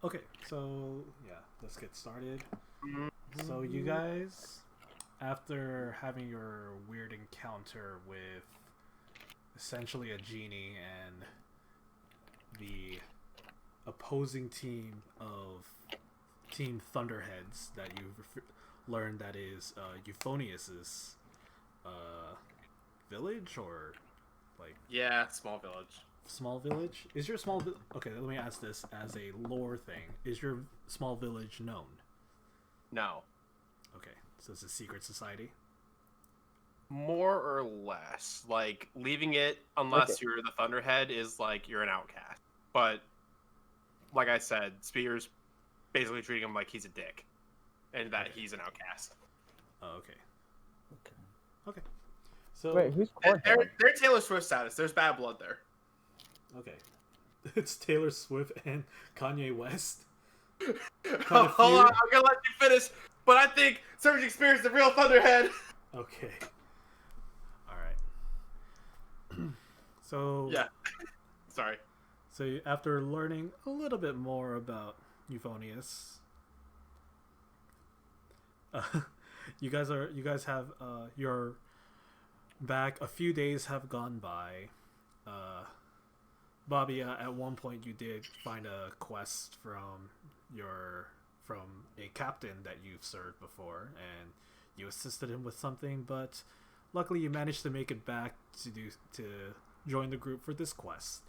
Okay, so yeah, let's get started. So you guys, after having your weird encounter with essentially a genie and the opposing team of Team Thunderheads that you've learned that is Euphonius's village or like Yeah, small village. small village? Is your okay? Let me ask this as a lore thing: is your small village known? No. Okay, so it's a secret society. More or less. Like, leaving it, unless you're the Thunderhead, is like you're an outcast. But, like I said, Spears basically treating him like he's a dick. And that he's an outcast. Oh, okay. Okay. So Wait, who's they're Taylor Swift status. There's bad blood there. okay, it's Taylor Swift and Kanye West. Hold on, I'm gonna let you finish. But I think Surging Spears is the real Thunderhead. Okay. All right. So Yeah. Sorry. So after learning a little bit more about Euphonius, you guys have your back. A few days have gone by. Bobby, at one point you did find a quest from a captain that you've served before, and you assisted him with something, but luckily you managed to make it back to join the group for this quest.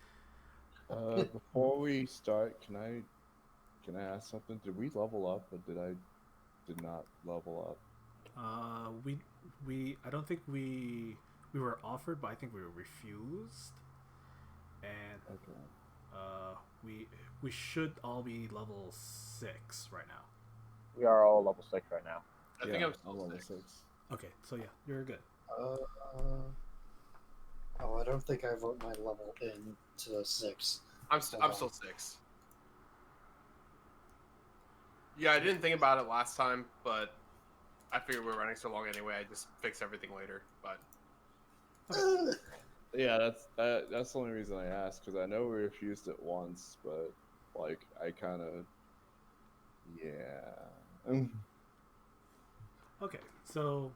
Before we start, can I ask something? Did we level up, or did not level up? I don't think we were offered, but I think we were refused. And we should all be level 6 right now. We are all level 6 right now. I think I'm level 6. Okay, so yeah, you're good. I don't think I wrote my level in to 6. I'm still 6. Yeah, I didn't think about it last time, but I figured we were running so long anyway. I just fix everything later. But Yeah, that's the only reason I asked, because I know we refused it once, but like I kind of Okay, so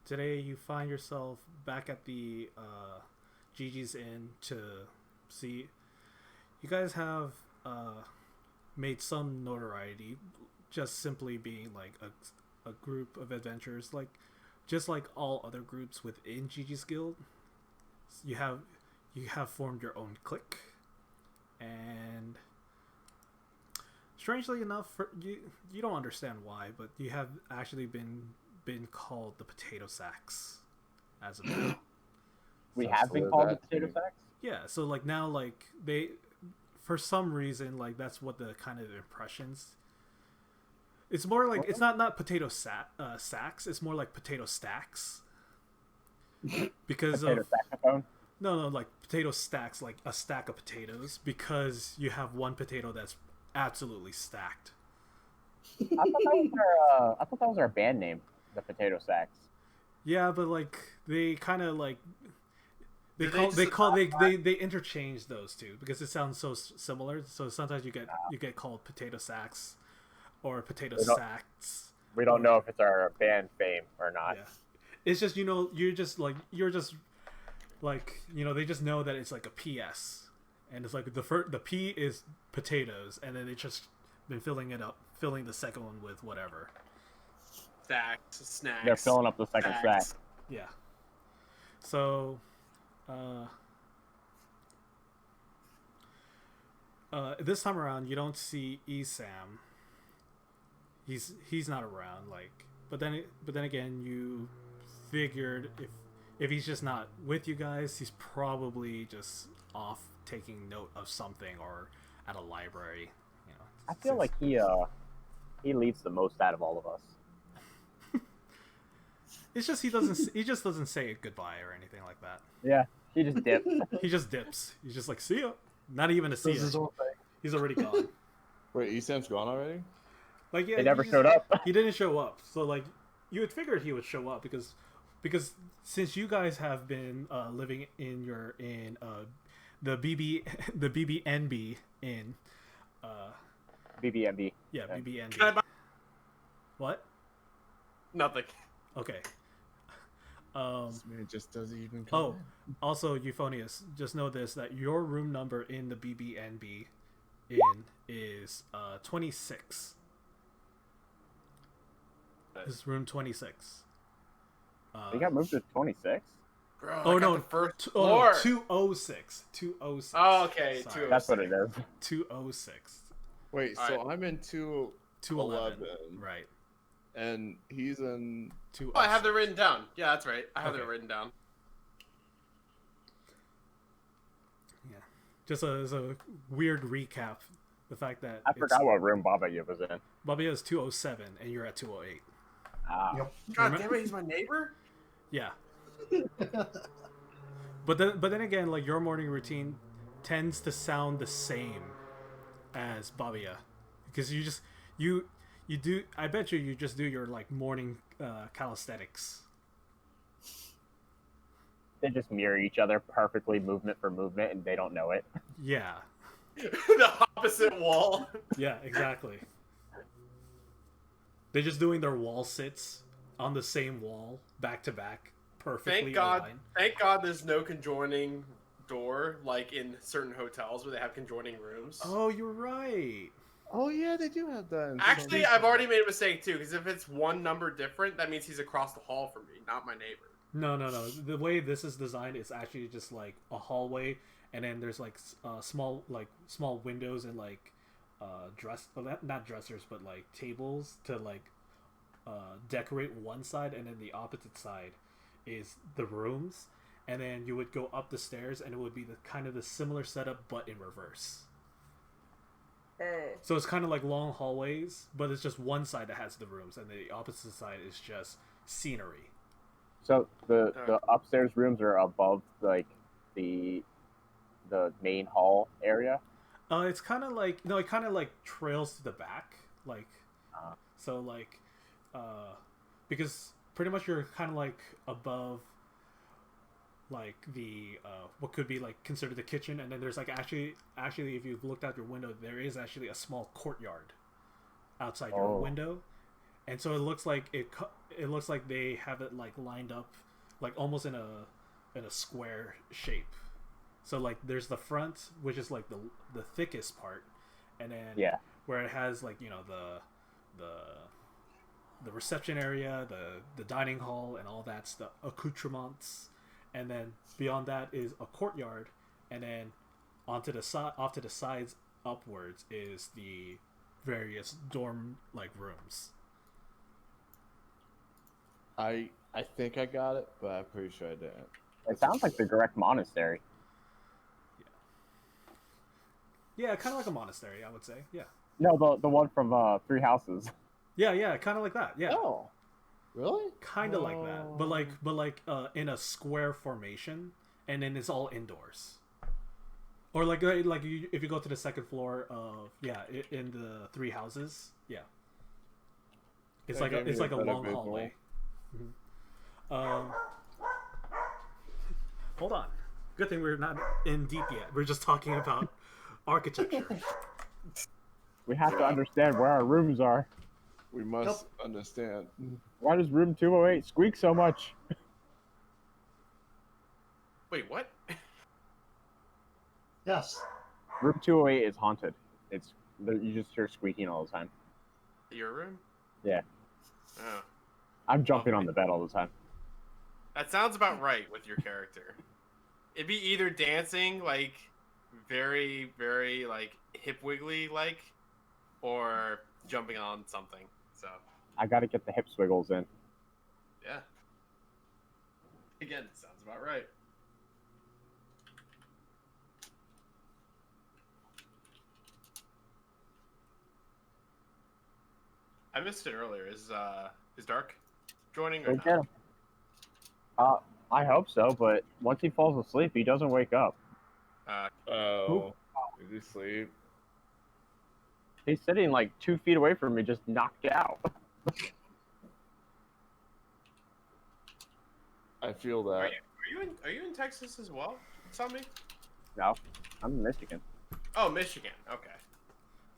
today you find yourself back at the Gigi's Inn to see. You guys have made some notoriety, just simply being like a group of adventurers, just like all other groups within Gigi's Guild. You have formed your own clique, and strangely enough, you don't understand why, but you have actually been called the Potato Sacks as of now. We have been called the Potato Sacks? Yeah, so like now, like they, for some reason, like that's what the kind of impressions. It's more like it's not potato sacks. It's more like potato stacks. Because potato saxophone? No, like potato stacks, like a stack of potatoes, because you have one potato that's absolutely stacked. I thought that was our band name, the Potato Sacks. Yeah, but like they kind of like they interchange those two because it sounds so similar. So sometimes you get called potato sacks or potato sacks. We don't know if it's our band fame or not. Yeah. It's just you're just like they just know that it's like a PS, and it's like the P is potatoes, and then they just been filling the second one with whatever. Snacks. They're filling up the second sack. Yeah. So, this time around, you don't see Esam. He's not around. But then again, you figured if he's just not with you guys, he's probably just off taking note of something or at a library. I feel like he leads the most out of all of us. It's just he just doesn't say goodbye or anything like that. Yeah, he just dips. He just dips. He's just like, see ya. Not even a see ya. He's already gone. Wait, Esam's gone already? Like, yeah, he never showed up. He didn't show up. So like, you had figured he would show up because since you guys have been living in the the BBNB Inn. BBMB. Yeah, Okay. BBNB. Can I buy What? nothing? Okay. This man just doesn't even come Oh, in. also Euphonious, just know this, that your room number in the BBNB Inn is 26. This is room 26. You got moved to 26? Bro, Oh I got no, the first oh, floor. 206. 206. Oh, okay, Sorry. That's what it is. 206. Wait, All so I'm in 211. 211, Right. and he's in. 206. Oh, I have that written down. Yeah, that's right. I have Okay. that written down. Yeah. Just as a weird recap, the fact that I forgot what room Baba was in. Bobby is 207 and you're at 208. Ah. Yep. God damn it, he's my neighbor? Yeah. But then again, like your morning routine tends to sound the same as Babia, because you do. I bet you just do your like morning calisthenics. They just mirror each other perfectly, movement for movement, and they don't know it. Yeah. The opposite wall. Yeah. Exactly. They're just doing their wall sits on the same wall, back to back, perfectly Thank God. aligned. Thank God there's no conjoining door like in certain hotels where they have conjoining rooms. Oh, you're right. Oh yeah, they do have that. in Actually, some- I've already made a mistake too, because if it's one number different, that means he's across the hall from me, not my neighbor. No. The way this is designed is actually just like a hallway, and then there's like small windows and like not dressers, but like tables to like decorate one side, and then the opposite side is the rooms, and then you would go up the stairs, and it would be the kind of the similar setup but in reverse. So it's kind of like long hallways, but it's just one side that has the rooms, and the opposite side is just scenery. So the upstairs rooms are above like the main hall area. It's kind of like no, it kind of like trails to the back, like so like because pretty much you're kind of like above like the what could be like considered the kitchen, and then there's like actually if you've looked out your window, there is actually a small courtyard outside your window, and so it looks like it looks like they have it like lined up like almost in a square shape. So like there's the front, which is like the thickest part, and then where it has like, you know, the reception area, the dining hall, and all that stuff, accoutrements, and then beyond that is a courtyard, and then off to the sides upwards is the various dorm like rooms. I think I got it, but I'm pretty sure I didn't. It sounds like the direct monastery. Yeah, kind of like a monastery, I would say. Yeah. No, the one from Three Houses. Yeah, kind of like that. Yeah. Oh, really? Kind of like that, but like in a square formation, and then it's all indoors. Or like if you go to the second floor of in the Three Houses, it's That like gave me a better long visual. hallway. Hold on. Good thing we're not in deep yet. We're just talking about architecture. We have to understand where our rooms are. We must understand. Why does room 208 squeak so much? Wait, what? Yes. Room 208 is haunted. You just hear squeaking all the time. Your room? Yeah. Oh. I'm jumping on the bed all the time. That sounds about right with your character. It'd be either dancing, like, very, very, like, hip wiggly, like, or jumping on something. So, I gotta get the hip swiggles in. yeah. Again, sounds about right. I missed it earlier. Is Dark joining or not? I hope so, but once he falls asleep, he doesn't wake up. Oh, did you sleep? He's sitting like 2 feet away from me, just knocked out. I feel that. Are you in Texas as well, Sami? No, I'm in Michigan. Oh, Michigan. Okay.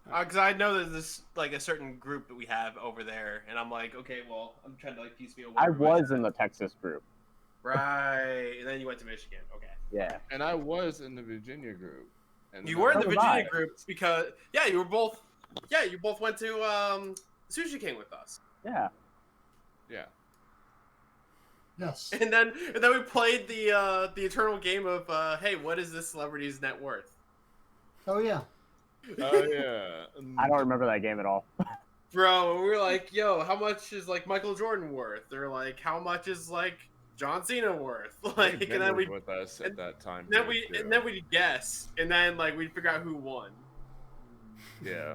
Because I know there's this like a certain group that we have over there, and I'm like, okay, well, I'm trying to like piecemeal. I was in the Texas group. Right, and then you went to Michigan. Okay. Yeah. And I was in the Virginia group. And You then were in I- the So was Virginia I. group because you were both. Yeah, you both went to Sushi King with us, Yeah. Yeah. Yes. and then we played the eternal game of hey, what is this celebrity's net worth? Oh yeah. Oh yeah. I don't remember that game at all. Bro, we were like, yo, how much is like Michael Jordan worth? Or like, how much is like John Cena worth? Like, Ben and then was we with us at that time. then period, we too. and then we'd guess, and then like we'd figure out who won. Yeah.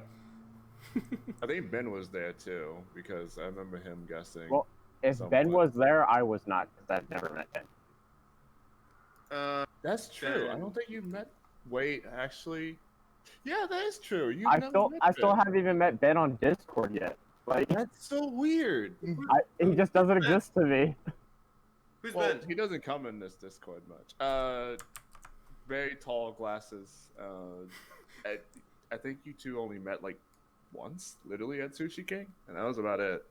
I think Ben was there too because I remember him guessing. Well, if Somewhat. Ben was there, I was not because I've never met Ben. That's true. I Ben. don't think you met. Wait, actually, yeah, that is true. You I still Ben. haven't even met Ben on Discord yet. Like, That's so weird. he just doesn't exist to me. Who's Well, Ben? he doesn't come in this Discord much. Very tall glasses. I think you two only met like once, literally at Sushi King, and that was about it.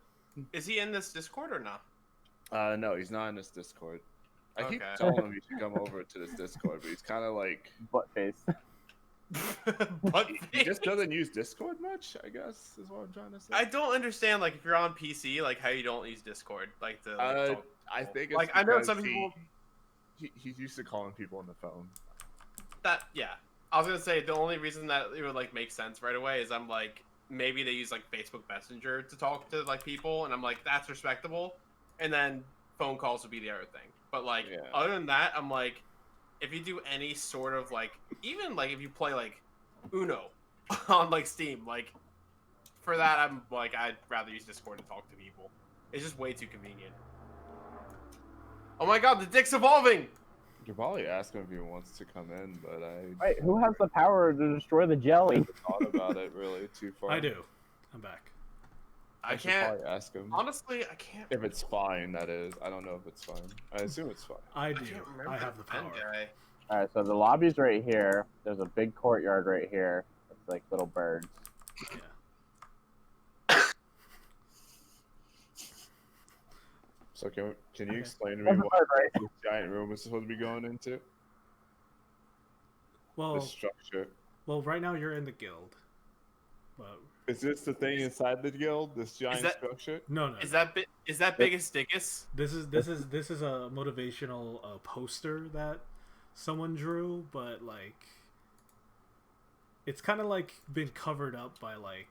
Is he in this Discord or not? No, he's not in this Discord. I keep Okay. telling him he should come over to this Discord, but he's kind of like Butt face. But he just doesn't use Discord much. I guess is what I'm trying to say. I don't understand like if you're on PC, like how you don't use Discord, like to. Like, talk to I people. think it's like I know because some people he's used to calling people on the phone. that I was gonna say the only reason that it would like make sense right away is I'm like maybe they use like Facebook Messenger to talk to like people, and I'm like that's respectable, and then phone calls would be the other thing. But like Yeah. other than that, I'm like if you do any sort of like even like if you play like Uno on like Steam, like for that I'm like I'd rather use Discord to talk to people. It's just way too convenient. Oh my god, the dick's evolving! You could probably ask him if he wants to come in, but I Wait, who has the power to destroy the jelly? haven't thought about it really too far. I do. I'm back. I should can't probably ask him honestly I can't if it's fine. That is, I don't know if it's fine. I assume it's fine. I I do. can't remember I have the Ben power. guy. All right, so the lobby's right here. There's a big courtyard right here. It's like little birds. Yeah. So can you Okay. explain to me There's a what bird right. this giant room is supposed to be going into? Well, The structure. well, right now you're in the guild. But Is this the thing inside the guild? This giant that- structure? no. Is that biggest Dickus? This is a motivational poster that someone drew, but like it's kind of like been covered up by like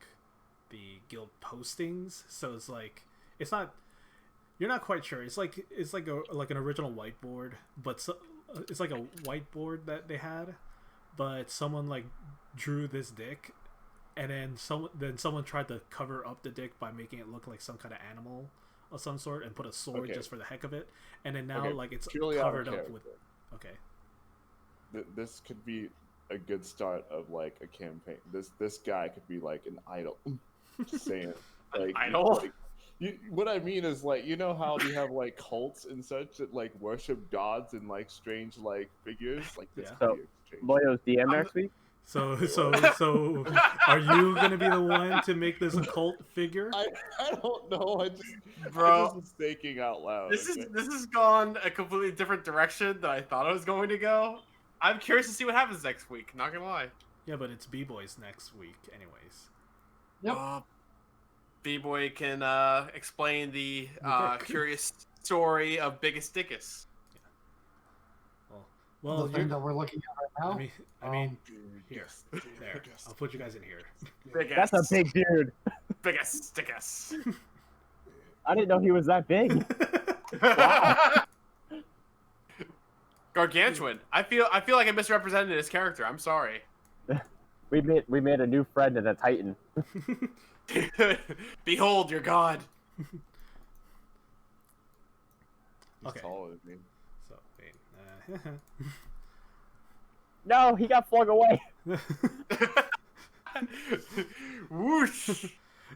the guild postings, so it's like it's not, you're not quite sure. It's like an original whiteboard, but it's like a whiteboard that they had, but someone like drew this dick, and then someone tried to cover up the dick by making it look like some kind of animal of some sort and put a sword Okay. just for the heck of it, and then now Okay, like it's purely out of covered up with character. okay. This could be a good start of like a campaign. This guy could be like an idol. Just saying. Like, idol? Like, what I mean is like, you know how you have like cults and such that like worship gods and like strange like figures like this. Yeah. could be a strange- Loyo's DM next week. So are you gonna be the one to make this a cult figure? I don't know. I just Bro, was thinking out loud. this okay? has gone a completely different direction than I thought it was going to go. I'm curious to see what happens next week. Not gonna lie. Yeah, but it's B-Boys next week, anyways. Yep. B-Boy can explain the Okay. curious story of Biggest Dickus. Well, the thing that we're looking at right now. I mean, Dude, here, yes, there. I'll put you guys in here. Biggest. That's a big dude. Biggest Dickus. I didn't know he was that big. Gargantuan. I feel like I misrepresented his character. I'm sorry. We made a new friend in a Titan. Behold your god. He's Okay. taller than me. So wait. No, he got flung away. Whoosh.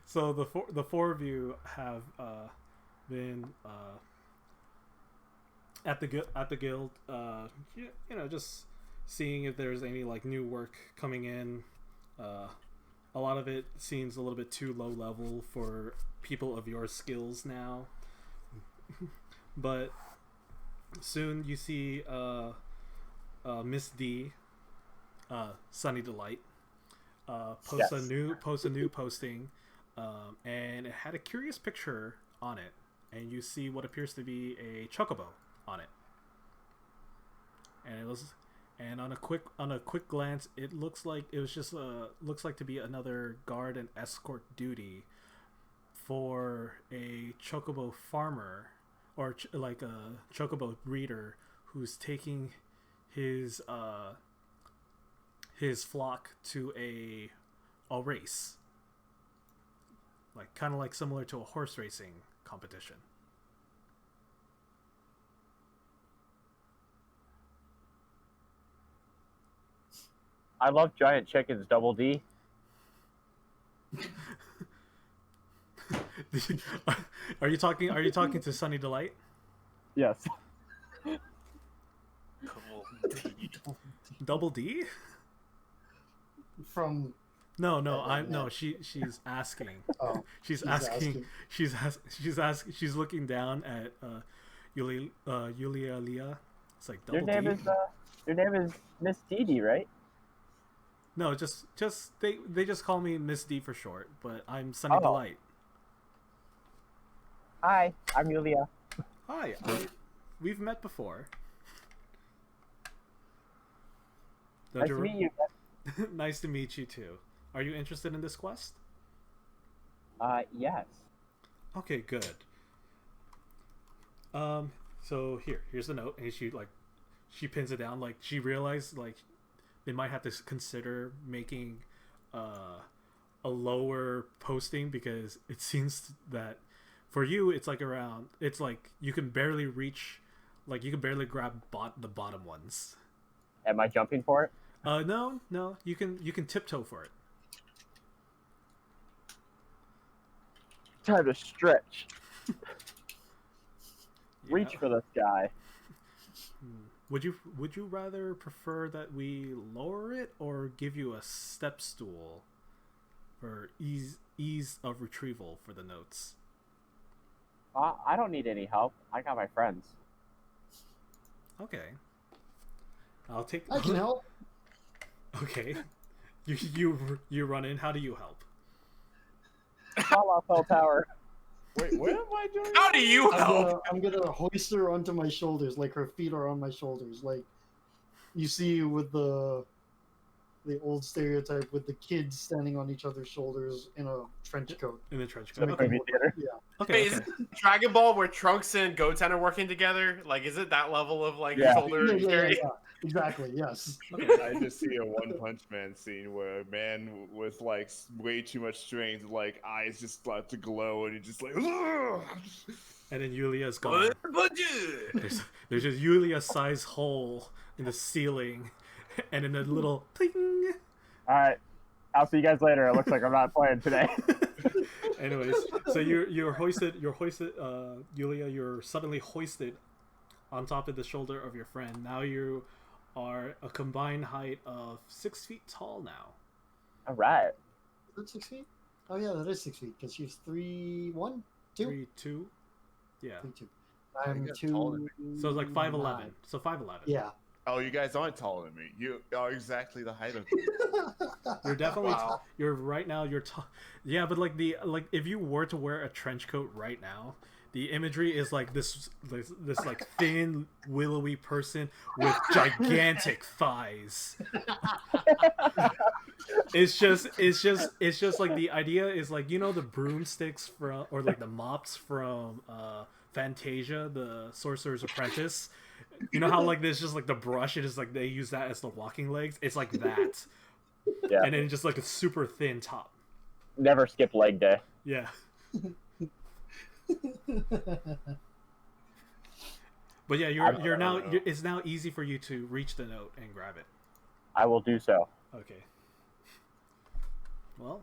So the four of you have been at the guild, you know, just seeing if there's any like new work coming in. A lot of it seems a little bit too low level for people of your skills now. But soon you see Miss D, Sunny Delight, post a new posting, and it had a curious picture on it, and you see what appears to be a chocobo on it, and on a quick glance, it looks like to be another guard and escort duty for a chocobo farmer, or like a chocobo breeder who's taking his flock to a race, like kind of like similar to a horse racing competition. I love giant chickens, Double D. Are you talking to Sunny Delight? Yes. Double D? From she's asking. oh, She's looking down at Yulia Leah. It's like Double Your name is Miss Dee, right? No, just they just call me Miss D for short, but I'm Sunny Delight. Hi, I'm Yulia. Hi, we've met before. Nice to meet you. Nice to meet you too. Are you interested in this quest? Yes. Okay, good. So here's the note, and she pins it down. Like, she realized like they might have to consider making a lower posting, because it seems that for you it's like you can barely reach, like you can barely grab the bottom ones. Am I jumping for it? No, you can tiptoe for it. Time to stretch. Yeah. Reach for the sky. Would you rather prefer that we lower it, or give you a step stool for ease of retrieval for the notes? I don't need any help. I got my friends. Okay. I'll take. I can help. Okay. You run in. How do you help? Call off all power. Wait, what am I doing? How do you help? I'm gonna hoist her onto my shoulders, like her feet are on my shoulders, like you see with the old stereotype with the kids standing on each other's shoulders in a trench coat. In the trench coat. Okay. Yeah. Okay. Wait, is it Dragon Ball where Trunks and Goten are working together? Like, is it that level of like Yeah. shoulder? Yeah. Exactly. Yes. I just see a One Punch Man scene where a man with like way too much strength, like eyes just start to glow, and he just like. Ugh! And then Yulia's gone. There's just Yulia-sized hole in the ceiling, and then a little pling. All right. I'll see you guys later. It looks like I'm not playing today. Anyways, so you're hoisted, Yulia, you're suddenly hoisted on top of the shoulder of your friend. Now you are a combined height of 6 feet tall now. All right. Is that 6 feet? Oh yeah, that is 6 feet because she's 3'1", 2. 3'2". Yeah. 3'2". I'm You're taller 2. So it's like 5'11". So 5'11". Yeah. Oh, you guys aren't taller than me. You are exactly the height of me. You're definitely Wow. you're right now. You're yeah, but like if you were to wear a trench coat right now, the imagery is like this like thin, willowy person with gigantic thighs. It's just like the idea is like, you know, the broomsticks from, or like the mops from Fantasia, the Sorcerer's Apprentice. You know how like there's just like the brush, it is like they use that as the walking legs. It's like that. Yeah. And then just like a super thin top. Never skip leg day. Yeah. But yeah, you're now it's now easy for you to reach the note and grab it. I will do so. Okay. Well,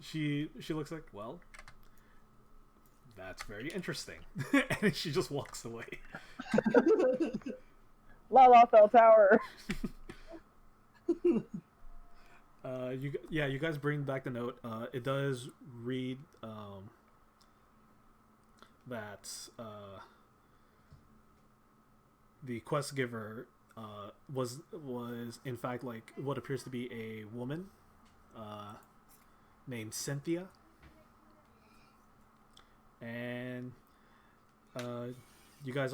she looks like, well, that's very interesting. And she just walks away. La La Cell Tower. You guys bring back the note. It does read that the quest giver was in fact like what appears to be a woman named Cynthia, and you guys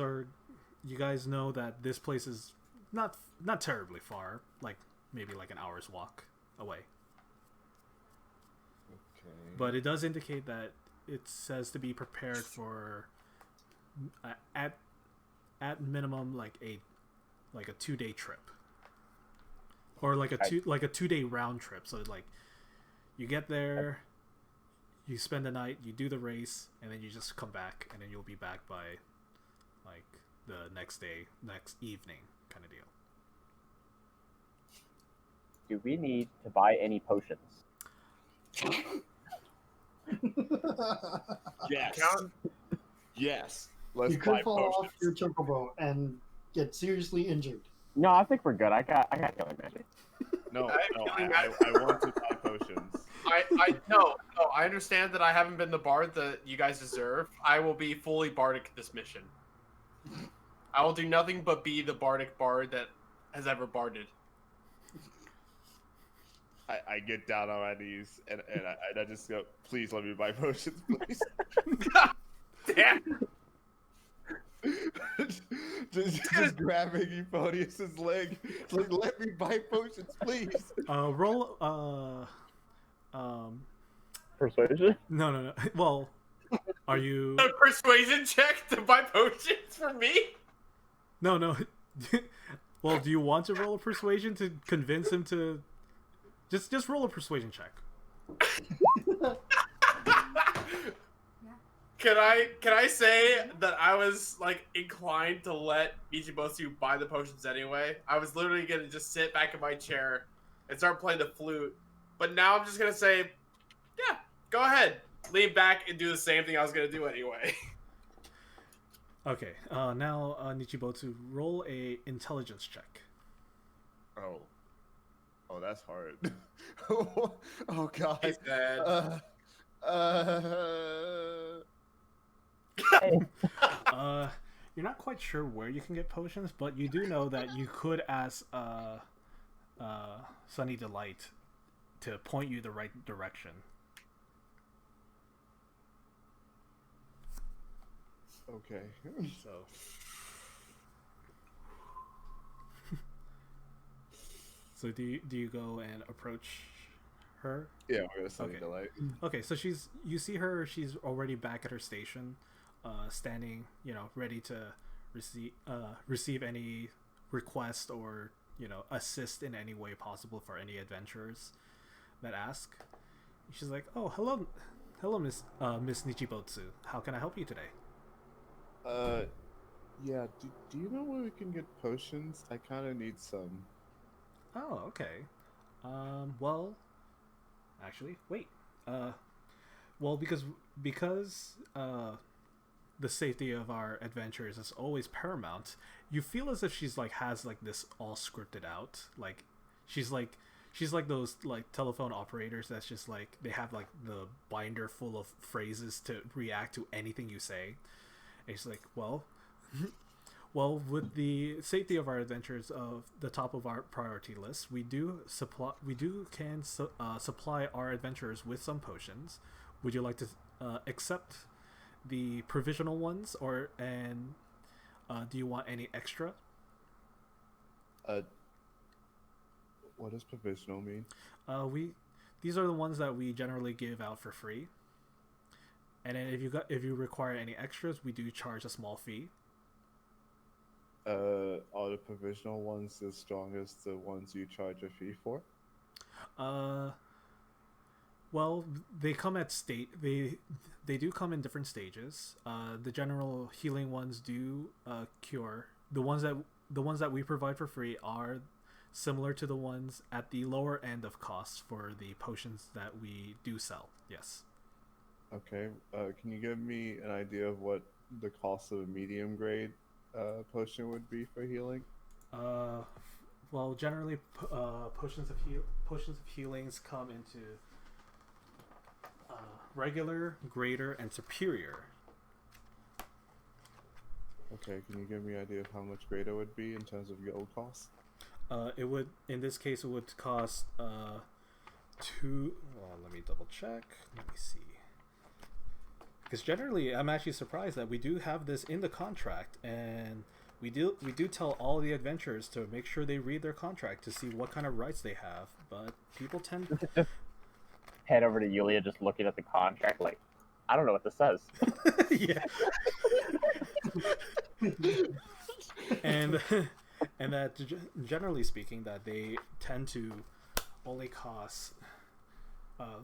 know that this place is not terribly far, like maybe like an hour's walk away. Okay. But it does indicate that it says to be prepared for at minimum like a 2-day trip, or like a 2-day round trip. So like you get there, you spend the night, you do the race, and then you just come back, and then you'll be back by like the next evening kind of deal. Do we need to buy any potions? Yes. Yes. You Let's could buy fall potions. off your chocobo and get seriously injured. No, I think we're good. I got healing magic. No, I want to buy potions. No, I understand that I haven't been the bard that you guys deserve. I will be fully bardic this mission. I will do nothing but be the bardic bard that has ever barded. I get down on my knees and I just go, please let me buy potions, please. Damn. just grabbing Euphonius's leg. It's like, let me buy potions, please. Roll Persuasion? no. Well, are you A persuasion check to buy potions for me? No. Well, do you want to roll a persuasion to convince him to just roll a persuasion check? Can I say that I was like inclined to let Ichibosu buy the potions anyway? I was literally gonna just sit back in my chair and start playing the flute, but now I'm just gonna say, yeah, go ahead, lean back and do the same thing I was gonna do anyway. Okay. Now Nichibotsu, roll a intelligence check. Oh, that's hard. Oh god. He's dead. You're not quite sure where you can get potions, but you do know that you could ask Sunny Delight to point you the right direction. Okay. So so do you go and approach her? Yeah, we're gonna Sunny Okay. Delight. Okay, so you see her, she's already back at her station, standing, ready to receive any request or, assist in any way possible for any adventurers that ask. She's like, "Oh, hello, Miss Nichibotsu. How can I help you today?" Yeah, do you know where we can get potions? I kind of need some. Oh, okay. Well, actually, wait. Well, because the safety of our adventurers is always paramount. You feel as if she's like has like this all scripted out. Like she's like those like telephone operators that's just like they have like the binder full of phrases to react to anything you say. And she's like, well, with the safety of our adventures of the top of our priority list, we can supply our adventurers with some potions. Would you like to accept the provisional ones, and do you want any extra? What does provisional mean? These are the ones that we generally give out for free. And then if you require any extras, we do charge a small fee. Are the provisional ones as strong as the ones you charge a fee for? Well, they come at they do come in different stages. The general healing ones do cure. The ones that we provide for free are similar to the ones at the lower end of costs for the potions that we do sell. Yes. Okay. Can you give me an idea of what the cost of a medium grade potion would be for healing? Uh, well, generally, potions of healings come into regular, greater, and superior. Okay, can you give me an idea of how much greater would be in terms of gold cost? It would, in this case, it would cost two. Well, let me double check. Let me see. Because generally, I'm actually surprised that we do have this in the contract, and we do tell all the adventurers to make sure they read their contract to see what kind of rights they have. But people tend Just head over to Yulia, just looking at the contract, like, I don't know what this says. yeah. and that generally speaking, that they tend to only cost.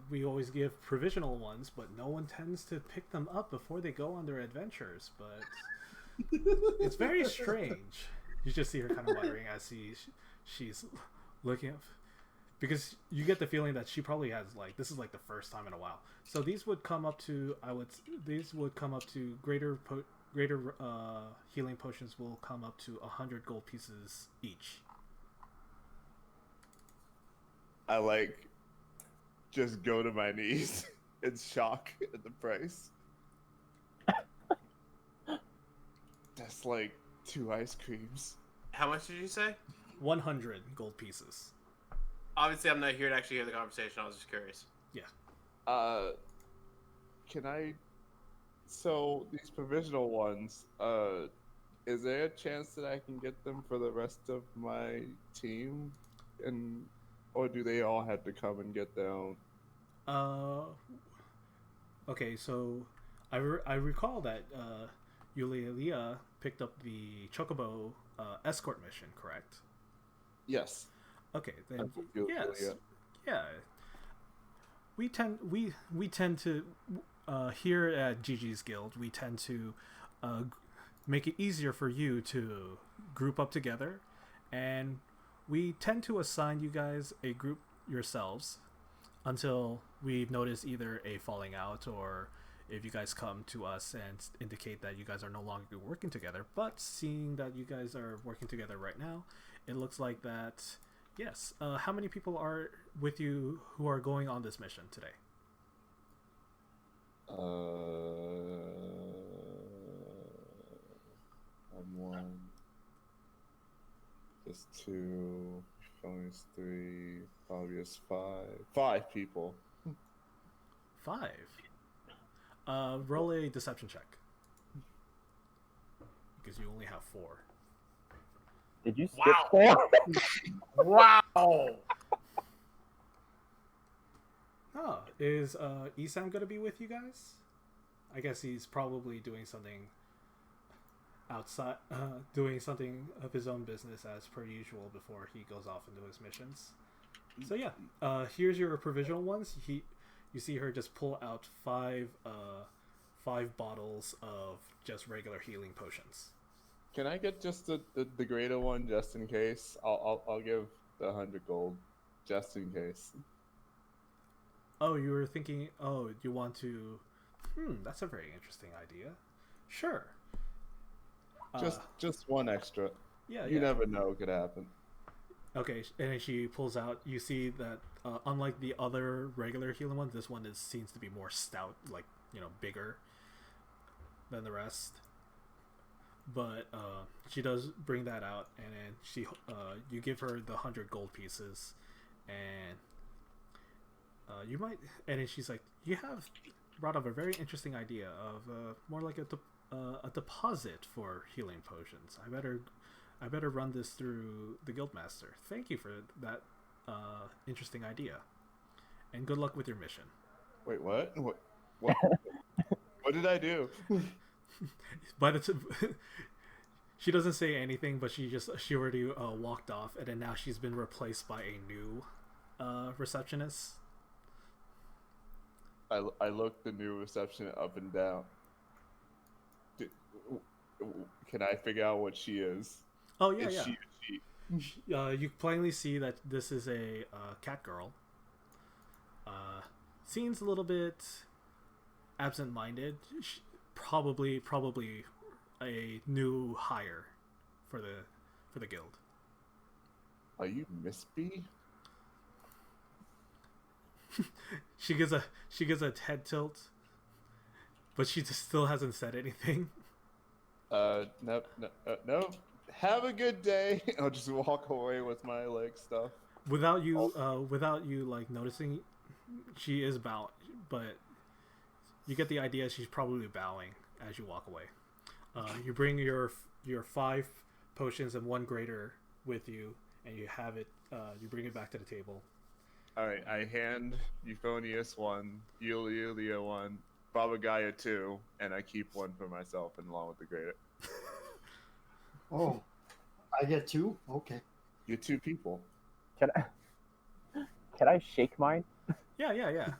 We always give provisional ones, but no one tends to pick them up before they go on their adventures. But it's very strange. You just see her kind of muttering as she's looking up, because you get the feeling that she probably has, like, this is like the first time in a while. So these would come up to greater healing potions will come up to 100 gold pieces each. I just go to my knees in shock at the price. That's like 2 ice creams. How much did you say? 100 gold pieces. Obviously, I'm not here to actually hear the conversation. I was just curious. Yeah. Can I? So these provisional ones, is there a chance that I can get them for the rest of my team, or do they all have to come and get their own? Okay, so I recall that Yulia picked up the Chocobo escort mission, correct? Yes. Okay, then That's what Yulia. yeah. We tend to here at Gigi's Guild, we tend to make it easier for you to group up together, and we tend to assign you guys a group yourselves until we notice either a falling out, or if you guys come to us and indicate that you guys are no longer working together. But seeing that you guys are working together right now, it looks like that, yes. How many people are with you who are going on this mission today? I'm 1. Just 2. Phonies 3. Obvious 5. 5 people. 5. Roll a deception check, because you only have 4. Did you skip 4? Wow. Oh, is Isam gonna be with you guys? I guess he's probably doing something outside, doing something of his own business as per usual before he goes off into his missions. So yeah, here's your provisional ones. You see her just pull out 5 bottles of just regular healing potions. Can I get just the greater one just in case? I'll give the 100 gold just in case. Oh, you were thinking, oh, you want to... that's a very interesting idea. Sure. Just one extra. Yeah, You never know what could happen. Okay, and then she pulls out, you see that unlike the other regular healing ones, this one seems to be more stout, like, bigger than the rest. But she does bring that out, and then you give her the 100 gold pieces, and you might, and then she's like, you have brought up a very interesting idea of more like a deposit for healing potions. I better run this through the guildmaster. Thank you for that interesting idea, and good luck with your mission. Wait, what? What did I do? She doesn't say anything, but she already walked off, and then now she's been replaced by a new receptionist. I looked the new receptionist up and down. Can I figure out what she is? Oh yeah, is yeah. She? You plainly see that this is a cat girl. Seems a little bit absent-minded. Probably a new hire for the guild. Are you Miss B? She gives a head tilt, but she just still hasn't said anything. Nope, nope. Have a good day. I'll just walk away with my stuff. Without you like noticing, she is bowing, but you get the idea she's probably bowing as you walk away. You bring your 5 potions and 1 greater with you, and you have it. You bring it back to the table. All right, I hand Euphonius 1, Yulia 1, Baba Gaia 2, and I keep 1 for myself, and along with the greater. Oh, I get 2? Okay. You're 2 people. Can I shake mine? Yeah.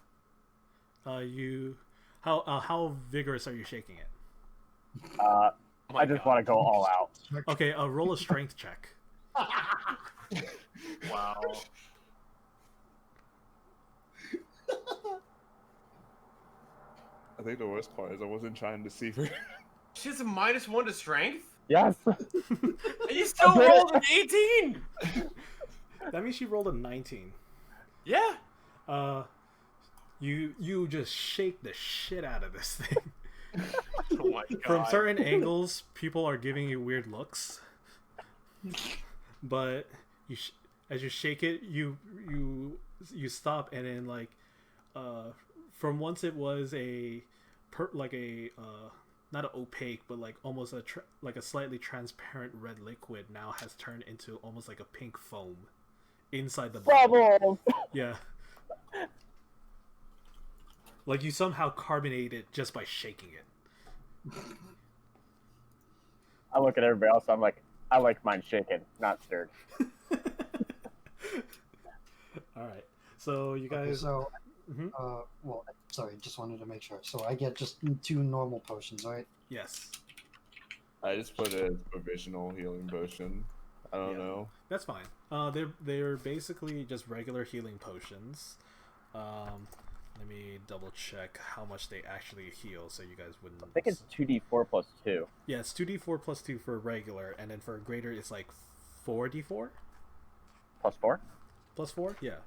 How vigorous are you shaking it? I just want to go all out. Okay, roll a strength check. Wow. I think the worst part is I wasn't trying to see her. She has a -1 to strength? Yes. And you still rolled an 18! That means she rolled a 19. Yeah. You just shake the shit out of this thing. Oh my god. From certain angles, people are giving you weird looks. But as you shake it, you stop, and then like, from once it was not an opaque, but like almost like a slightly transparent red liquid, now has turned into almost like a pink foam inside the bottle. Bubbles. Yeah. Like you somehow carbonate it just by shaking it. I look at everybody else. I'm like, I like mine shaken, not stirred. All right. So you guys. Okay, so, Mhm. well, sorry, just wanted to make sure. So I get just 2 normal potions, right? Yes. I just put a provisional healing potion. I don't know. That's fine. They're basically just regular healing potions. Let me double check how much they actually heal, so you guys wouldn't. I think it's 2d4 plus 2. Yeah, it's 2d4 plus 2 for regular, and then for greater it's like 4d4 Plus 4? plus 4. Yeah.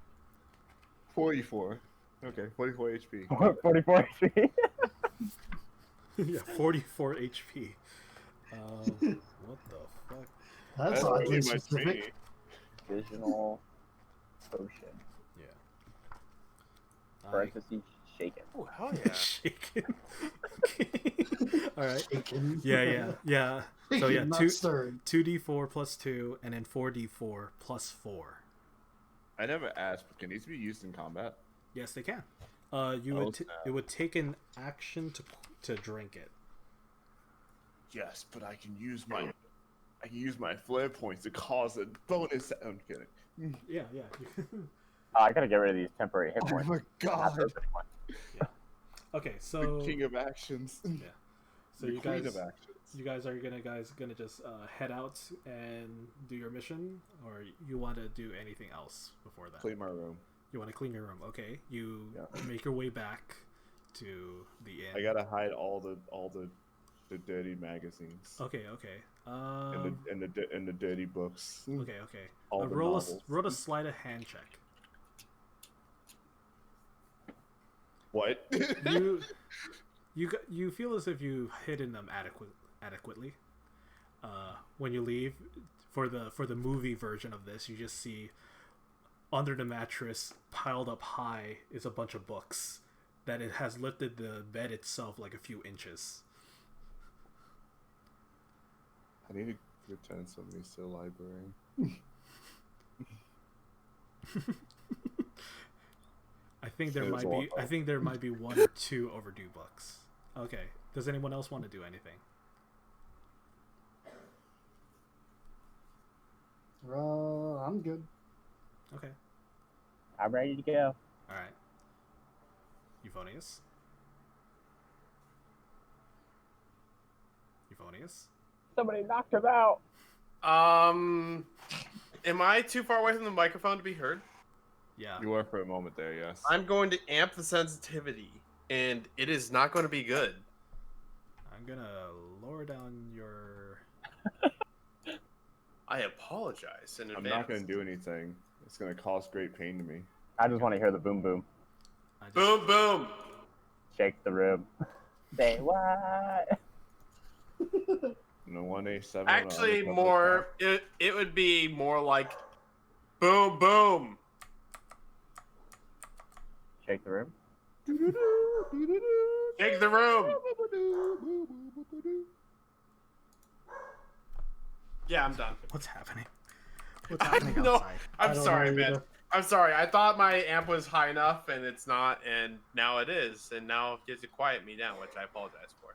44. Okay, 44 HP. 44 HP. Yeah, 44 HP. What the fuck? That's really oddly much specific. Provisional potion. Yeah. Parentheses shaken. Oh, hell yeah. Shaken. Okay. All right. Shaken. Yeah. So yeah, Not 2 stirred. 2d4 plus 2, and then 4d4 plus 4. I never asked, but can these be used in combat? Yes, they can. snap. It would take an action to drink it. Yes, but I can use my flare points to cause a bonus. I'm kidding. Yeah. I gotta get rid of these temporary hit Oh points. my Not god. those anymore. Okay, so The king of actions. yeah. So The you queen guys of actions. You guys are gonna just head out and do your mission, or you want to do anything else before that? Clean my room. You want to clean your room? Okay. You Yeah. make your way back to the inn. I gotta hide all the dirty magazines. Okay. And the dirty books. Okay. All the Roll novels. a sleight of hand check. What? You feel as if you've hidden them adequately. When you leave, for the movie version of this, you just see under the mattress, piled up high, is a bunch of books that it has lifted the bed itself like a few inches. I need to return some of these to the library. I think there There's might a be. lot. I think there might be 1 or 2 overdue books. Okay. Does anyone else want to do anything? I'm good. Okay. I'm ready to go. All right. Euphonius. Somebody knocked him out. Am I too far away from the microphone to be heard? Yeah. You were for a moment there, yes. I'm going to amp the sensitivity, and it is not going to be good. I'm gonna lower down your. I apologize in I'm advance. not going to do anything. It's going to cause great pain to me. I just want to hear the boom boom. Boom, boom. Shake the room. Say what? No 1A7. Actually, more. It would be more like, boom, boom. Shake the room. Shake the room. Yeah, I'm done. What's happening? What's happening No, outside? I'm I don't sorry, know man. either. I'm sorry. I thought my amp was high enough, and it's not, and now it is, and now it gets to quiet me down, which I apologize for.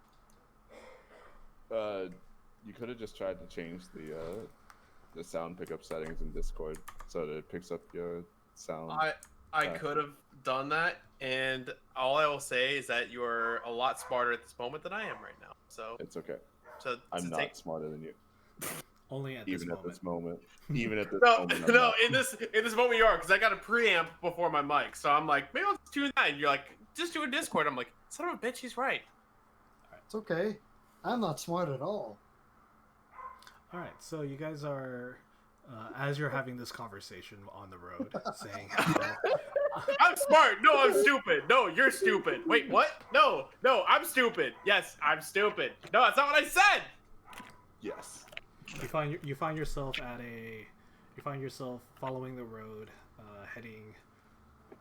You could have just tried to change the sound pickup settings in Discord so that it picks up your sound. I could have done that, and all I will say is that you are a lot smarter at this moment than I am right now. So It's okay. to I'm not take... smarter than you. Only at Even this at this moment. moment. Even at this No, moment. I'm no. not. In this moment, you are, because I got a preamp before my mic, so I'm like, maybe I'll just tune that. And you're like, just do a Discord. I'm like, son of a bitch, he's right. It's okay. I'm not smart at all. All right, so you guys are, as you're having this conversation on the road, saying how I'm smart. No, I'm stupid. No, you're stupid. Wait, what? No, I'm stupid. Yes, I'm stupid. No, that's not what I said. Yes. you find yourself following the road, heading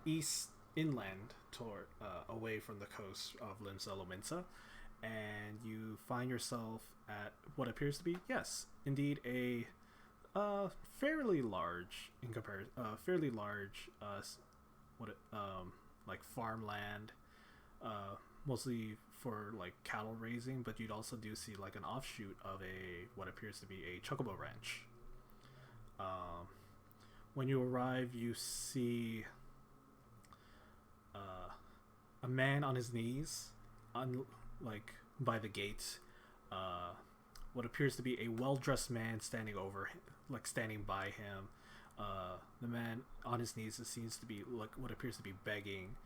east inland toward away from the coast of Limsa Lominsa, and you find yourself at what appears to be, yes, indeed, a fairly large like farmland, mostly for like cattle raising, but you'd also do see like an offshoot of what appears to be a chocobo ranch. When you arrive, you see a man on his knees, by the gate. What appears to be a well-dressed man standing by him. The man on his knees seems to be like what appears to be begging,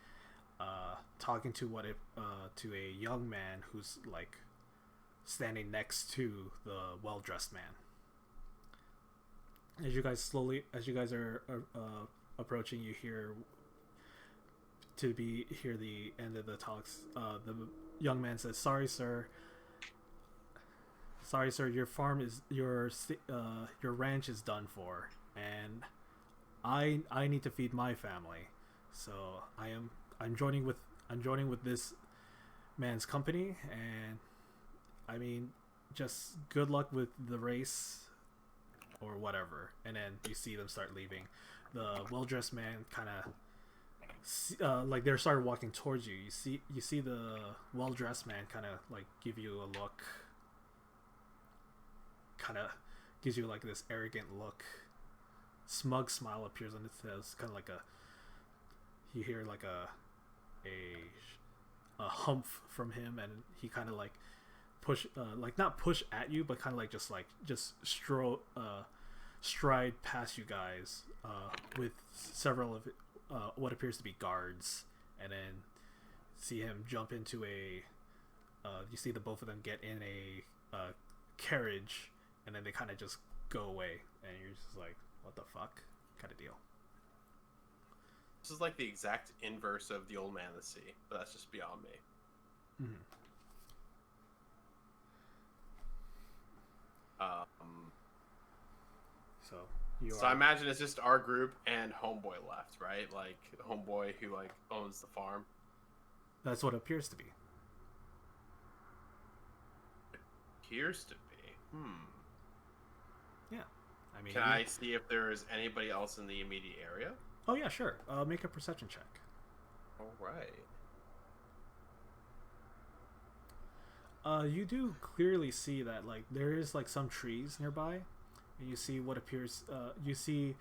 talking to to a young man who's like standing next to the well-dressed man. As you guys are approaching, you hear the end of the talks. The young man says, "Sorry, sir. Your ranch is done for, and I need to feed my family. So I'm joining with this man's company, and I mean, just good luck with the race or whatever." And then you see them start leaving. The well-dressed man kind of like they're started walking towards you. You see the well-dressed man kind of like give you a look, kind of gives you like this arrogant look. Smug smile appears on his face, kind of like you hear like a humph from him, and he kind of like not push at you, but kind of like just stride past you guys with several of what appears to be guards, and then see him jump into you see the both of them get in a carriage, and then they kind of just go away, and you're just like, what the fuck kind of deal. This is like the exact inverse of the old man of the sea, but that's just beyond me. Mm-hmm. So I imagine it's just our group and Homeboy left, right? Like Homeboy who like owns the farm. That's what it appears to be. Appears to be. Yeah. I mean, can I see if there is anybody else in the immediate area? Oh yeah, sure. Make a perception check. All right. You do clearly see that like there is like some trees nearby, and you see what appears. You see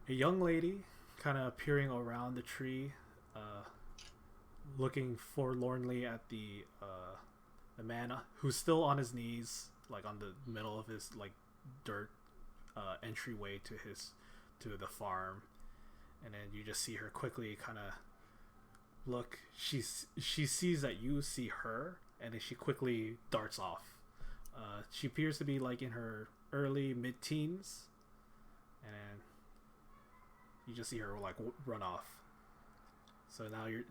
a young lady kind of peering around the tree, looking forlornly at the man who's still on his knees, like on the middle of his like dirt entryway to the farm, and then you just see her quickly kind of look. She sees that you see her, and then she quickly darts off. She appears to be like in her early mid-teens, and you just see her like run off. So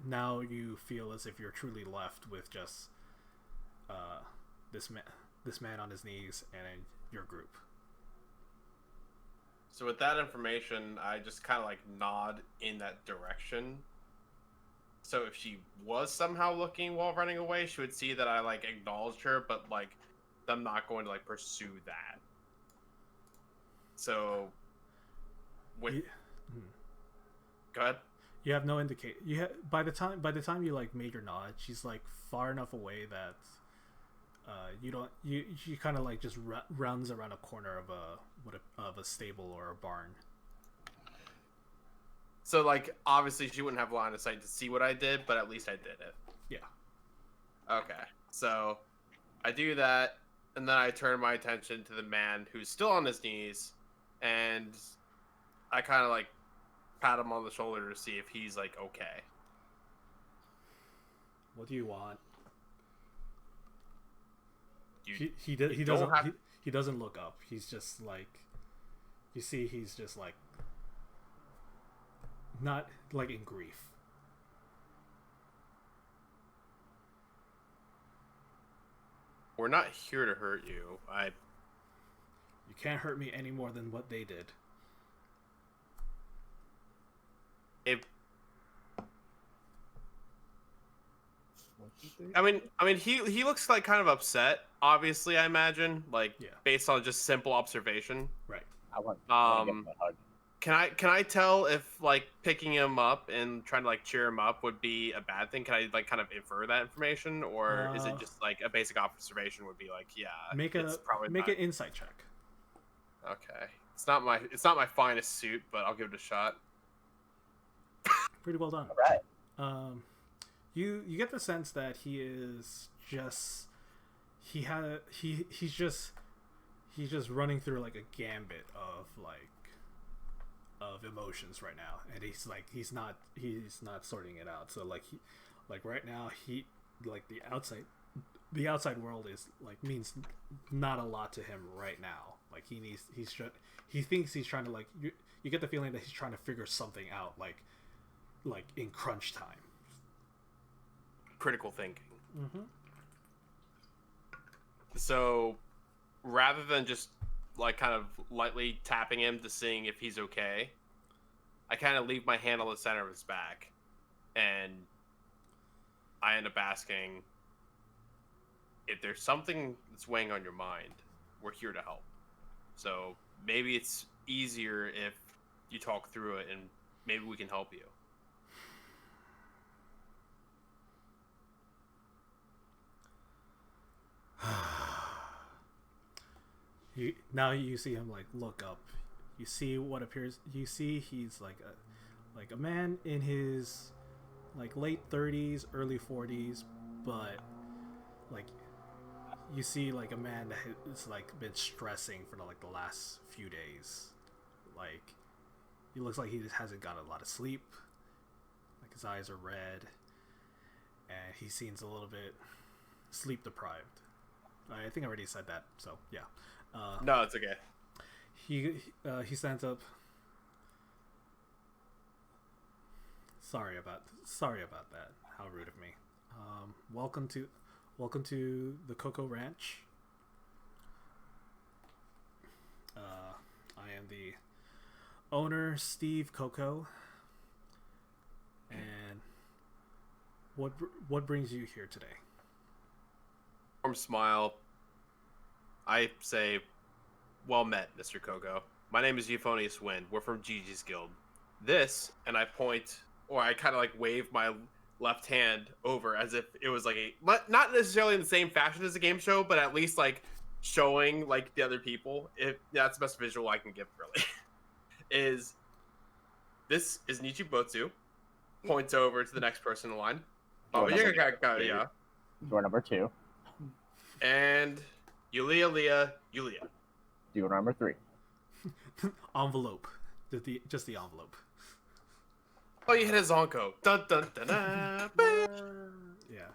now you feel as if you're truly left with just this man on his knees and your group. So with that information, I just kind of like nod in that direction. So if she was somehow looking while running away, she would see that I like acknowledged her, but like I'm not going to like pursue that. So with go ahead. You have no indicate. By the time you like made your nod, she's like far enough away that she kind of like just runs around a corner of a stable or a barn. So like obviously she wouldn't have line of sight to see what I did, but at least I did it. Yeah. Okay. So I do that, and then I turn my attention to the man who's still on his knees, and I kind of like pat him on the shoulder to see if he's like okay. What do you want? He doesn't look up. He's just like, you see, he's just like not like in grief. We're not here to hurt you. You can't hurt me any more than what they did. I mean, he looks like kind of upset. Obviously, I imagine, like based on just simple observation. Right. I want to give him a hug. Can I tell if like picking him up and trying to like cheer him up would be a bad thing? Can I like kind of infer that information, or is it just like a basic observation would be like, yeah, make an insight check. Okay, it's not my finest suit, but I'll give it a shot. Pretty well done. All right. You get the sense that he is just he's just running through like a gambit of emotions right now, and he's not sorting it out. So like right now he like the outside world is like means not a lot to him right now. Like he thinks he's trying to like you get the feeling that he's trying to figure something out like in crunch time. Critical thinking. Mm-hmm. So rather than just like kind of lightly tapping him to seeing if he's okay, I kind of leave my hand on the center of his back, and I end up asking, if there's something that's weighing on your mind, we're here to help. So maybe it's easier if you talk through it, and maybe we can help you. Now you see him like look up. You see what appears. You see he's like a man in his like late 30s, early 40s, but like you see like a man that has like been stressing for like the last few days. Like he looks like he just hasn't got a lot of sleep. Like his eyes are red, and he seems a little bit sleep deprived. I think I already said that, so yeah. No, it's okay. He stands up. Sorry about that. How rude of me. Welcome to the Coco Ranch. I am the owner, Steve Coco. And what brings you here today? Warm smile. I say, well met, Mr. Coco. My name is Euphonious Wind. We're from Gigi's Guild. This, and I point, or I kind of like wave my left hand over as if it was like not necessarily in the same fashion as a game show, but at least like showing like the other people. If that's the best visual I can give, really. This is Nichibotsu. Points over to the next person in line. Yeah. Door number 2. And Yulia. Door number 3. Envelope. Just the envelope. Oh, you hit a Zonko. Dun dun dun dun. Yeah.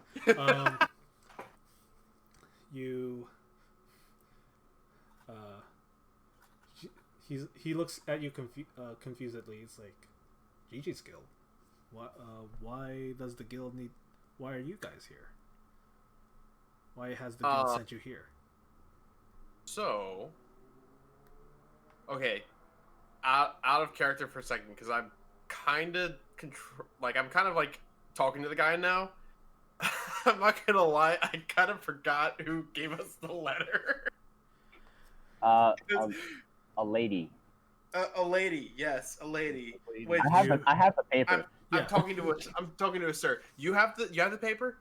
he looks at you confusedly. He's like, Gigi's guild. Why does the guild need? Why are you guys here? Why has the guild sent you here? So, okay, out of character for a second because I'm kind of talking to the guy now. I'm not gonna lie, I kind of forgot who gave us the letter. A lady. A lady, yes, a lady. Wait, I have the paper. I'm talking to a sir. You have the paper?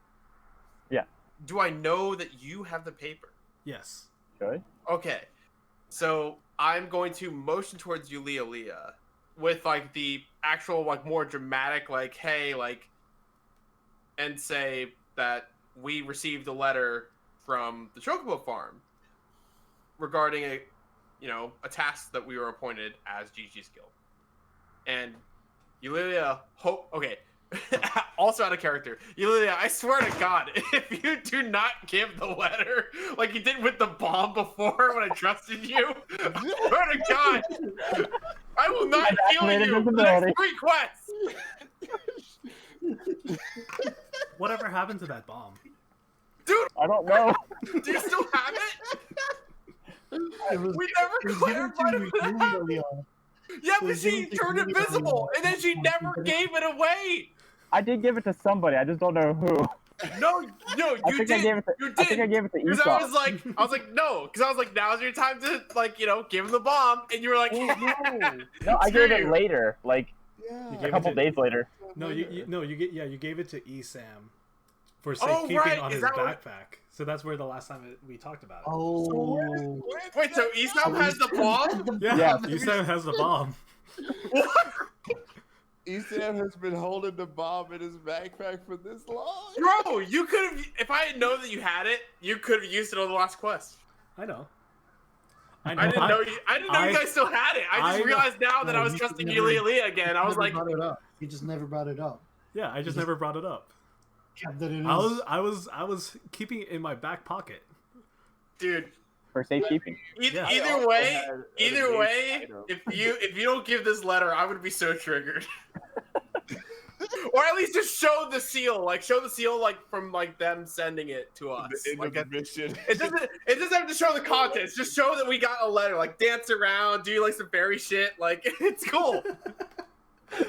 Yeah. Do I know that you have the paper? Yes. Good. Okay. So I'm going to motion towards you, Leah, with like the actual like more dramatic like hey like, and say that we received a letter from the Chocobo farm regarding a task that we were appointed as Gigi's guild. And Yulilia, okay, also out of character. Yulilia, I swear to God, if you do not give the letter like you did with the bomb before when I trusted you, I swear to God, I will not kill you for the next 3 quests. Whatever happened to that bomb? Dude, I don't know. do you still have it? We never clarified it. Yeah, but she turned invisible, and then she never gave it away. I did give it to somebody. I just don't know who. No, you did. You did. I think I gave it to Because Esau. I was like, no, because I was like, now's your time to like, give him the bomb, and you were like, Oh, No, I gave it later, like yeah. a couple days later. No, you gave it to Esam for Oh, safekeeping right. on Is his that what- backpack. So that's where the last time we talked about it. Oh. wait, so Esau has the bomb? Yeah, Yeah. Esam has the bomb. What? Esam has been holding the bomb in his backpack for this long. Bro, you could have. If I had known that you had it, you could have used it on the last quest. I know. I didn't know you guys still had it. I just realized now that I was trusting you, Leah again. I was like, He just never brought it up. Yeah, I just never brought it up. Kept it in I his- was keeping it in my back pocket. dude. For safekeeping. Yeah. Either way, item. if you don't give this letter, I would be so triggered. Or at least just show the seal, like from like them sending it to us. The end Like, of the mission. it doesn't have to show the contents. Just show that we got a letter. Like dance around, do like some fairy shit. Like it's cool.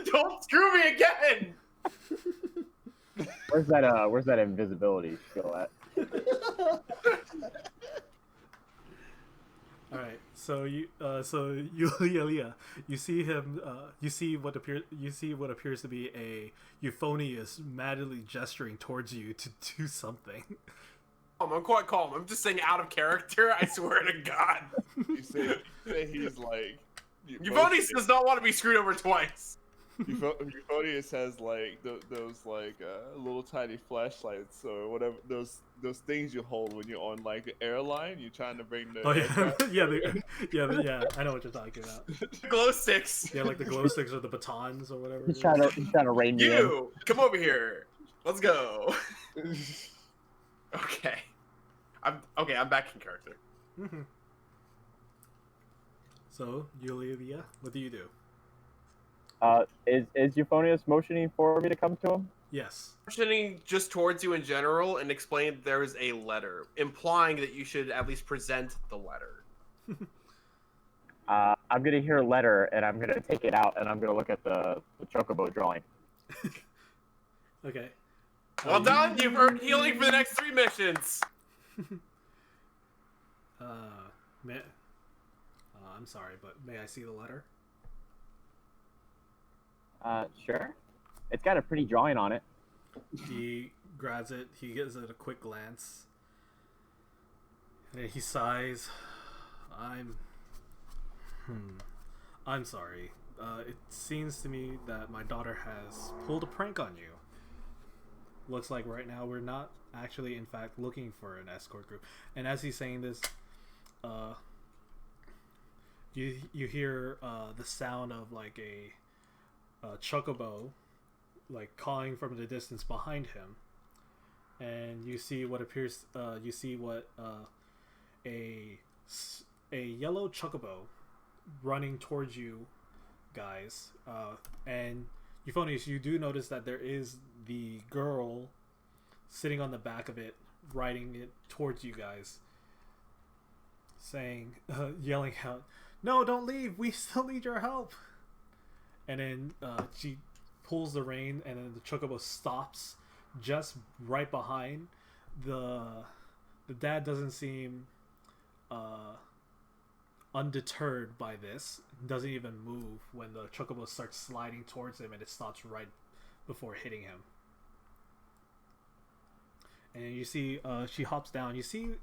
Don't screw me again. Where's that invisibility skill at? All right, so Yulia, you see him. You see what appears to be a Euphonious madly gesturing towards you to do something. I'm quite calm. I'm just saying out of character. I swear to God. You say he's like. Euphonious does not want to be screwed over twice. Euphonious has like those like little tiny flashlights or whatever those things you hold when you're on like the airline. You're trying to bring the. Oh yeah, aircraft. yeah. I know what you're talking about. Glow sticks. Yeah, like the glow sticks or the batons or whatever. He's trying to rein me in. You come over here. Let's go. Okay. I'm back in character. Mm-hmm. So Yulia, what do you do? Is Euphonious motioning for me to come to him? Yes. Motioning just towards you in general and explain that there is a letter, implying that you should at least present the letter. I'm gonna hear a letter and I'm gonna take it out and I'm gonna look at the chocobo drawing. Okay. Well done. You've earned healing for the next 3 missions. I'm sorry, but may I see the letter? Sure. It's got a pretty drawing on it. He grabs it. He gives it a quick glance, and then he sighs. I'm sorry. It seems to me that my daughter has pulled a prank on you. Looks like right now we're not actually, in fact, looking for an escort group. And as he's saying this, you hear the sound of like a chocobo, like calling from the distance behind him, and you see what appears. A yellow chocobo running towards you guys, and Euphonius, you do notice that there is the girl sitting on the back of it, riding it towards you guys, saying, yelling out, "No, don't leave! We still need your help!" And then she pulls the rein, and then the chocobo stops just right behind. The dad doesn't seem undeterred by this, doesn't even move when the chocobo starts sliding towards him, and it stops right before hitting him. And you see she hops down. You see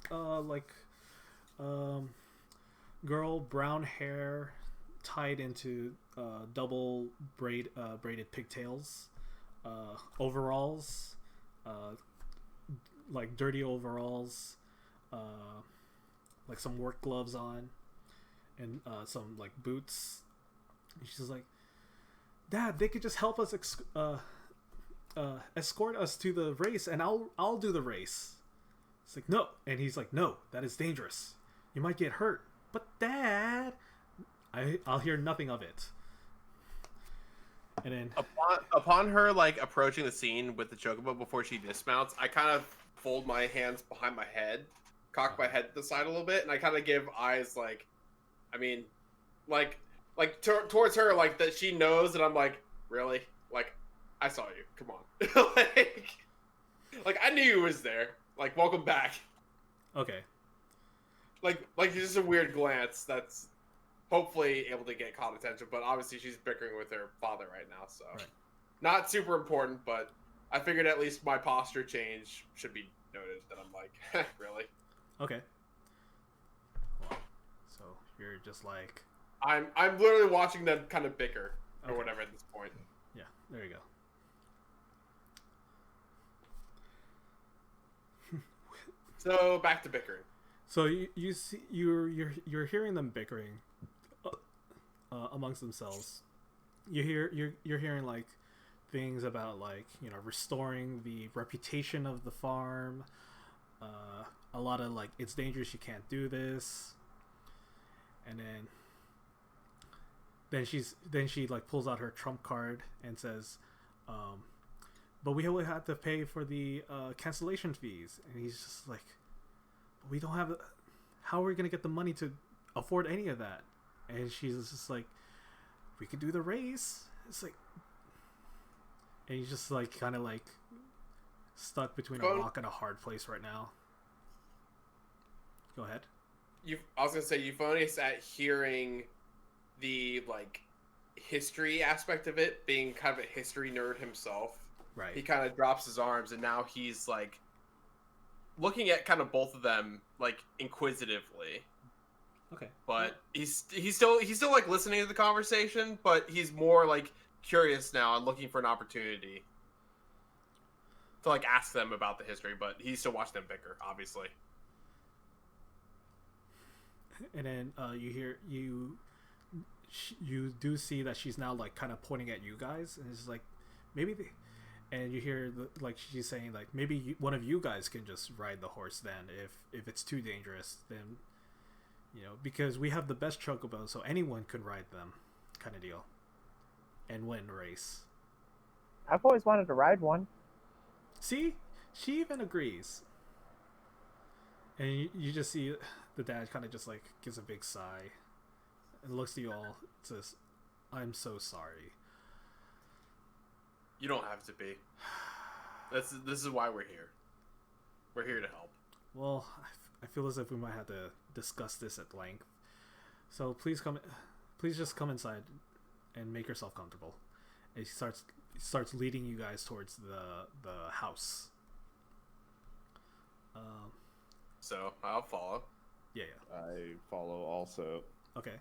girl, brown hair tied into double braided pigtails, overalls, like dirty overalls, like some work gloves on, and some like boots. And she's like, "Dad, they could just help us escort us to the race, and I'll do the race." It's like, "No," and he's like, "No, that is dangerous. You might get hurt." "But Dad," I'll hear nothing of it. And then upon her like approaching the scene with the chocobo before she dismounts, I kind of fold my hands behind my head, cock my head to the side a little bit, and I kind of give eyes like, I mean, towards her, like that she knows that I'm like, really, like I saw you. Come on, like I knew you was there. Like, welcome back. Okay. Like just a weird glance that's hopefully able to get caught attention, but obviously she's bickering with her father right now, so right. Not super important, but I figured at least my posture change should be noted that I'm like, really? Okay. Well, so you're just like, I'm literally watching them kind of bicker or okay. whatever at this point. Yeah, there you go. So back to bickering. So you see you're hearing them bickering amongst themselves. You're hearing like things about like, you know, restoring the reputation of the farm. A lot of like, it's dangerous, you can't do this. And then she like pulls out her trump card and says, "But we will have to pay for the cancellation fees." And he's just like, "We don't have. How are we gonna get the money to afford any of that?" And she's just like, "We could do the race." It's like, and he's just like kind of like stuck between a rock and a hard place right now. Go ahead. I was gonna say, Euphonius, at hearing the like history aspect of it, being kind of a history nerd himself, right? He kind of drops his arms, and now he's like looking at kind of both of them like inquisitively. Okay. But he's still like listening to the conversation, but he's more like curious now and looking for an opportunity to like ask them about the history, but he's still watching them bicker, obviously. And then you do see that she's now like kind of pointing at you guys, and it's like, maybe and you hear like she's saying like, maybe one of you guys can just ride the horse then, if it's too dangerous, then, you know, because we have the best chocobo, so anyone could ride them, kind of deal, and win the race. I've always wanted to ride one. See, she even agrees. And you just see the dad kind of just like gives a big sigh and looks at you all, says, "I'm so sorry." You don't have to be. This is why we're here. We're here to help. Well, I feel as if we might have to discuss this at length. So please just come inside and make yourself comfortable. And he starts leading you guys towards the house. So I'll follow. Yeah. I follow also. Okay.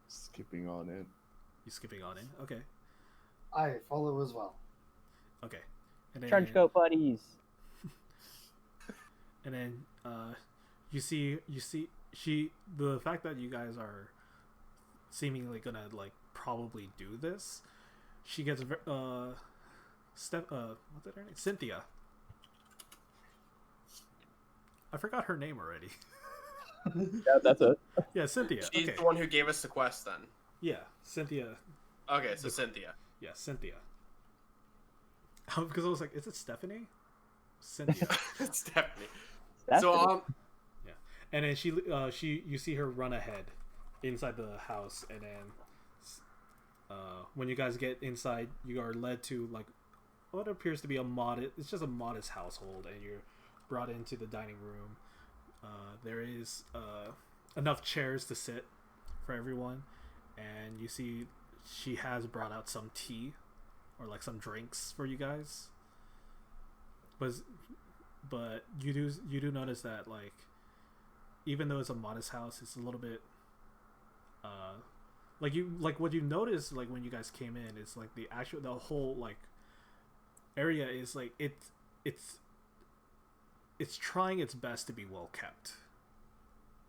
Skipping on in. You skipping on in? Okay. I follow as well. Okay. And then, Trench coat buddies. And then you see the fact that you guys are seemingly gonna like probably do this. She gets what's that her name? Cynthia. I forgot her name already. Yeah, that's it. Yeah, Cynthia. She's Okay. the one who gave us the quest then. Yeah, Cynthia. Okay, so Cynthia. Yeah, Cynthia. Because I was like, is it Stephanie? Cynthia. It's Stephanie. That's So it. Yeah, and then you see her run ahead inside the house, and then when you guys get inside, you are led to like what appears to be it's just a modest household, and you're brought into the dining room. There is enough chairs to sit for everyone, and you see she has brought out some tea or like some drinks for you guys. But you do notice that like even though it's a modest house, it's a little bit like what you notice like when you guys came in is like the whole like area is like it's trying its best to be well kept.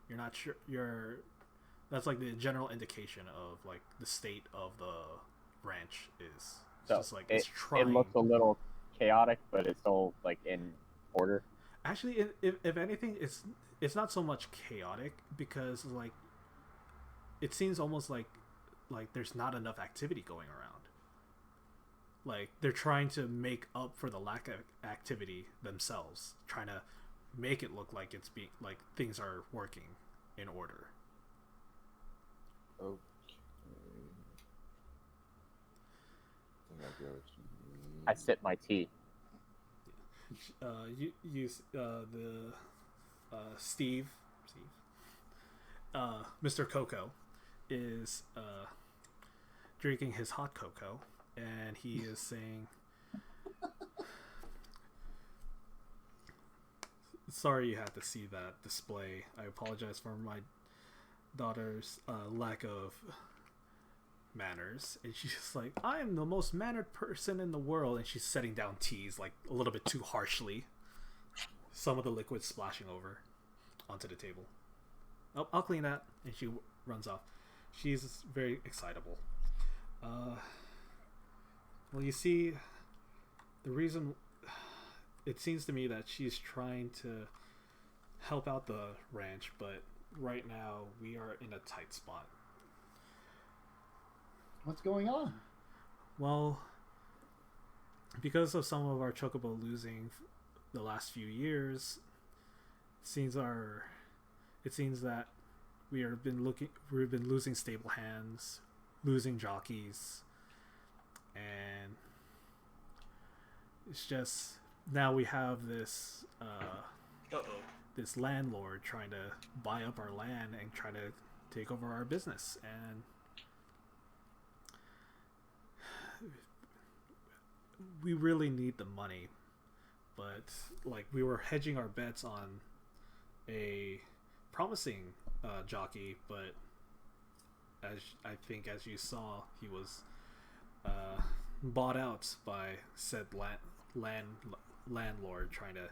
You're not sure that's like the general indication of like the state of the ranch is. It's So just like it's trying. It looks a little chaotic, but it's still like in order. Actually, if anything, it's not so much chaotic because like it seems almost like there's not enough activity going around. Like they're trying to make up for the lack of activity themselves, trying to make it look like like things are working in order. Okay. I think I get what you mean. I sip my tea. Steve, Mr. Coco is drinking his hot cocoa, and he is saying, "Sorry you had to see that display. I apologize for my daughter's lack of manners." And she's just like, "I am the most mannered person in the world," and she's setting down teas like a little bit too harshly, some of the liquid splashing over onto the table. "Oh, I'll clean that," and she runs off. She's very excitable. Well, you see, the reason it seems to me that she's trying to help out the ranch, but right now we are in a tight spot. What's going on? Well, because of some of our chocobo losing the last few years, it seems that we've been losing stable hands, losing jockeys, and it's just now we have this this landlord trying to buy up our land and try to take over our business, and we really need the money, but like we were hedging our bets on a promising jockey, but as you saw, he was bought out by said landlord trying to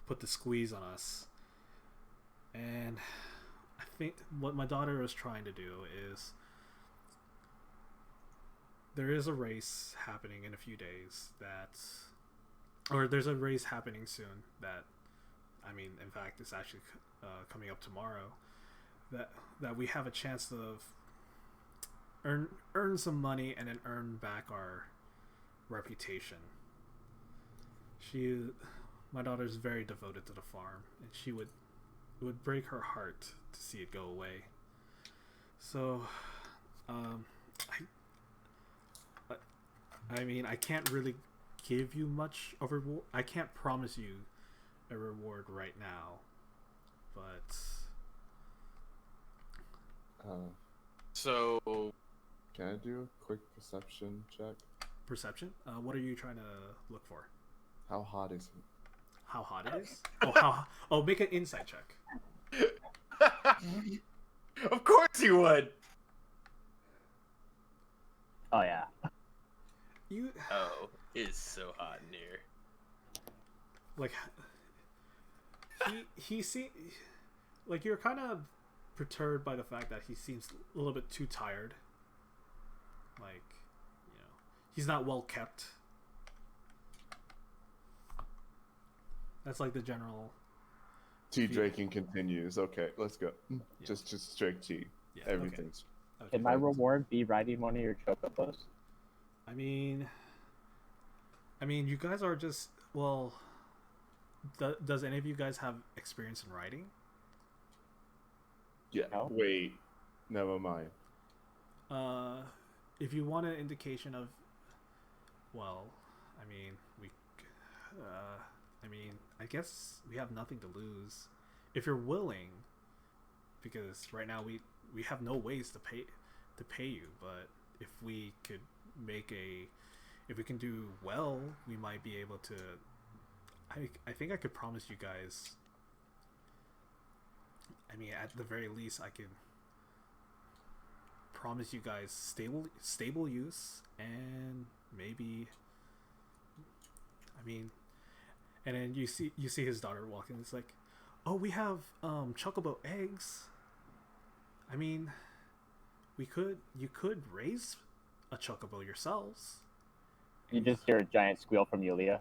put the squeeze on us. And I think what my daughter was trying to do is there is a race happening in a few days there's a race happening soon in fact it's actually coming up tomorrow that we have a chance of earn some money and then earn back our reputation. My daughter's very devoted to the farm, and it would break her heart to see it go away. So I can't really give you much of a reward. I can't promise you a reward right now, but So can I do a quick perception check? perception. What are you trying to look for? How hot is it? How hot it is? Make an insight check. of course you would. Oh yeah. It's so hot in here. Like he like you're kind of perturbed by the fact that he seems a little bit too tired. Like, he's not well kept. That's like the general Tea drinking continues. Okay, let's go. Yeah. Just straight tea. Yeah, Everything's. Okay. Can my reward be riding one of your chocobos? I mean, you guys are just well. Does any of you guys have experience in riding? Yeah. No? Wait. Never mind. If you want an indication of, well, I mean, I guess we have nothing to lose. If you're willing, because right now we have no ways to pay you, but if we could if we can do well, we might be able to. I think I could promise you guys. I mean, at the very least, I could promise you guys stable use and maybe. I mean, and then you see his daughter walking. It's like, oh, we have chocobo eggs. I mean, you could raise a chocobo yourselves. You just hear a giant squeal from Yulia.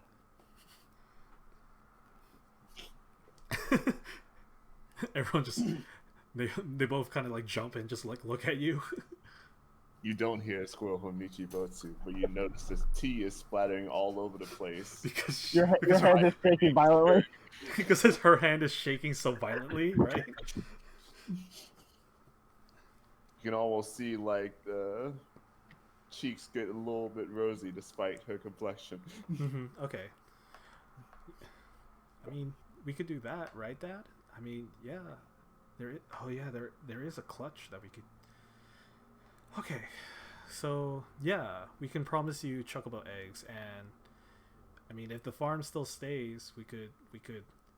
Everyone just they both kind of like jump and just like look at you. You don't hear a squirrel from Nichibotsu, but you notice this tea is splattering all over the place. because Your hand is shaking violently. because her hand is shaking so violently, right? You can almost see like the cheeks get a little bit rosy despite her complexion. Okay. I mean, we could do that, right, Dad? I mean, yeah. There is a clutch that we could. Okay, so yeah, we can promise you chocobo eggs, and I mean, if the farm still stays, we could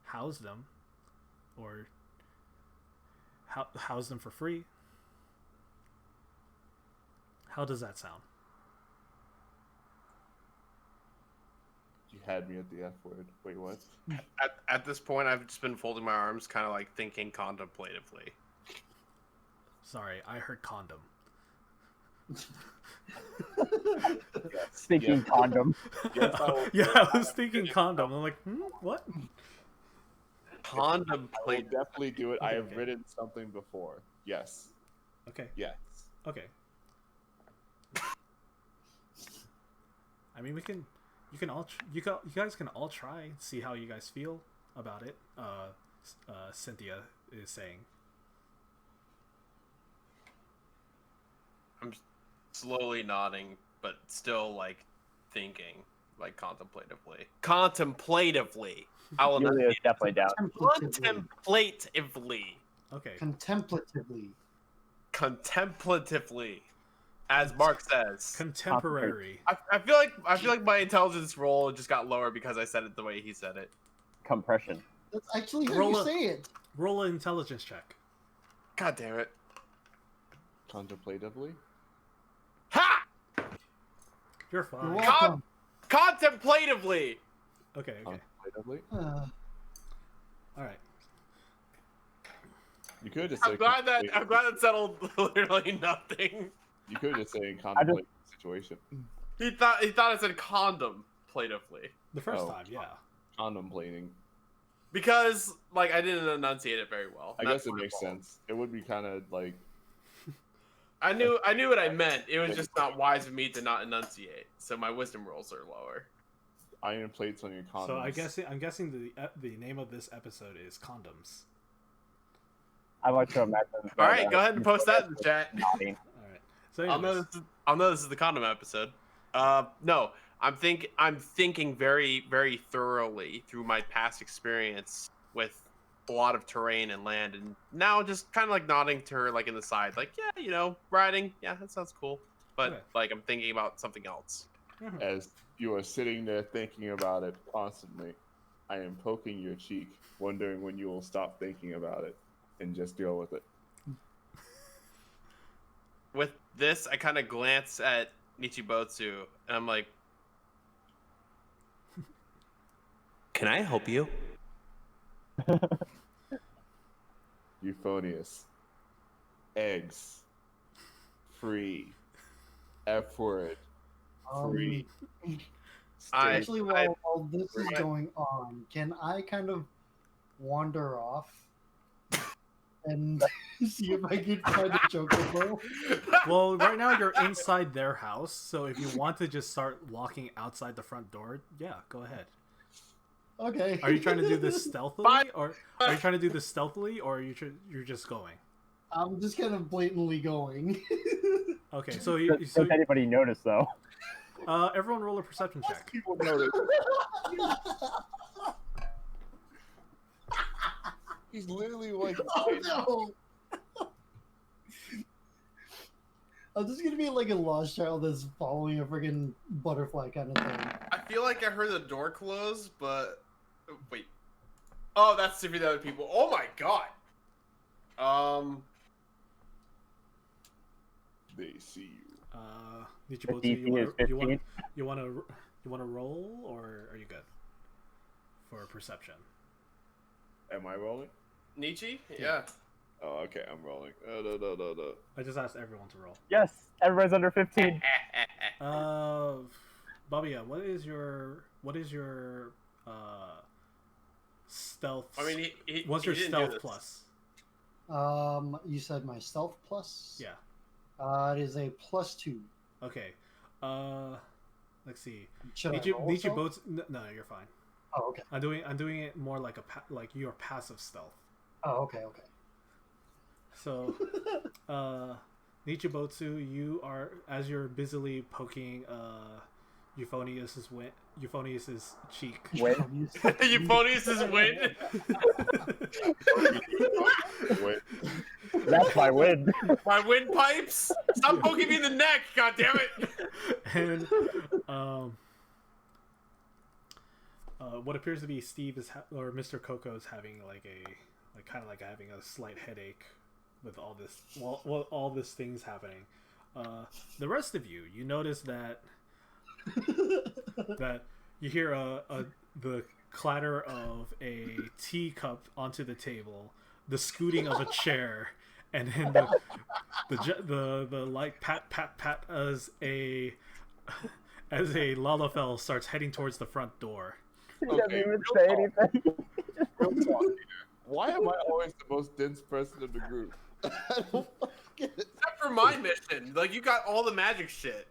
house them, or house them for free. How does that sound? You had me at the F word. Wait, what? At this point, I've just been folding my arms, kind of like thinking contemplatively. Sorry, I heard condom. Stinking condom. Yes, I was thinking condom. I'm like, what? I will Contemplate. definitely do it. I have Okay. written something before. Yes. Okay. Yes. Okay. I mean, you guys can all try and see how you guys feel about it. Cynthia is saying. I'm slowly nodding, but still like thinking, like contemplatively. Contemplatively. I will not. Yulia is definitely down. Contemplatively. Okay. Contemplatively. Contemplatively, as Mark says. Contemporary. I feel like my intelligence roll just got lower because I said it the way he said it. Compression. That's actually how Roll you a- say it. Roll an intelligence check. God damn it! Contemplatively. Ha! You're fine. You're welcome. Contemplatively. Okay. Contemplatively. All right. You could just say. I'm glad that settled literally nothing. You could just say contemplate the situation. He thought it said contemplatively. The first Oh. time, yeah. Contemplating. Because like I didn't enunciate it very well. I That's guess it my makes fault. sense. It would be kind of like. I knew what I meant. It was just not wise of me to not enunciate. So my wisdom rolls are lower. Iron plates on your condoms. So I'm guessing the name of this episode is condoms. I like to imagine. All right, go ahead and post that in the chat. Nodding. All right. So I'll know this is the condom episode. No, I'm thinking very, very thoroughly through my past experience with a lot of terrain and land, and now just kind of like nodding to her like in the side, like yeah, riding, yeah, that sounds cool. But Okay. like I'm thinking about something else. As you are sitting there thinking about it constantly, I am poking your cheek, wondering when you will stop thinking about it and just deal with it. With this, I kind of glance at Nichibotsu, and I'm like, "Can I help you?" Euphonious. Eggs. Free. F word. Free. I- Actually, while this is going on, can I kind of wander off and see if I can find a chocobo. Well, right now you're inside their house, so if you want to just start walking outside the front door, yeah, go ahead. Okay. Are you trying to do this stealthily, Bye. or are you trying to do this stealthily, or you're just going? I'm just kind of blatantly going. Okay, so Does anybody notice though? everyone roll a perception check. People notice. He's literally like. Oh no! I'm just gonna be like a lost child that's following a friggin' butterfly kind of thing. I feel like I heard the door close, but wait. Oh, that's to be the other people. Oh my god. They see you. Nichibotu, The DC is 15. you want to roll, or are you good for perception? Am I rolling? Nietzsche? Yeah. Oh, okay, I'm rolling. No. I just asked everyone to roll. Yes, everybody's under 15. Babia, what is your stealth? I mean, what's he your didn't stealth do this. plus? You said my stealth plus? Yeah. It is a +2. Okay. Let's see. Should I roll stealth? Boats. No, you're fine. Oh, okay. I'm doing it more like like your passive stealth. Oh, okay. So, Nichibotsu, you are, as you're busily poking Euphonius's cheek. Win. Euphonius's win. Wait. That's my win. My windpipes. Stop poking me in the neck. God damn it. And what appears to be Steve or Mr. Coco is having having a slight headache with all this all this things happening. The rest of you notice that that you hear the clatter of a teacup onto the table, the scooting of a chair, and then the light pat as a Lalafell starts heading towards the front door. He doesn't Okay, even real say talk. anything. Real talk here. Why am I always the most dense person in the group? I don't get it. Except for my mission. Like, you got all the magic shit.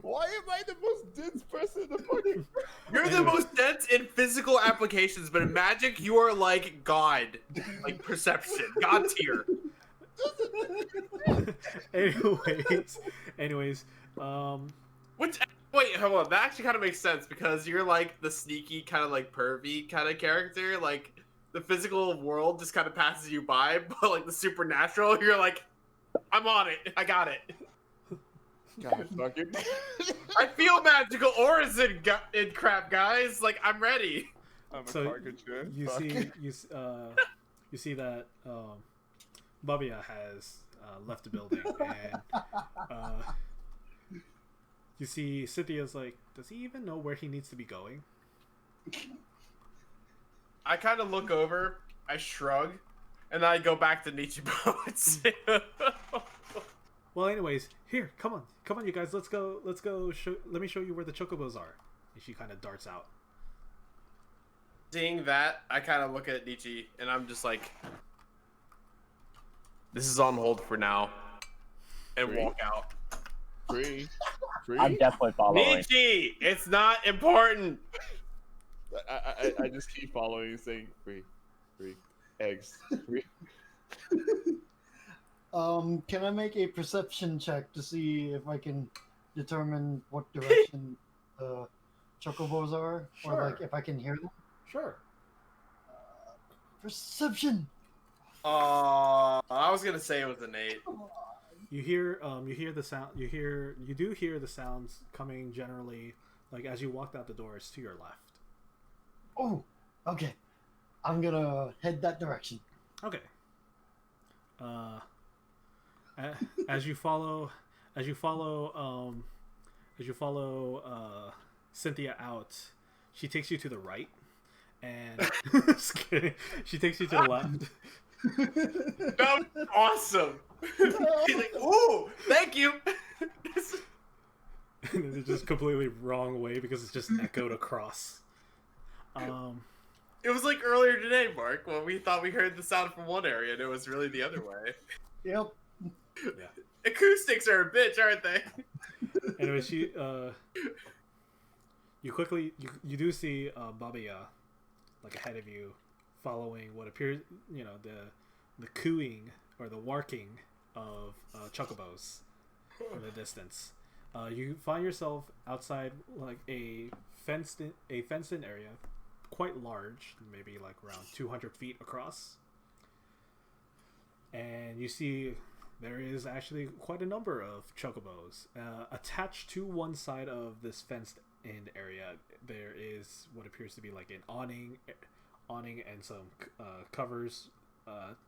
Why am I the most dense person in the fucking group? You're the most dense in physical applications, but in magic, you are like God. Like perception. God tier. anyways, Which, wait, hold on. That actually kind of makes sense because you're like the sneaky, kind of like pervy kind of character. Like, the physical world just kind of passes you by, but like the supernatural, you're like, I'm on it. I got it. God, fuck it. I feel magical auras in crap, guys. Like, I'm ready. I'm a So, caricature. you Fuck. you see that Babia has left the building, and you see Cynthia's like, does he even know where he needs to be going? I kind of look over, I shrug, and then I go back to Nietzsche boats. Well, anyways, here, come on, you guys, let's go. Let me show you where the chocobos are. And she kind of darts out. Seeing that, I kind of look at Nietzsche, and I'm just like, this is on hold for now, and Free? walk out. Free. I'm definitely following. Nietzsche, it's not important. I just keep following and saying free. Eggs. Free. Can I make a perception check to see if I can determine what direction the chocobos are, Sure. or like if I can hear them? Sure. Perception. I was gonna say it was an 8. You hear the sound. You do hear the sounds coming generally, like as you walked out the door. It's to your left. Oh, okay. I'm gonna head that direction. Okay. As you follow Cynthia out, she takes you to the right, and just kidding. She takes you to the left. That was awesome. He's like, ooh, thank you. And it's just completely wrong way because it's just echoed across. It was like earlier today, Mark, when we thought we heard the sound from one area and it was really the other way. Yep. Yeah. Acoustics are a bitch, aren't they? Anyway, you do see Babia like ahead of you, following what appears, the cooing or the warking of chocobos in the distance. You find yourself outside like a fenced-in area, quite large, maybe like around 200 feet across, and you see there is actually quite a number of chocobos attached to one side of this fenced-in area. There is what appears to be like an awning and some covers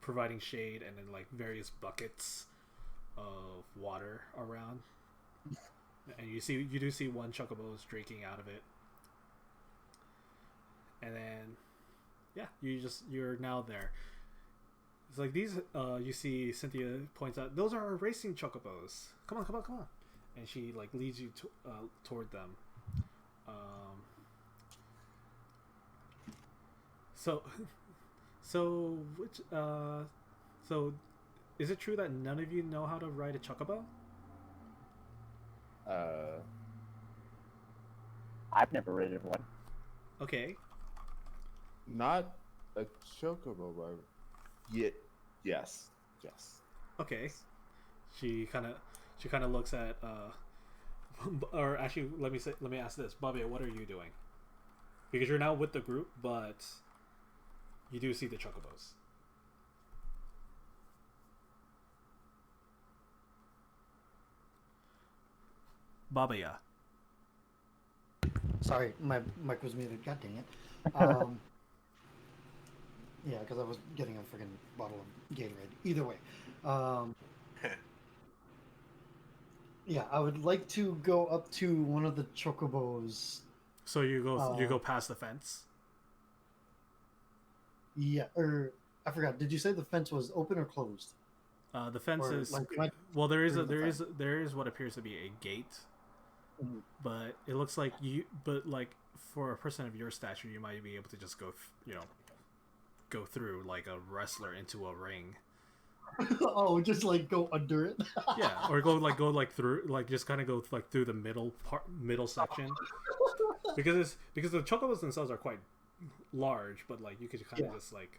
providing shade, and then like various buckets of water around. And you do see one chocobo's drinking out of it. And then, yeah, you're now there. It's like these. You see, Cynthia points out, those are our racing chocobos. Come on! And she like leads you toward them. So is it true that none of you know how to ride a chocobo? I've never ridden one. Okay. Not a chocobo, but yes. Okay. She kind of looks at or actually let me ask this, Bobby, what are you doing? Because you're now with the group, but you do see the chocobos. Babaya. Sorry, my mic was muted. God dang it. Yeah, because I was getting a freaking bottle of Gatorade. Either way. Yeah, I would like to go up to one of the chocobos. So you go past the fence? Yeah, or I forgot. Did you say the fence was open or closed? The fence Or, is like, well. There is fence? what appears to be a gate, Mhm. but it looks like But like for a person of your stature, you might be able to just go through like a wrestler into a ring. Oh, just like go under it. Yeah, or go through, like just kind of go like through the middle section, because the chocobos themselves are quite large, but like you could kind of just like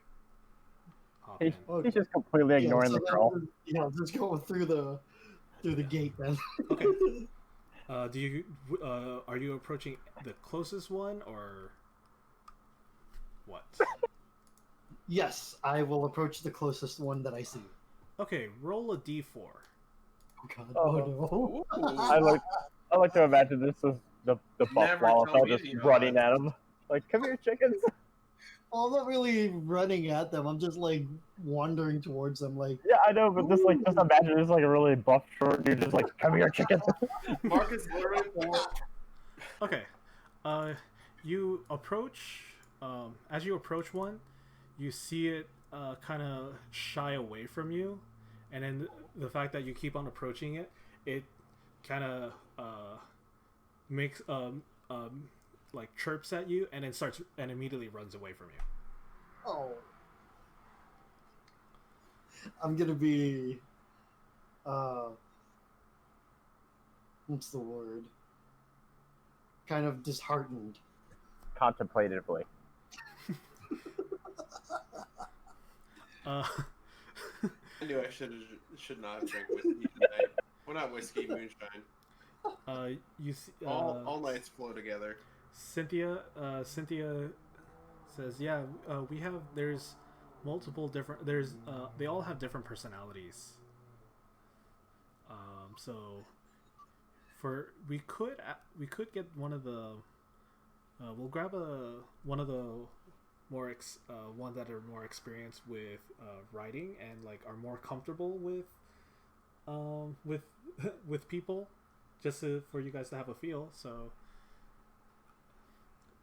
hop in. He's just completely ignoring the girl. Just go through the gate then. Okay. Are you approaching the closest one or what? Yes, I will approach the closest one that I see. Okay, roll a d4. Oh god, Oh. oh no. I like to imagine this is the Never buffalo tell me just the running odds. at him. Like, come here, chickens. Well, I'm not really running at them. I'm just like wandering towards them. Like, Yeah, I know, but just imagine this like a really buff short dude just like, come here, chicken. Marcus literally Okay. You approach. As you approach one, you see it kind of shy away from you, and then the fact that you keep on approaching it, it kind of makes like chirps at you, and then starts and immediately runs away from you. oh, I'm gonna be, what's the word? Kind of disheartened. Contemplatively. I knew I should not have drank whiskey tonight. Well, not whiskey, moonshine. You see, All nights flow together. Cynthia says, "Yeah, we have. There's multiple different. They all have different personalities. So we could get one of the. We'll grab one of the ones that are more experienced with writing and like are more comfortable with people, just for you guys to have a feel. So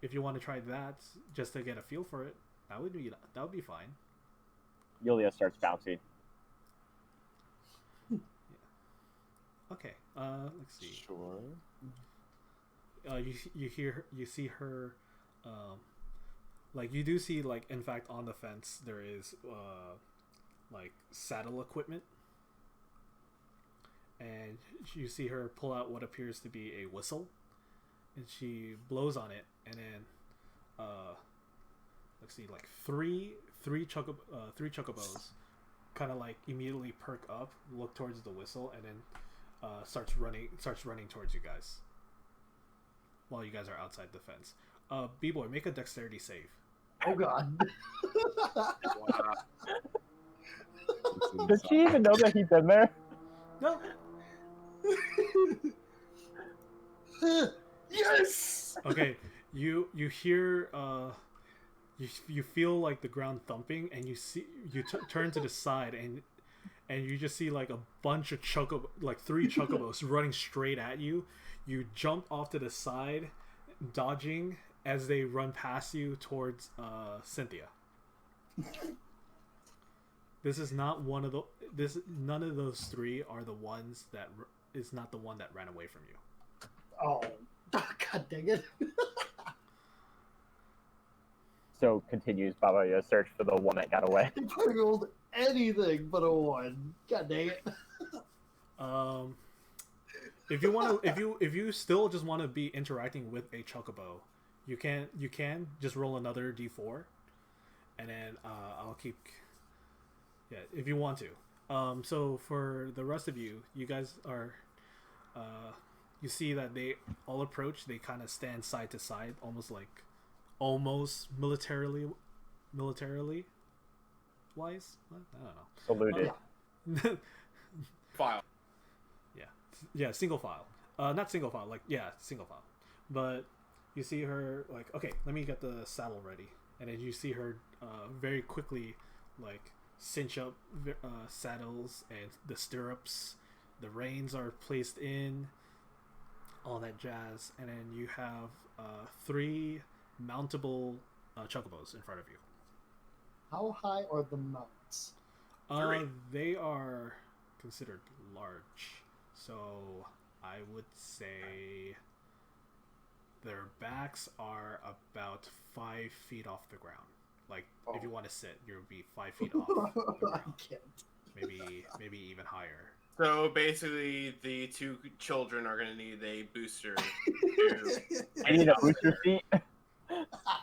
if you want to try that, just to get a feel for it, that would be fine." Yulia starts bouncing. Yeah. Okay. Let's see. Sure. You see her like you do see like in fact on the fence there is like saddle equipment, and you see her pull out what appears to be a whistle, and she blows on it, and then let's see, like three chocobos kind of like immediately perk up, look towards the whistle, and then starts running towards you guys while you guys are outside the fence. B-boy, make a dexterity save. Oh god. Wow. Did she even know that he'd been there? No. Yes. Okay, you hear you feel like the ground thumping, and you see turn to the side, and you just see like a bunch of three chocobos running straight at you. You jump off to the side, dodging as they run past you towards Cynthia. This is not one of the. None of those three are the ones that is not the one that ran away from you. Oh, god dang it. So continues Baba Yaga search for the one that got away. I rolled anything but a 1. God dang it. If you want to, if you still just want to be interacting with a chocobo, you can just roll another d4, and then I'll keep. Yeah, if you want to. So for the rest of you, you guys are. You see that they all approach. They kind of stand side to side, almost militarily wise. What? I don't know. Saluted. File. Yeah, single file. Not single file, single file. But you see her like, okay, let me get the saddle ready, and then you see her very quickly like cinch up saddles and the stirrups. The reins are placed in, all that jazz, and then you have 3 mountable chocobos in front of you. How high are the mounts? They are considered large. So I would say their backs are about 5 feet off the ground. Like if you want to sit, you would be 5 feet off the I ground. can't. Maybe even higher. So basically, the 2 children are going to need a booster. I need a booster seat.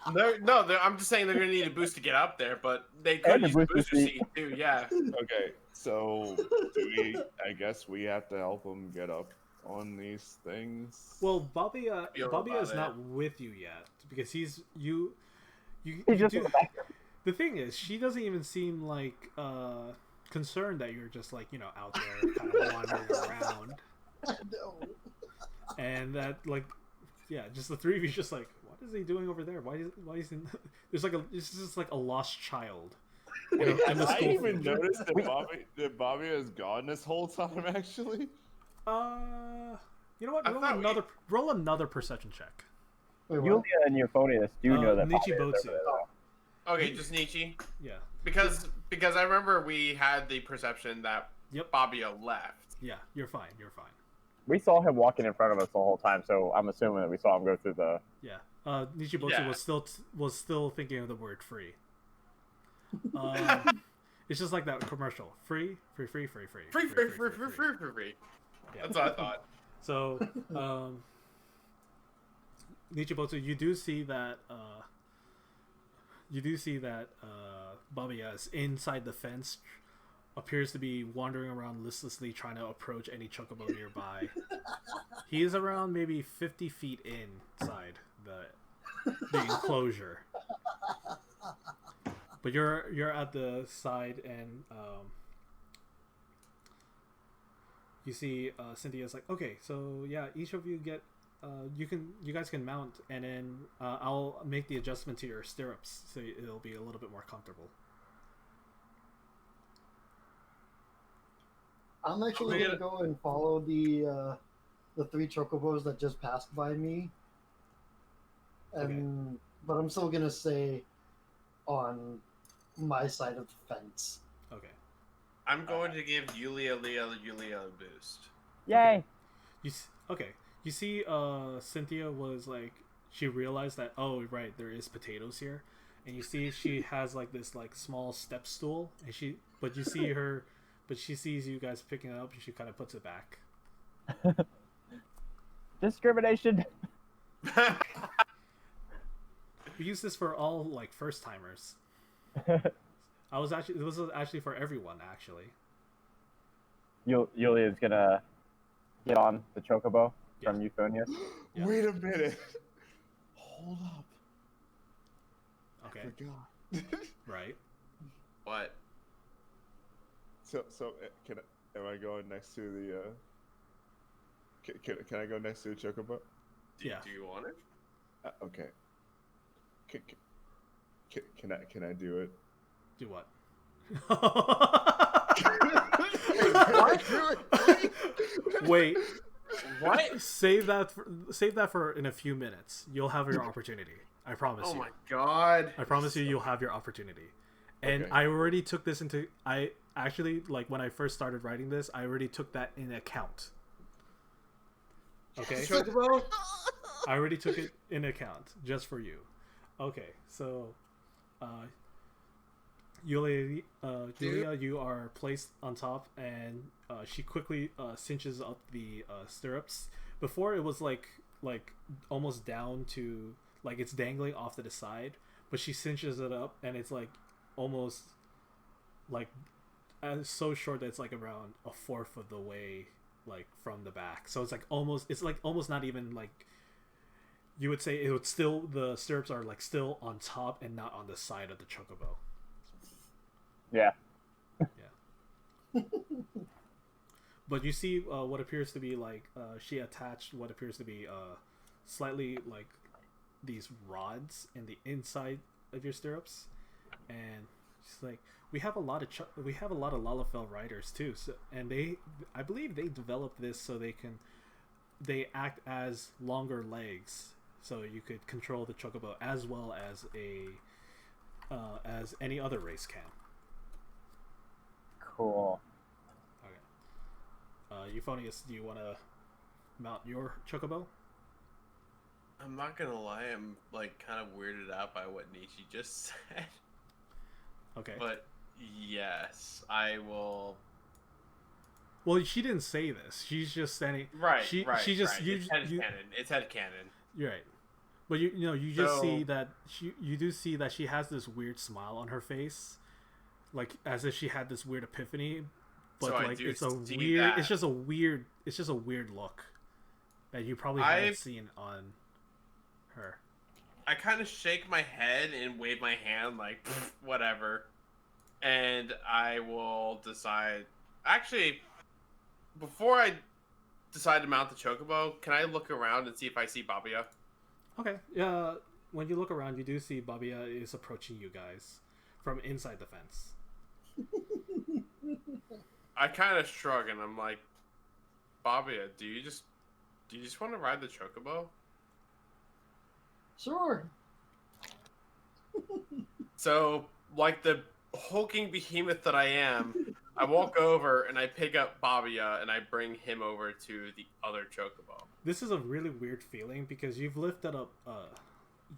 I'm just saying they're going to need a boost to get up there, but they could And a use a booster booster seat. seat too. Yeah. Okay, so I guess we have to help them get up on these things. Well, Babia Feel is about not with you yet because he's you He's you just do- in the back. The thing is, she doesn't even seem like concerned that you're just like, out there kind of wandering around, No. and that like, yeah, just the 3 of you just like, what is he doing over there? Why is he? It's just like a lost child. Wait, in have the I school even field. noticed that Bobby is gone this whole time? Actually, You know what? I thought Roll another perception check. Wait, what? Yulia and Euphonius do know that Baba is Nichibotsu. over there. Okay, just Nietzsche. Yeah, Because I remember we had the perception that Yep. Fabio left. yeah. You're fine. We saw him walking in front of us the whole time, so I'm assuming that we saw him go through the. Yeah. Nichibotsu Yeah. was still thinking of the word free. It's just like that commercial. Free. Free. Yeah. That's what I thought. So, Nichibotsu, you do see that Babia is inside the fence, appears to be wandering around listlessly trying to approach any chocobo nearby. He is around maybe 50 feet inside the enclosure. But you're at the side, and you see Cynthia's like, okay, so yeah, each of you get you guys can mount, and then I'll make the adjustment to your stirrups so it'll be a little bit more comfortable. I'm actually gonna go and follow the 3 chocobos that just passed by me, and but I'm still gonna stay on my side of the fence. Okay. I'm going to give Yulia a boost. Yay! You see Cynthia was like, she realized that, oh right, there is potatoes here, and you see she has like this like small step stool, and she sees you guys picking it up, and she kind of puts it back. Discrimination. We use this for all like first timers. This was actually for everyone actually. Yulia's gonna get on the chocobo from Euphonius. Yeah. Wait a minute. Hold up. Okay. I forgot. Right. What? So am I going next to the can I go next to the chocobo? Yeah. Do you want it? Okay. Can I do it? Do what? Wait. What? Save that for in a few minutes. You'll have your opportunity. I promise you. Oh my god. I promise you'll have your opportunity. And Okay. I already took this into I actually like when I first started writing this, I already took that in account. Okay? Chocobo? I already took it in account just for you. Okay, so Yulia, you are placed on top, and she quickly cinches up the stirrups. Before it was like almost down to like it's dangling off to the side, but she cinches it up, and it's like almost like so short that it's like around a fourth of the way like from the back. So it's like almost not even like. You would say it would still the stirrups are like still on top and not on the side of the chocobo. Yeah. But you see what appears to be like she attached what appears to be slightly like these rods in the inside of your stirrups, and she's like, we have a lot of Lalafell riders too, so, and I believe they developed this so they act as longer legs. So you could control the chocobo as well as as any other race can. Cool. Okay. Euphonius, do you want to mount your chocobo? I'm not gonna lie, I'm like kind of weirded out by what Nishi just said. Okay. But yes, I will. Well, she didn't say this. She's just standing. Right. She just right. It's headcanon. It's headcanon. You're right. But you just see that you do see that she has this weird smile on her face, like as if she had this weird epiphany. But So like it's a weird. that. It's just a weird. It's just a weird look that you probably haven't seen on her. I kind of shake my head and wave my hand like whatever, and I will decide. Actually, before I decide to mount the chocobo, can I look around and see if I see Babia? Okay. When you look around, you do see Babia is approaching you guys from inside the fence. I kind of shrug and I'm like, Babia, do you just want to ride the chocobo? Sure. So, like the hulking behemoth that I am, I walk over and I pick up Babia and I bring him over to the other chocobo. This is a really weird feeling because you've lifted up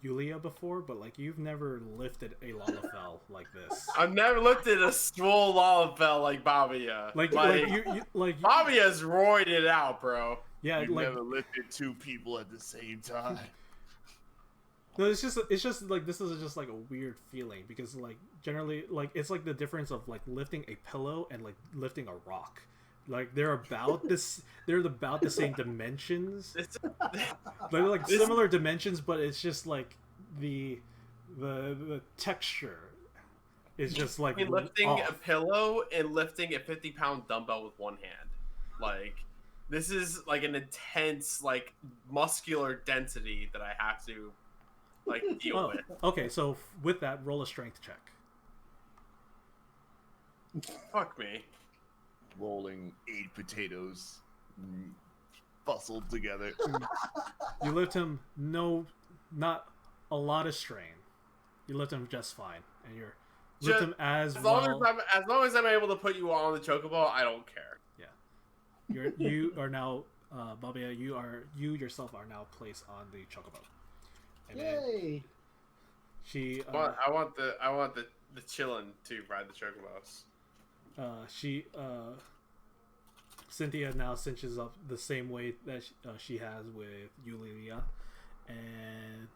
Yulia before, but like you've never lifted a Lalafell like this. I've never lifted a swole Lalafell like Babia. Like Babia's roided out, bro. Yeah, You've like never lifted two people at the same time. no, it's just like this is just like a weird feeling because like generally like it's like the difference of like lifting a pillow and like lifting a rock. Like they're about the same dimensions. They're like similar dimensions, but it's just like the texture is just like lifting off. a pillow and lifting a 50-pound dumbbell with one hand. Like this is like an intense like muscular density that I have to like deal with. Okay, so with that, roll a strength check. Fuck me. Rolling 8 potatoes, bustled together. You lift him not a lot of strain. You lift him just fine, and you're lift him as well. As long as I'm able to put you on the chocobo, I don't care. Yeah, you are now, Babia. You yourself are now placed on the chocobo. And Yay! She I want the chillin' to ride the chocobos. Cynthia now cinches up the same way that she has with Yulia, and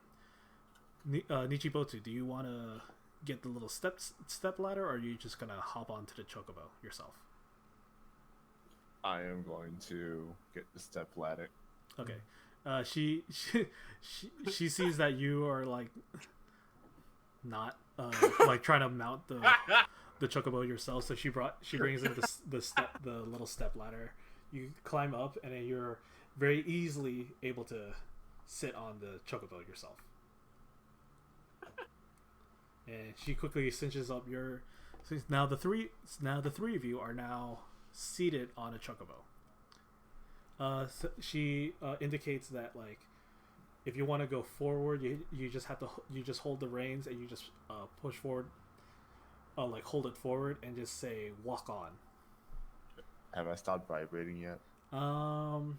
Nichibotu, do you want to get the little step ladder, or are you just gonna hop onto the chocobo yourself? I am going to get the step ladder. Okay. She sees that you are like not like trying to mount the chocobo yourself, so she brings in the little step ladder. You climb up, and then you're very easily able to sit on the chocobo yourself. And she quickly cinches up your. Now the three of you are now seated on a chocobo. So she indicates that like if you want to go forward, you just hold the reins and you just push forward, like hold it forward and just say walk on. Have I stopped vibrating yet? No,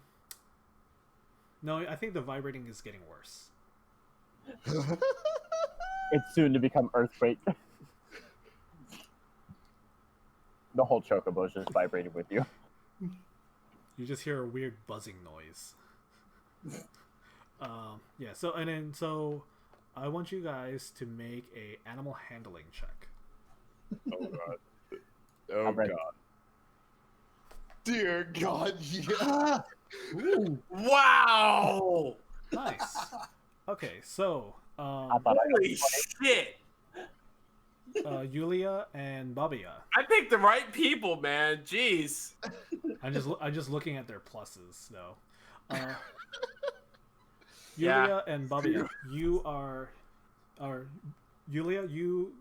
I think the vibrating is getting worse. It's soon to become earthquake. The whole chocobo is just vibrating with you. You just hear a weird buzzing noise. Yeah. So I want you guys to make a animal handling check. Oh god. Oh I'm ready. god. Dear God, yeah. Wow! Nice. Okay, so I thought Holy shit! Yulia and Babia. I picked the right people, man. Jeez. I'm just looking at their pluses though. Yeah. Yulia and Babia, you are Yulia. You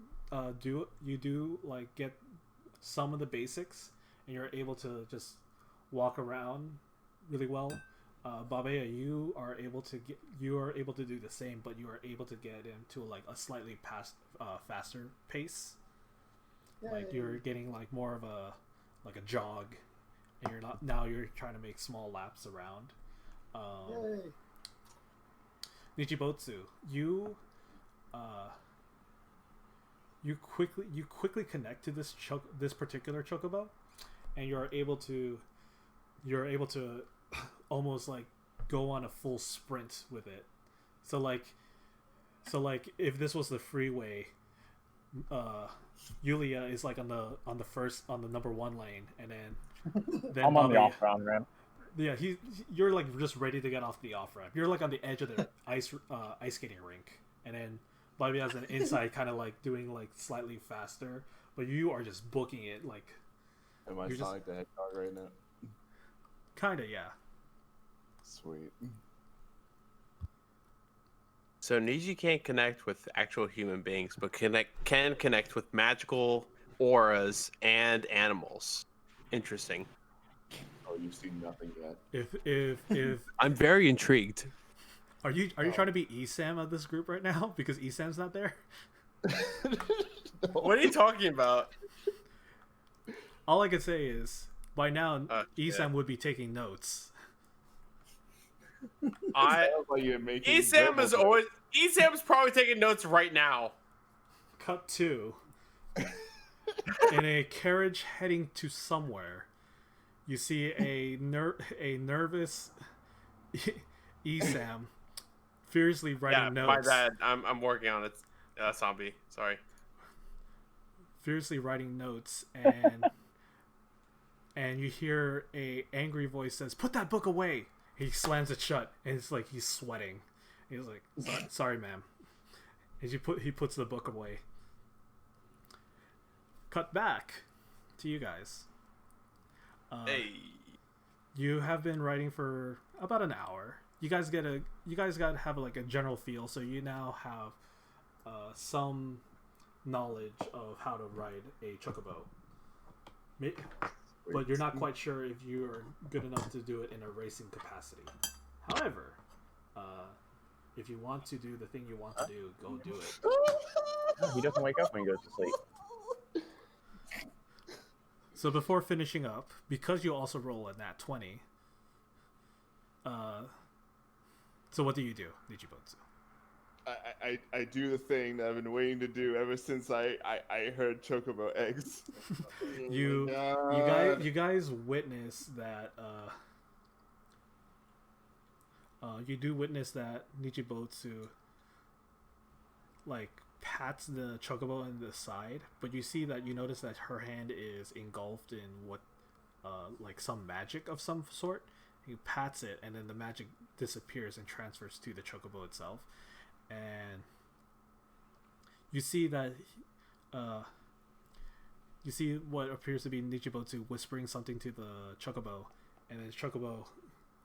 do like get some of the basics, and you're able to just walk around really well. Babia, you are able to do the same, but you are able to get into like a slightly faster pace. Yay. Like you're getting like more of a jog, and you're trying to make small laps around. Yay. Nichibotsu, you quickly connect to this particular chocobo, and you're able to almost like go on a full sprint with it. So like if this was the freeway, Yulia is like on the number 1 lane, and then I'm on the off-round ramp. Yeah, you're like just ready to get off the off ramp. You're like on the edge of the ice skating rink, and then Bobby has an inside kind of like doing like slightly faster, but you are just booking it like. Am I Sonic the Hedgehog right now? Kinda, yeah. Sweet. So Niji can't connect with actual human beings, but can connect with magical auras and animals. Interesting. Oh, you've seen nothing yet. If I'm very intrigued. are you trying to be Esam of this group right now because Esam's not there? What are you talking about? All I can say is by now Esam yeah. would be taking notes. Sounds like you're making Esam's probably taking notes right now. Cut 2. In a carriage heading to somewhere, you see a nervous Esam furiously writing notes. My bad. I'm working on it. Zombie. Sorry. Furiously writing notes, and and you hear a angry voice says, "Put that book away." He slams it shut, and it's like he's sweating. He's like, "Sorry, ma'am." And he puts the book away. Cut back to you guys. Hey. You have been writing for about an hour. You guys got to have like a general feel, so you now have some knowledge of how to ride a chocobo. But you're not quite sure if you are good enough to do it in a racing capacity. However, if you want to do the thing you want to do, go do it. He doesn't wake up when he goes to sleep. So before finishing up, because you also roll a nat 20, so what do you do, Nichibotsu? I do the thing that I've been waiting to do ever since I heard chocobo eggs. You God. you guys witness that you do witness that Nichibotsu like pats the chocobo in the side, but you see that you notice that her hand is engulfed in what like some magic of some sort. He pats it, and then the magic disappears and transfers to the chocobo itself, and you see that you see what appears to be Nichibotsu whispering something to the chocobo, and then chocobo,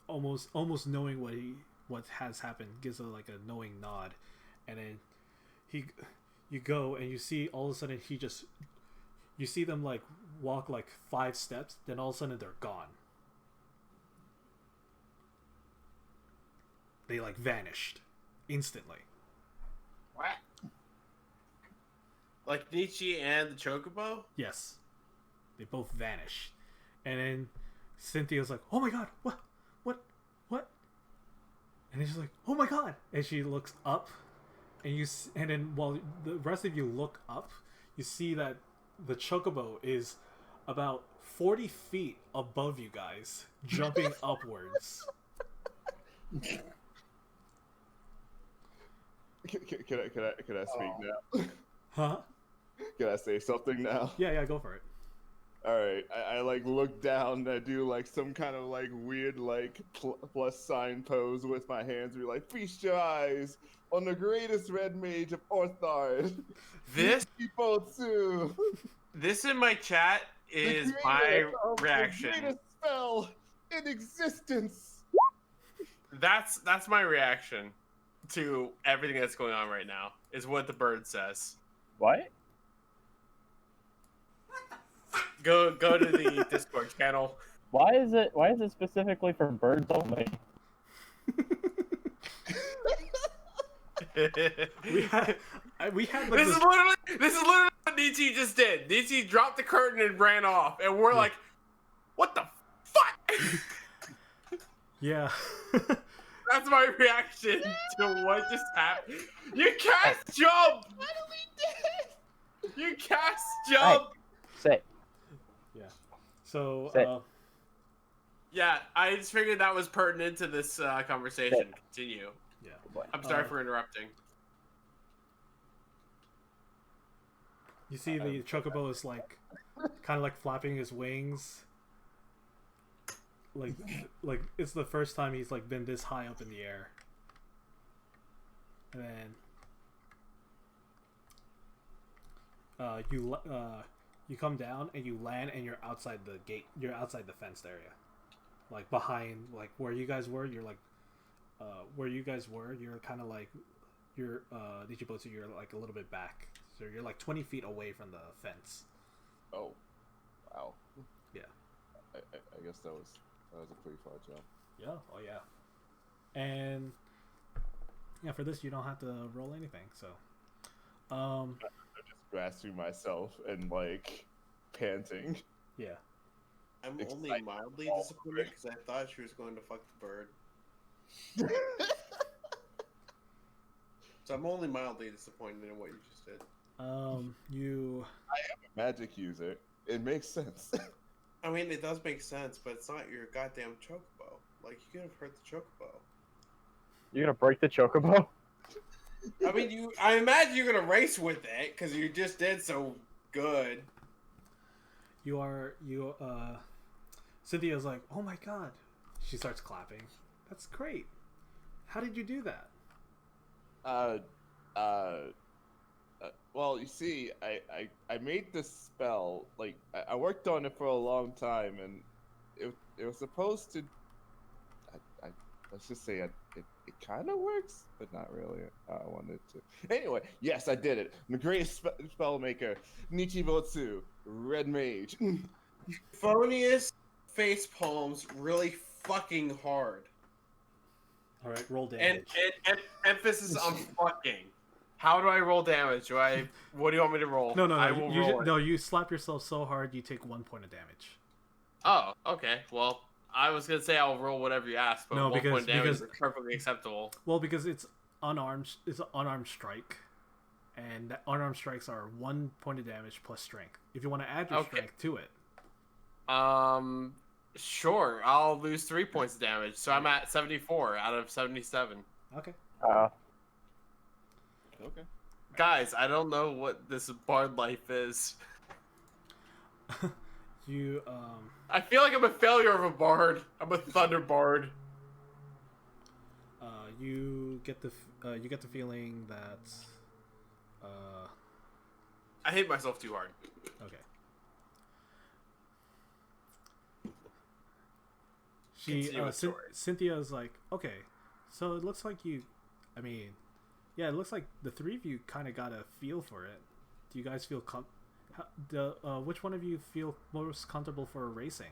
almost knowing what has happened, gives like a knowing nod, and then you go and you see all of a sudden you see them like walk like 5 steps, then all of a sudden they're gone. They like vanished instantly. What? Like Nietzsche and the chocobo? Yes, they both vanished, and then Cynthia's like, "Oh my god, what?" And she's like, "Oh my god!" And she looks up, and then while the rest of you look up, you see that the chocobo is about 40 feet above you guys, jumping upwards. Can I speak now? Huh? Can I say something now? Yeah, go for it. All right, I like look down and I do like some kind of like weird like plus sign pose with my hands. We're like, feast your eyes on the greatest red mage of Orthard. This Nichibotsu. This in my chat is my reaction. The greatest spell in existence. That's my reaction to everything that's going on right now. Is what the bird says. What? Go to the Discord channel. Why is it specifically for birds only? we had like This is literally what Nietzsche just did. Nietzsche dropped the curtain and ran off, and we're like, "What the fuck?" Yeah. That's my reaction to what just happened. You cast jump. What do we do? You cast jump. Say. Yeah. So Sit. Yeah, I just figured that was pertinent to this conversation. Continue. yeah. I'm sorry for interrupting. You see the chocobo is like kind of like flapping his wings. Like it's the first time he's like been this high up in the air. And then you come down and you land and you're outside the gate. You're outside the fenced area. Like behind like where you guys were, you're like you're kind of like you're Nichibotsu, you're like a little bit back. So you're like 20 feet away from the fence. Oh, wow. Yeah. I guess that was a pretty far jump. Yeah. Oh yeah. And yeah, for this you don't have to roll anything. So, I'm just grasping myself and like panting. yeah. I'm It's only like- mildly disappointed because I thought she was going to fuck the bird. So I'm only mildly disappointed in what you just did. You Magic user. It makes sense. I mean, it does make sense, but it's not your goddamn chocobo. Like, you could have hurt the chocobo. You're gonna break the chocobo? I mean, I imagine you're gonna race with it because you just did so good. Cynthia's like, oh my god. She starts clapping. That's great. How did you do that? Well, you see, I made this spell. Like, I worked on it for a long time, and it was supposed to. Let's just say it kind of works, but not really how I wanted it to. Anyway, yes, I did it. I'm the greatest spell maker, Nichibotsu, Red Mage. Phonius face palms really fucking hard. All right, roll damage. And emphasis on fucking. How do I roll damage? What do you want me to roll? No. I will roll it. No, you slap yourself so hard you take 1 point of damage. Oh, okay. Well, I was gonna say I'll roll whatever you ask, but No, 1 point because damage is perfectly acceptable. Well, because it's unarmed. It's an unarmed strike, and unarmed strikes are 1 point of damage plus strength. If you want to add your strength to it, sure. I'll lose 3 points of damage, so I'm at 74 out of 77. okay. Okay. Guys, I don't know what this bard life is. You I feel like I'm a failure of a bard. I'm a thunder bard. you get the feeling that I hate myself too hard. okay. Cynthia's like, okay, so it looks like you, I mean, yeah, it looks like the three of you kind of got a feel for it. Do you guys feel which one of you feel most comfortable for racing?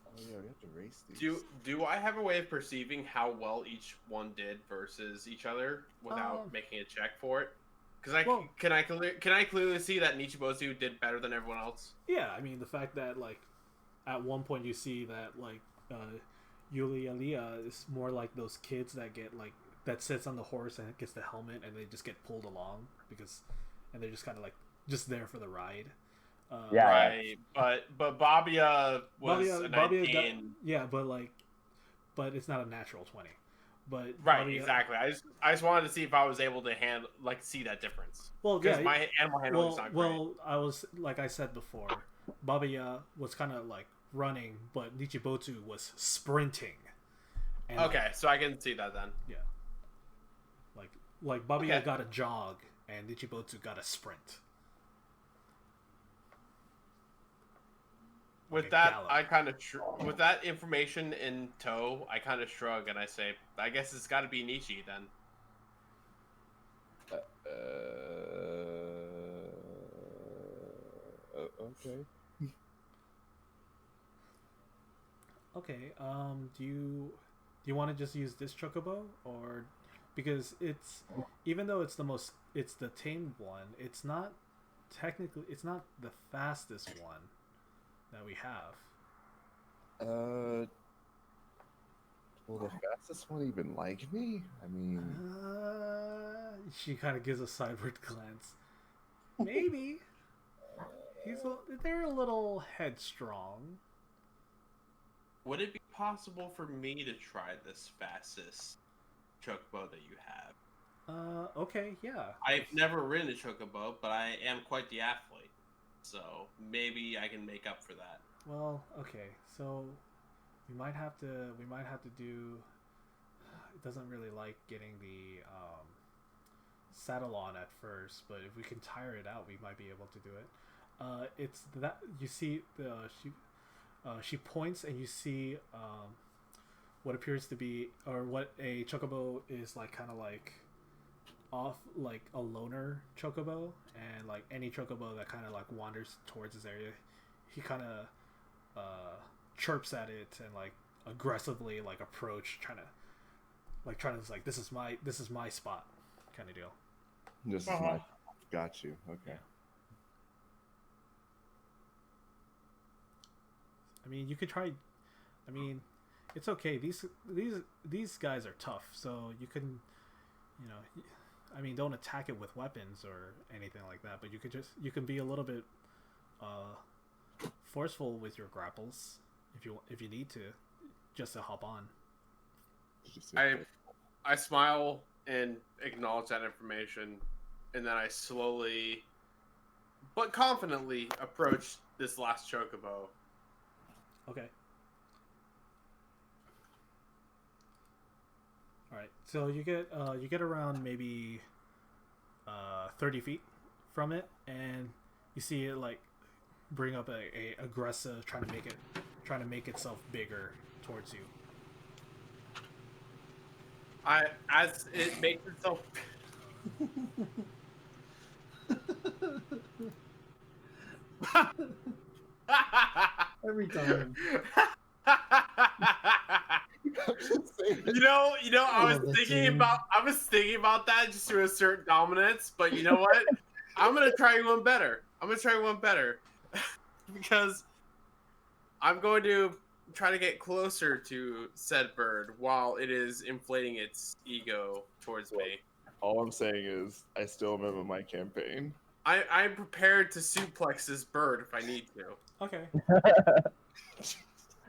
Oh yeah, we have to race these. Do I have a way of perceiving how well each one did versus each other without making a check for it? Because can I clearly see that Nichibozu did better than everyone else? Yeah, I mean the fact that like at one point you see that like Yulia is more like those kids that get like that sits on the horse and gets the helmet and they just get pulled along and they're just kind of like just there for the ride. Right, but Babia was a 19. But it's not a natural 20. But right, exactly. I just wanted to see if I was able to see that difference. Well, because my animal handling is not great. Well, I was like I said before, Babia was kind of like running, but Nichibotsu was sprinting. And okay, so I can see that then. Yeah. Like Babia got a jog and Nichibotsu got a sprint. With that, I kind of with that information in tow, I kind of shrug and I say, "I guess it's got to be Nietzsche then." Okay. Okay. Do you want to just use this chocobo, or because even though it's the tamed one, it's not the fastest one that we have. Will the fastest one even like me? I mean, she kind of gives a sideward glance. Maybe they're a little headstrong. Would it be possible for me to try this fastest chocobo that you have? Okay, yeah. I've never ridden a chocobo, but I am quite the athlete. So maybe I can make up for that. Well, okay. So we might have to do. It doesn't really like getting the saddle on at first, but if we can tire it out, we might be able to do it. It's that you see she points and you see what appears to be or what a chocobo is like, kind of like off, like a loner chocobo, and like any chocobo that kind of like wanders towards this area, he kind of chirps at it and like aggressively like approach, trying to like this is my spot kind of deal. This is my got you. Okay. Yeah. I mean, you could try. I mean, it's okay. These guys are tough, so you can, I mean, don't attack it with weapons or anything like that. But you can be a little bit forceful with your grapples if you need to, just to hop on. I smile and acknowledge that information, and then I slowly, but confidently, approach this last chocobo. Okay. All right. So you get around maybe 30 feet from it, and you see it like bring up a aggressive, trying to make itself bigger towards you. As it makes itself. Every time. I was thinking about that just to assert dominance, but you know what? I'm gonna try one better. Because I'm going to try to get closer to said bird while it is inflating its ego towards me. All I'm saying is, I still remember my campaign. I'm prepared to suplex this bird if I need to. Okay.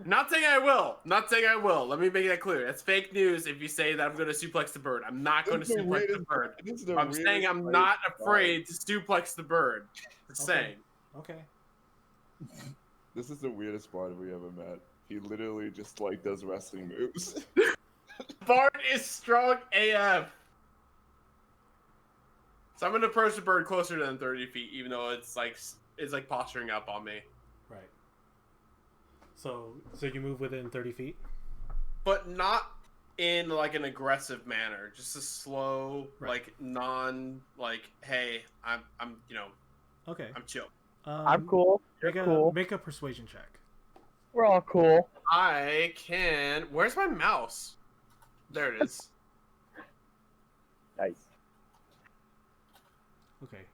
Not saying I will. Not saying I will. Let me make that clear. That's fake news if you say that I'm going to suplex the bird. I'm not going to suplex the bird. I'm saying I'm not afraid to suplex the bird. Just saying. Okay. This is the weirdest bard we ever met. He literally just like does wrestling moves. Bard is strong AF. So I'm gonna approach the bird closer than 30 feet, even though it's like posturing up on me. Right. So you move within 30 feet? But not in like an aggressive manner. Just a slow, like hey, I'm Okay. I'm chill. I'm cool. You're cool. Make a persuasion check. We're all cool. I can. Where's my mouse? There it is. Nice. Okay.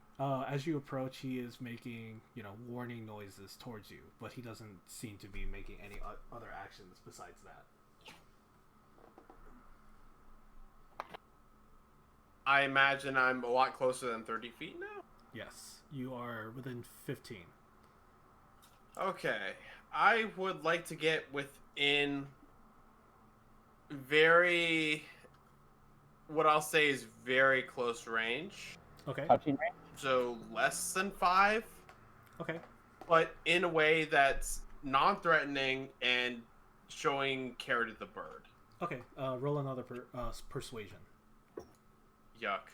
As you approach, he is making, warning noises towards you, but he doesn't seem to be making any other actions besides that. I imagine I'm a lot closer than 30 feet now. Yes, you are within 15. Okay. I would like to get within what I'll say is very close range. Okay. Touching range? So less than 5. Okay. But in a way that's non-threatening and showing care to the bird. Okay. Roll another persuasion. Yuck.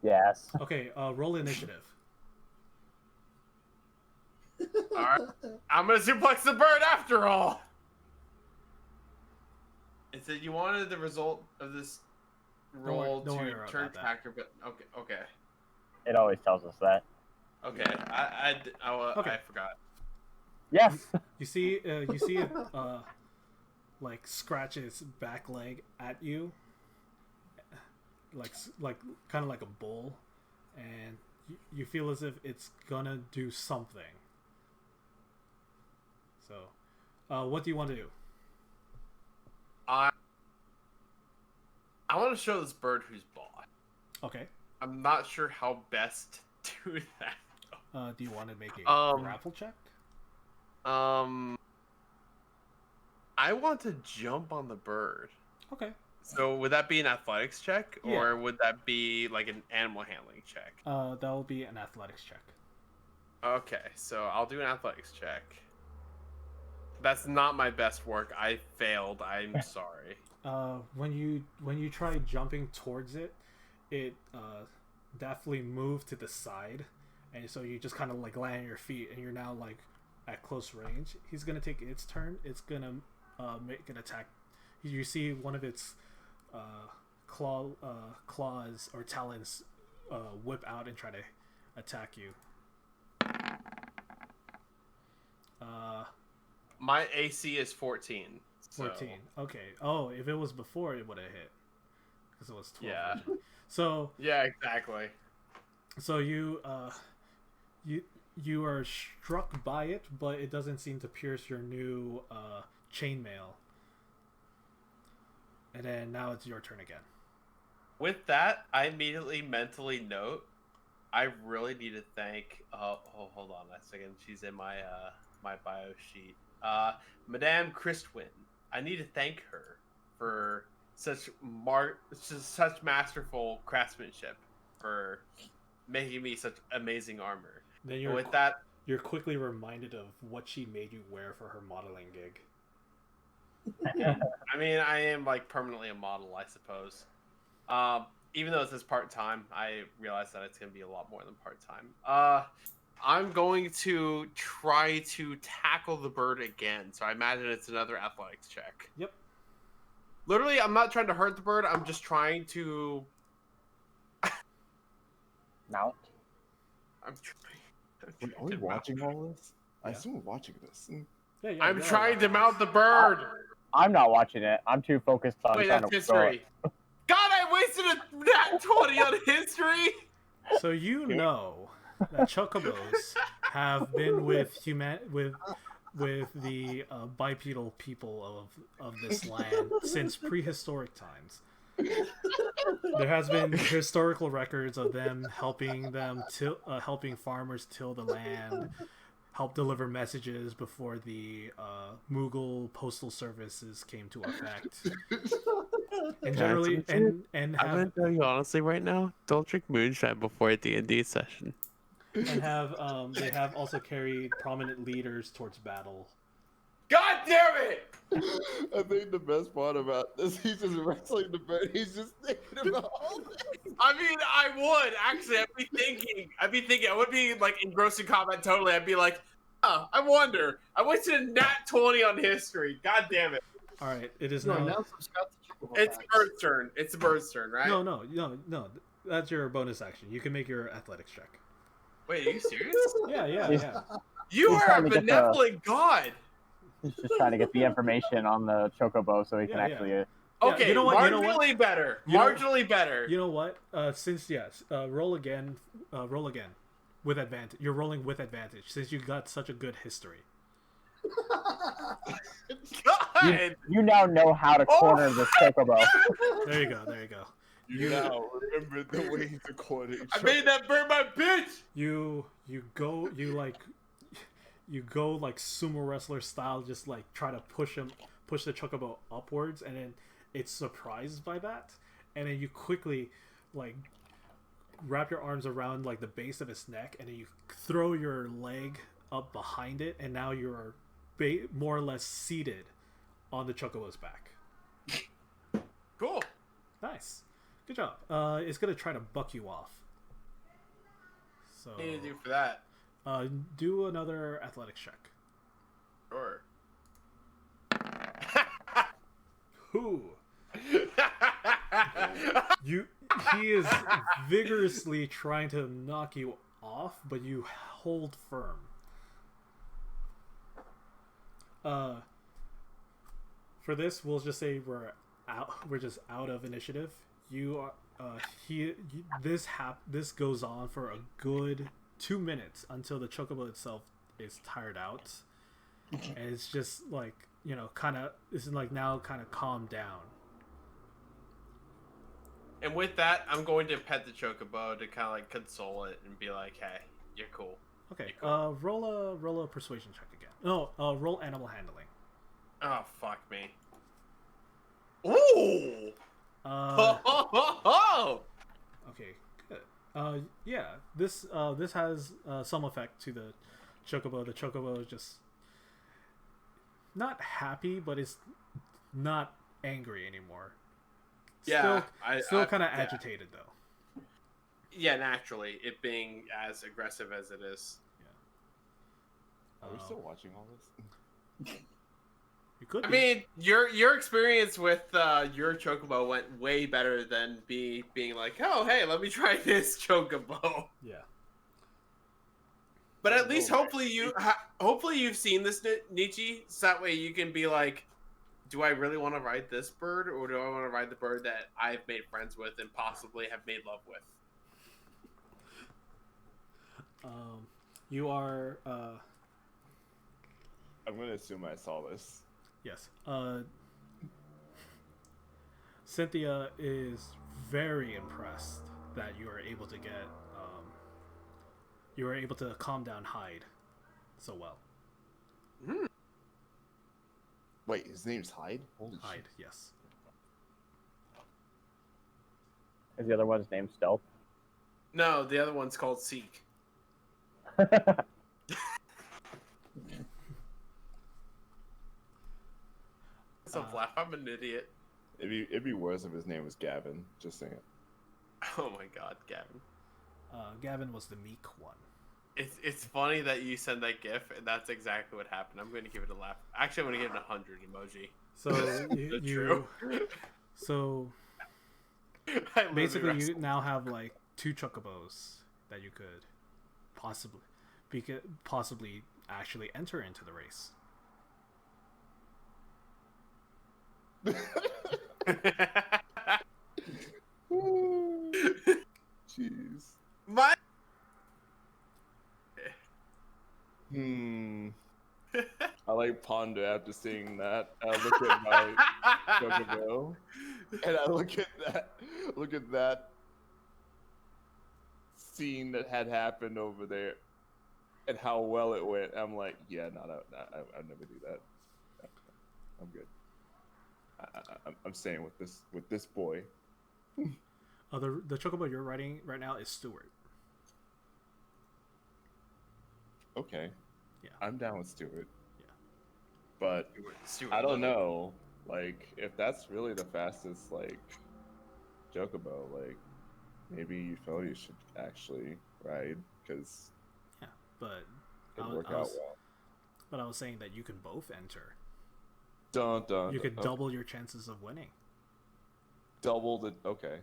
Yes. Okay. Roll initiative. Alright. I'm gonna suplex the bird after all! It said you wanted the result of this roll Don't worry to about turn that. factor, but okay. It always tells us that. Okay, I forgot. Yes. You see it like scratch its back leg at you, like kind of like a bull, and you feel as if it's gonna do something. So, what do you want to do? I want to show this bird who's boss. Okay. I'm not sure how best to do that. Do you want to make a grapple check? I want to jump on the bird. Okay. So would that be an athletics check, Yeah. or would that be like an animal handling check? That will be an athletics check. Okay, so I'll do an athletics check. That's not my best work. I failed. I'm sorry. When you try jumping towards it, it definitely moved to the side, and so you just kind of like land on your feet, and you're now like at close range. He's gonna take its turn. It's gonna make an attack. You see one of its claws or talons whip out and try to attack you. My AC is 14. 14. Okay. Oh, if it was before, it would have hit. Because it was 12. Yeah. Originally. So. Yeah, exactly. So you are struck by it, but it doesn't seem to pierce your new chainmail. And then now it's your turn again. With that, I immediately mentally note, I really need to thank. Oh, hold on a second. She's in my my bio sheet. Madame Christwin. I need to thank her for such masterful craftsmanship, for making me such amazing armor. Then you're quickly reminded of what she made you wear for her modeling gig. I mean, I am like permanently a model, I suppose. Even though it says part-time, I realize that it's going to be a lot more than part-time. I'm going to try to tackle the bird again. So I imagine it's another athletics check. Yep. Literally, I'm not trying to hurt the bird. I'm just trying to... Mount? Are we watching all this? I assume we're watching this. Yeah, I'm trying to mount the bird! I'm not watching it. I'm too focused on Wait, trying that's to history. God, I wasted a nat 20 on history! So you know that chocobos have been with with the bipedal people of this land since prehistoric times. There has been historical records of them helping helping farmers till the land, help deliver messages before the Mughal postal services came to effect. And generally, and I'm have gonna tell you honestly right now, don't drink moonshine before a D&D session. and have they have also carried prominent leaders towards battle. God damn it! I think the best part about this, he's just wrestling the bird. He's just thinking about all this. I mean, I would actually. I'd be thinking. I would be like engrossed in combat totally. I'd be like, oh, I wonder. I wasted a nat 20 on history. God damn it! All right, it is No, now. now subscribe to Chocobo It's Packs. bird's turn. It's a bird's turn, right? No. That's your bonus action. You can make your athletics check. Wait, are you serious? Yeah. You He's are trying a to get the- benevolent god. He's just trying to get the information on the chocobo so he can Yeah, actually. Yeah, Okay, you know what? marginally better. You know- Marginally better. You know what? Since yes, roll again. Roll again, with advantage. You're rolling with advantage since you got such a good history. God. You now know how to corner this chocobo. There you go. You now remember the way to corner each I made that bird my bitch. You go like sumo wrestler style, just like try to push the chocobo upwards, and then it's surprised by that, and then you quickly like wrap your arms around like the base of its neck, and then you throw your leg up behind it, and now you're more or less seated on the chocobo's back. Cool. Nice, good job. It's gonna try to buck you off. So What do you need to do for that? do another athletics check. Sure. Who? He is vigorously trying to knock you off, but you hold firm. For this, we'll just say we're just out of initiative. You are this goes on for a good 2 minutes until the chocobo itself is tired out, and it's just like, this is like now kind of calmed down. And with that, I'm going to pet the chocobo to kind of like console it and be like, "Hey, you're cool." Okay, Cool. roll a persuasion check again. No, roll animal handling. Oh fuck me. Ooh. Okay, good. Yeah, this has some effect to the chocobo. The chocobo is just not happy, but it's not angry anymore. Yeah, still kind of yeah. agitated though. Yeah, naturally, it being as aggressive as it is. Are we still watching all this? You could. I be. mean, your experience with your chocobo went way better than being like, "Oh, hey, let me try this chocobo." Yeah. But at least hopefully you've seen this, Nietzsche, so that way you can be like, do I really want to ride this bird, or do I want to ride the bird that I've made friends with and possibly have made love with? You are. I'm gonna assume I saw this. Yes. Cynthia is very impressed that you are able to get. You were able to calm down Hyde so well. Wait, his name's Hyde? Holy Hyde, shit. yes. Is the other one's name Stealth? No, the other one's called Seek. So laugh, I'm an idiot. It'd be worse if his name was Gavin. Just saying. Oh my god, Gavin. Gavin was the meek one. It's funny that you send that gif, and that's exactly what happened. I'm going to give it a laugh. Actually, I'm going to give it 100 emoji. So so I literally basically you wrestled. now have like 2 chocobos that you could possibly actually enter into the race. Jeez. My Hmm. A ponder after seeing that. I look at my Chocobo, and I look at that scene that had happened over there, and how well it went. I'm like, yeah, no, I'll never do that. I'm good. I'm staying with this boy. The chocobo you're riding right now is Stewart. Okay. Yeah. I'm down with Stewart. Yeah. But Stewart I don't Little. know, like, if that's really the fastest, like, chocobo, like, maybe you feel you should actually ride, because Yeah, but it'd I work was, out well. But I was saying that you can both enter. You could Okay. double your chances of winning. Double the... Okay.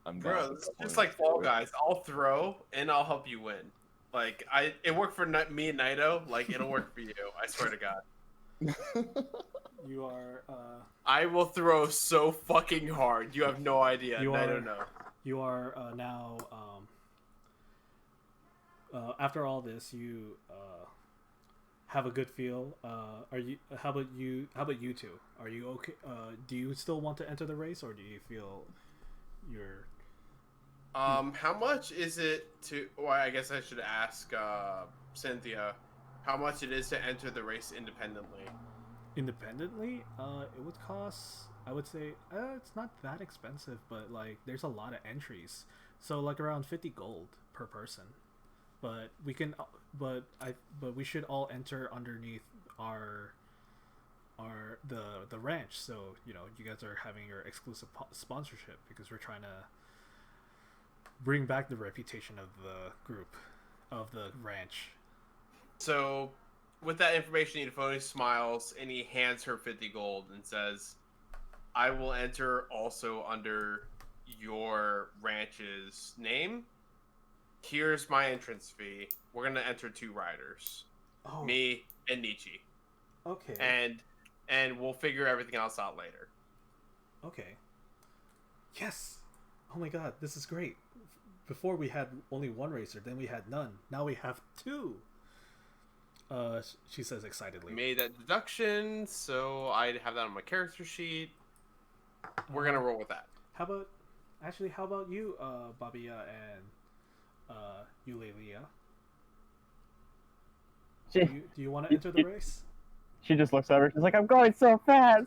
I'm down Bro, with it's doubling just like it. Fall Guys. I'll throw and I'll help you win. Like it worked for me and Naito. Like it'll work for you. I swear to God. You are I will throw so fucking hard. You have no idea. Naito, no. You are now after all this you have a good feel. Are you? How about you? How about you two? Are you okay? Do you still want to enter the race, or do you feel you're? How much is it to? Well, I guess I should ask Cynthia, how much it is to enter the race independently. Independently, it would cost. I would say it's not that expensive, but like there's a lot of entries, so like around 50 gold per person. But we can, but we should all enter underneath our the ranch. So you know, you guys are having your exclusive sponsorship because we're trying to bring back the reputation of the group, of the ranch. So, with that information, Edifone smiles and he hands her 50 gold and says, "I will enter also under your ranch's name. Here's my entrance fee. We're gonna enter 2 riders, me and Nietzsche, Okay. and we'll figure everything else out later." Okay. Yes. Oh my god, this is great. Before we had only one racer, then we had none. Now we have 2. She says excitedly. Made that deduction, so I have that on my character sheet. We're gonna roll with that. How about you, Babia and Eulalia? Do you want to enter the race? She just looks over. She's like, "I'm going so fast."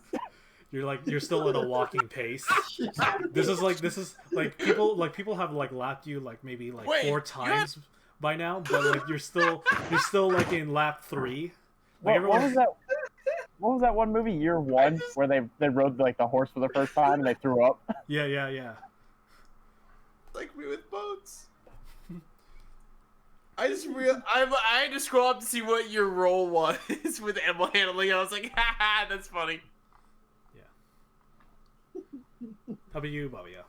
You're still at a walking pace. This is like people have like lapped you like maybe like Wait, 4 times by now, but like you're still like in lap 3. Like What was that? What was that one movie, Year One, where they rode like the horse for the first time and they threw up? Yeah. Like me with boats. I had to scroll up to see what your role was with animal handling. I was like, haha, that's funny. How about you, Babia?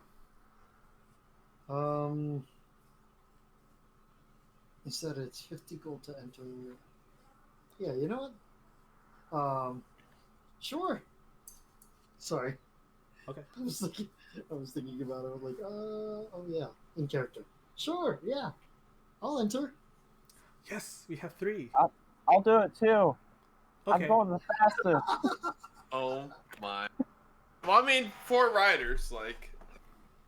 You said it's 50 gold to enter. Yeah, you know what? Sure. Sorry. Okay. I was thinking about it. I was like, oh yeah, in character. Sure, yeah. I'll enter. Yes, we have 3. I'll do it too. Okay. I'm going the fastest. Oh my. Well, I mean, 4 riders, like,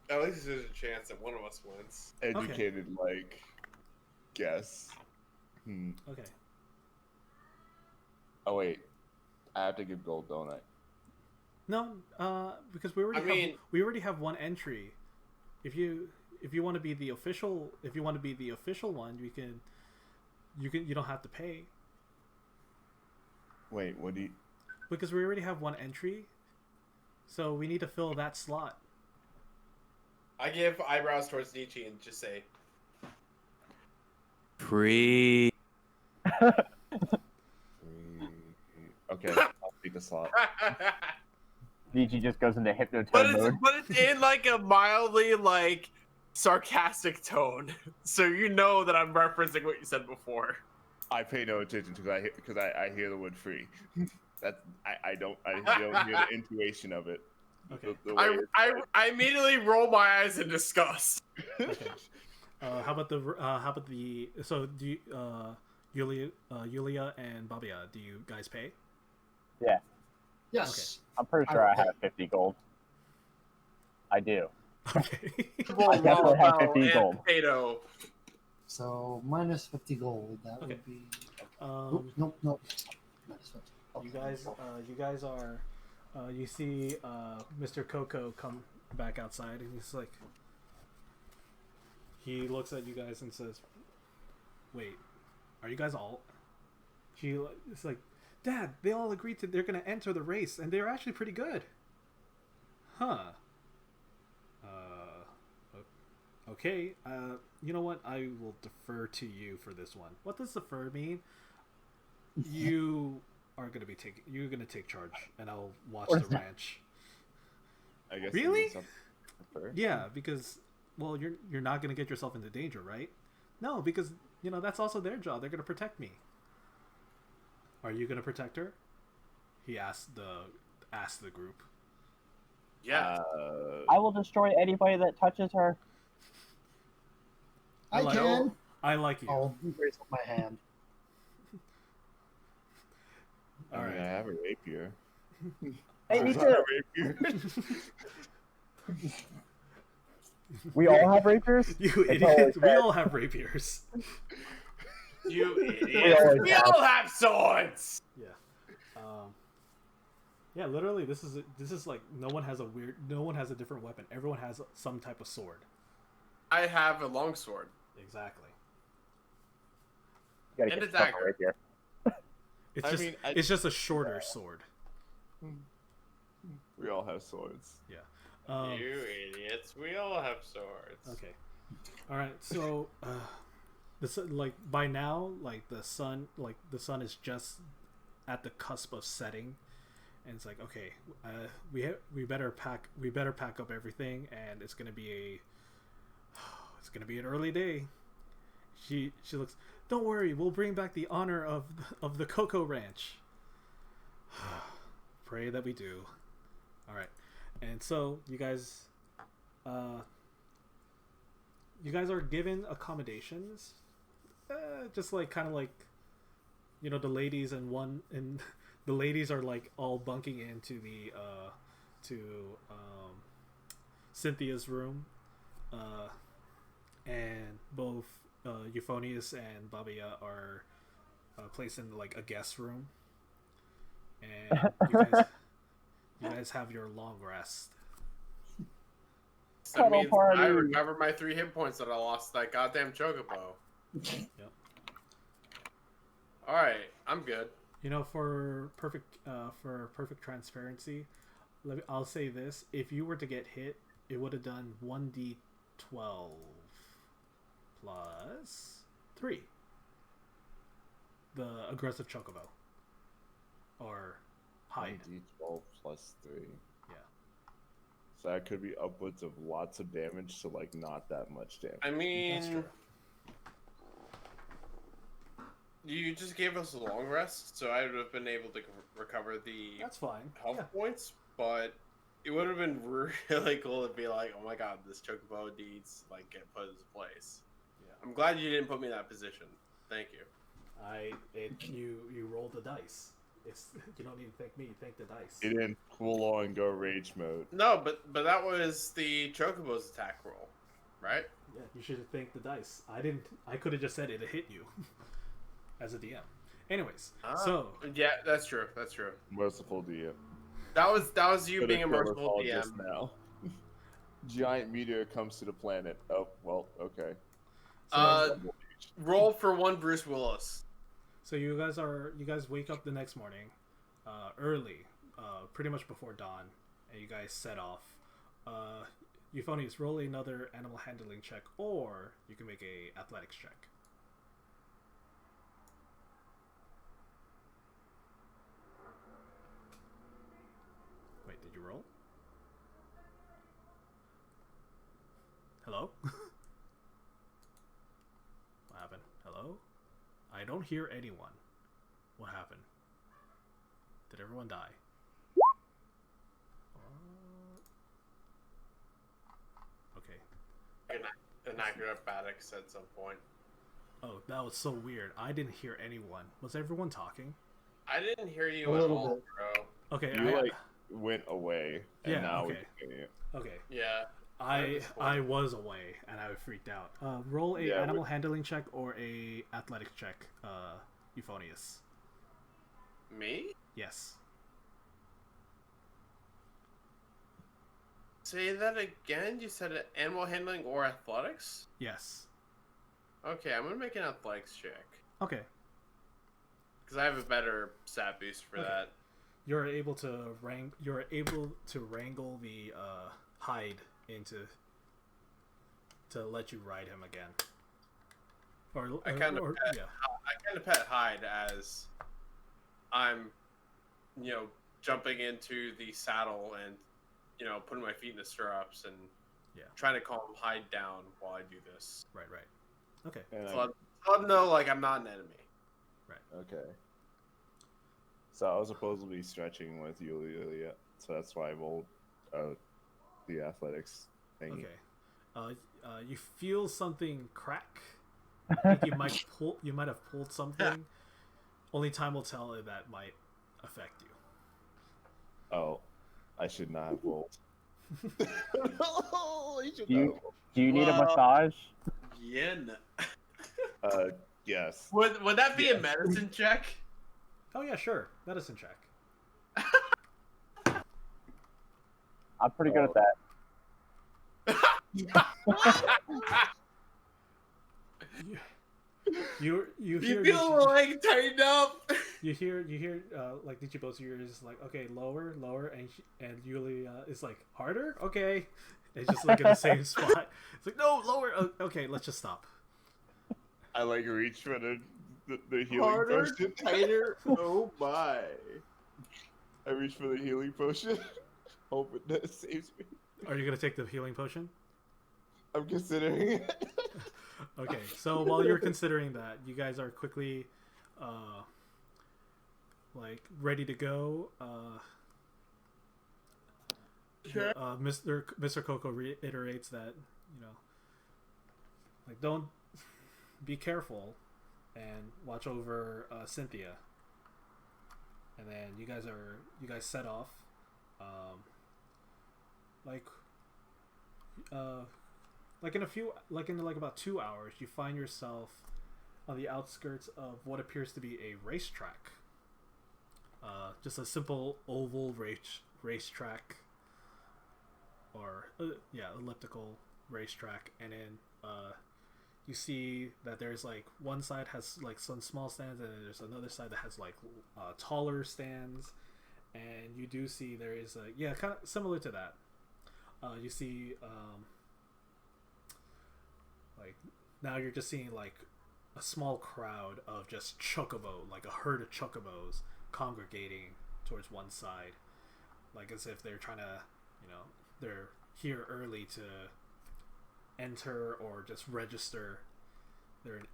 at least there's a chance that one of us wins. Educated, like, guess. Okay. Oh, wait. I have to give gold, don't I? No, because we already have 1 entry. If you want to be the official one, you don't have to pay. Wait, what do you... Because we already have 1 entry, so we need to fill that slot. I give eyebrows towards Nietzsche and just say, Pre. Okay, I'll take the slot. VG just goes into hypnotone but mode. it's in like a mildly like sarcastic tone, so you know that I'm referencing what you said before. I pay no attention because I hear the word free. I don't hear the intuition of it. Okay. The way I immediately roll my eyes in disgust. Okay. How about the so do you, Yulia and Babia, do you guys pay? Yeah, Yes. I'm pretty sure I Okay. have 50 gold. I do. Okay. Well, I definitely have Waffle 50 and gold. potato. So minus 50 gold. That Okay. would be. Um, Nope. Minus 50. you guys are, you see Mr. Coco come back outside, and he's like, he looks at you guys and says, "Wait, are you guys all?" It's like, "Dad, they all agreed they're gonna enter the race, and they're actually pretty good." Huh. Okay. You know what? I will defer to you for this one. What does defer mean? You are gonna be you're gonna take charge, and I'll watch the ranch. I guess. Really? It means something first. Yeah, because you're not gonna get yourself into danger, right? No, because that's also their job. They're gonna protect me. Are you gonna protect her? He asked the group. Yeah. I will destroy anybody that touches her. I like- can. I like you. I'll raise up my hand. All I right. have a rapier. Hey, me It's not a too. rapier. We all have rapiers? You It's idiots! always We bad. all have rapiers. You idiots. always We have. all have swords. Yeah. Yeah. Literally, this is like no one has a different weapon. Everyone has some type of sword. I have a longsword. Exactly. You gotta And get a stuff dagger. right here. It's I just mean, it's just a shorter sword. We all have swords. Yeah. You idiots. We all have swords. Okay. All right. So, like by now, the sun is just at the cusp of setting, and it's like, okay, we better pack up everything, and it's gonna be an early day. She looks. Don't worry, we'll bring back the honor of the Cocoa Ranch. Pray that we do. All right, and so you guys are given accommodations, just like kind of like, the ladies and the ladies are like all bunking into the Cynthia's room, and both Euphonius and Babia are placed in like a guest room, and you guys have your long rest. That Cuddle means party. I recovered my 3 hit points that I lost that goddamn chocobo. Yep. Alright, I'm good. For perfect transparency, I'll say this: if you were to get hit, it would have done 1d12 plus 3. The aggressive chocobo or hide. D12 plus 3. Yeah. So that could be upwards of lots of damage to like not that much damage. I That's mean, true. you just gave us a long rest, so I would have been able to recover the That's fine. health Yeah. points, but it would have been really cool to be like, oh my god, this chocobo needs to like get put in place. Yeah. I'm glad you didn't put me in that position. Thank you. You rolled the dice. You don't need to thank me. You thank the dice. It didn't full on go rage mode. No, but that was the chocobo's attack roll, right? Yeah, you should have thanked the dice. I didn't. I could have just said it hit you, as a DM. Anyways, so Yeah, that's true. That's true. Merciful DM. That was you Could've being a killed us merciful all DM. just now. Giant meteor comes to the planet. Oh well, okay. Roll for 1 Bruce Willis. So you guys wake up the next morning, early, pretty much before dawn, and you guys set off. Euphonius, roll another animal handling check, or you can make a athletics check. Wait, did you roll? Hello? What happened? Hello? I don't hear anyone. What happened? Did everyone die? Okay. An acrobatics at some point. Oh, that was so weird. I didn't hear anyone. Was everyone talking? I didn't hear you A at little all, bit. bro. Okay. You went away, and Yeah, now okay. we're doing it. Okay. Yeah. I was away and I freaked out. Roll a Yeah, animal handling check or a athletics check, Euphonious. Me? Yes. Say that again. You said animal handling or athletics? Yes. Okay, I'm gonna make an athletics check Okay. because I have a better stat boost for Okay. that. You're able to wrangle the hide to let you ride him again. I kind of pet hide as I'm, jumping into the saddle and, putting my feet in the stirrups and trying to calm hide down while I do this. Right. Okay. And So let them know like I'm not an enemy. okay. So I was supposed to be stretching with Yulia, so that's why I rolled the athletics thingy. Okay. You feel something crack. I think you might have pulled something. Only time will tell if that might affect you. Oh, I should not have rolled. Do you need a massage? Yin. Yes. Would that be a medicine check? Oh yeah, sure. Medicine check. I'm pretty good at that. You You hear feel the leg tighten up. you hear like Nichibo's ears like, okay, lower, and Yulia is like, harder, okay, and just like in the same spot. It's like, no, lower. Okay, let's just stop. I reach for the healing Harder, potion. tighter. Oh my! I reach for the healing potion, hoping that it saves me. Are you gonna take the healing potion? I'm considering it. Okay, so while you're considering that, you guys are quickly, ready to go. Sure. Mr. Coco reiterates that, don't be careful and watch over Cynthia. And then you guys set off. In about 2 hours, you find yourself on the outskirts of what appears to be a racetrack. Just a simple oval racetrack, or elliptical racetrack, and then you see that there's one side has some small stands, and then there's another side that has taller stands, and you do see there is kind of similar to that. You see now you're just seeing a small crowd of just chocobo, a herd of chocobos congregating towards one side, as if they're trying to, they're here early to enter or just register in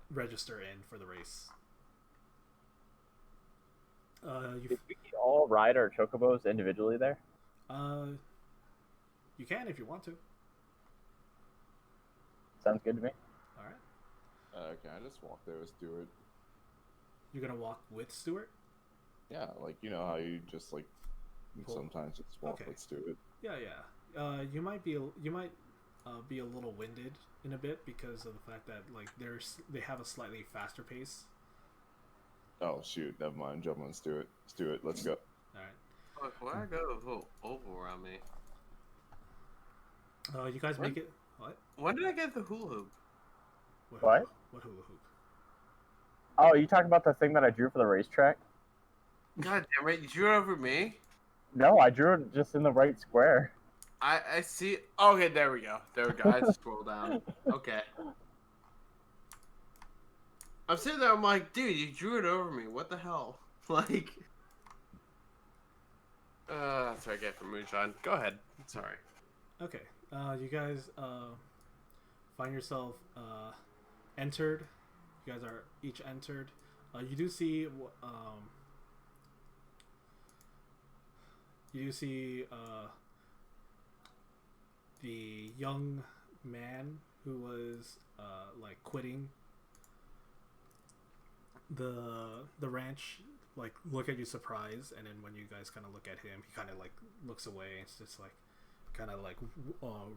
for the race. Did we all ride our chocobos individually there? You can if you want to. Sounds good to me. All right. Can I just walk there with Stuart? You're gonna walk with Stuart? Yeah, how you just sometimes just walk Okay. with Stuart. Yeah. You might be a little winded in a bit because of the fact that they have a slightly faster pace. Oh shoot, never mind. Jump on Stuart. Stuart, let's go. All right. Look, why I got a little oval around me? You guys make it. What? When did I get the hula hoop? What? What hula hoop? Oh, you talking about the thing that I drew for the racetrack? God damn it! You drew it over me. No, I drew it just in the right square. I see. Okay, there we go. There we go. I had to scroll down. Okay. I'm sitting there. I'm like, dude, you drew it over me. What the hell? That's what I get from Moonshine. Go ahead. Sorry. Okay. You guys find yourself entered. You guys are each entered. You do see the young man who was quitting the ranch like look at you surprised, and then when you guys kind of look at him, he kind of like looks away. It's just like kind of like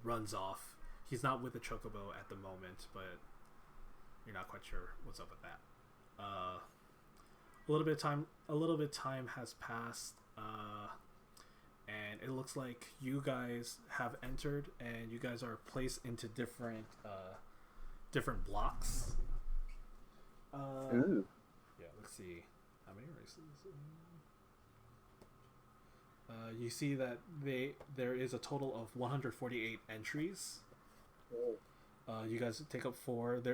runs off. He's not with the chocobo at the moment, but you're not quite sure what's up with that. A little bit of time has passed, and it looks like you guys have entered, and you guys are placed into different blocks. Ooh. Yeah, let's see how many races. You see that there is a total of 148 entries. You guys take up 4. They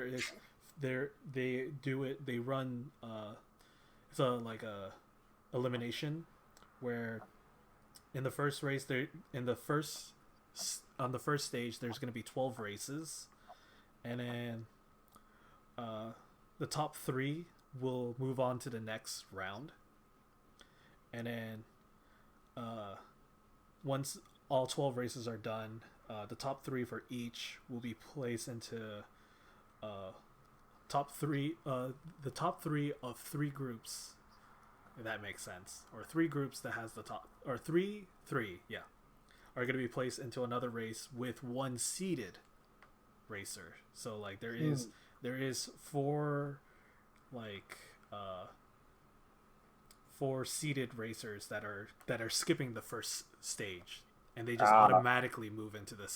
run it's a elimination where in the first race on the first stage there's going to be 12 races, and then the top 3 will move on to the next round, and then once all 12 races are done, the top 3 for each will be placed into the top 3 of 3 groups, if that makes sense, or 3 groups that has the top, or three are going to be placed into another race with 1 seeded racer. So like there is 4 4 seeded racers that are skipping the first stage, and they just automatically move into the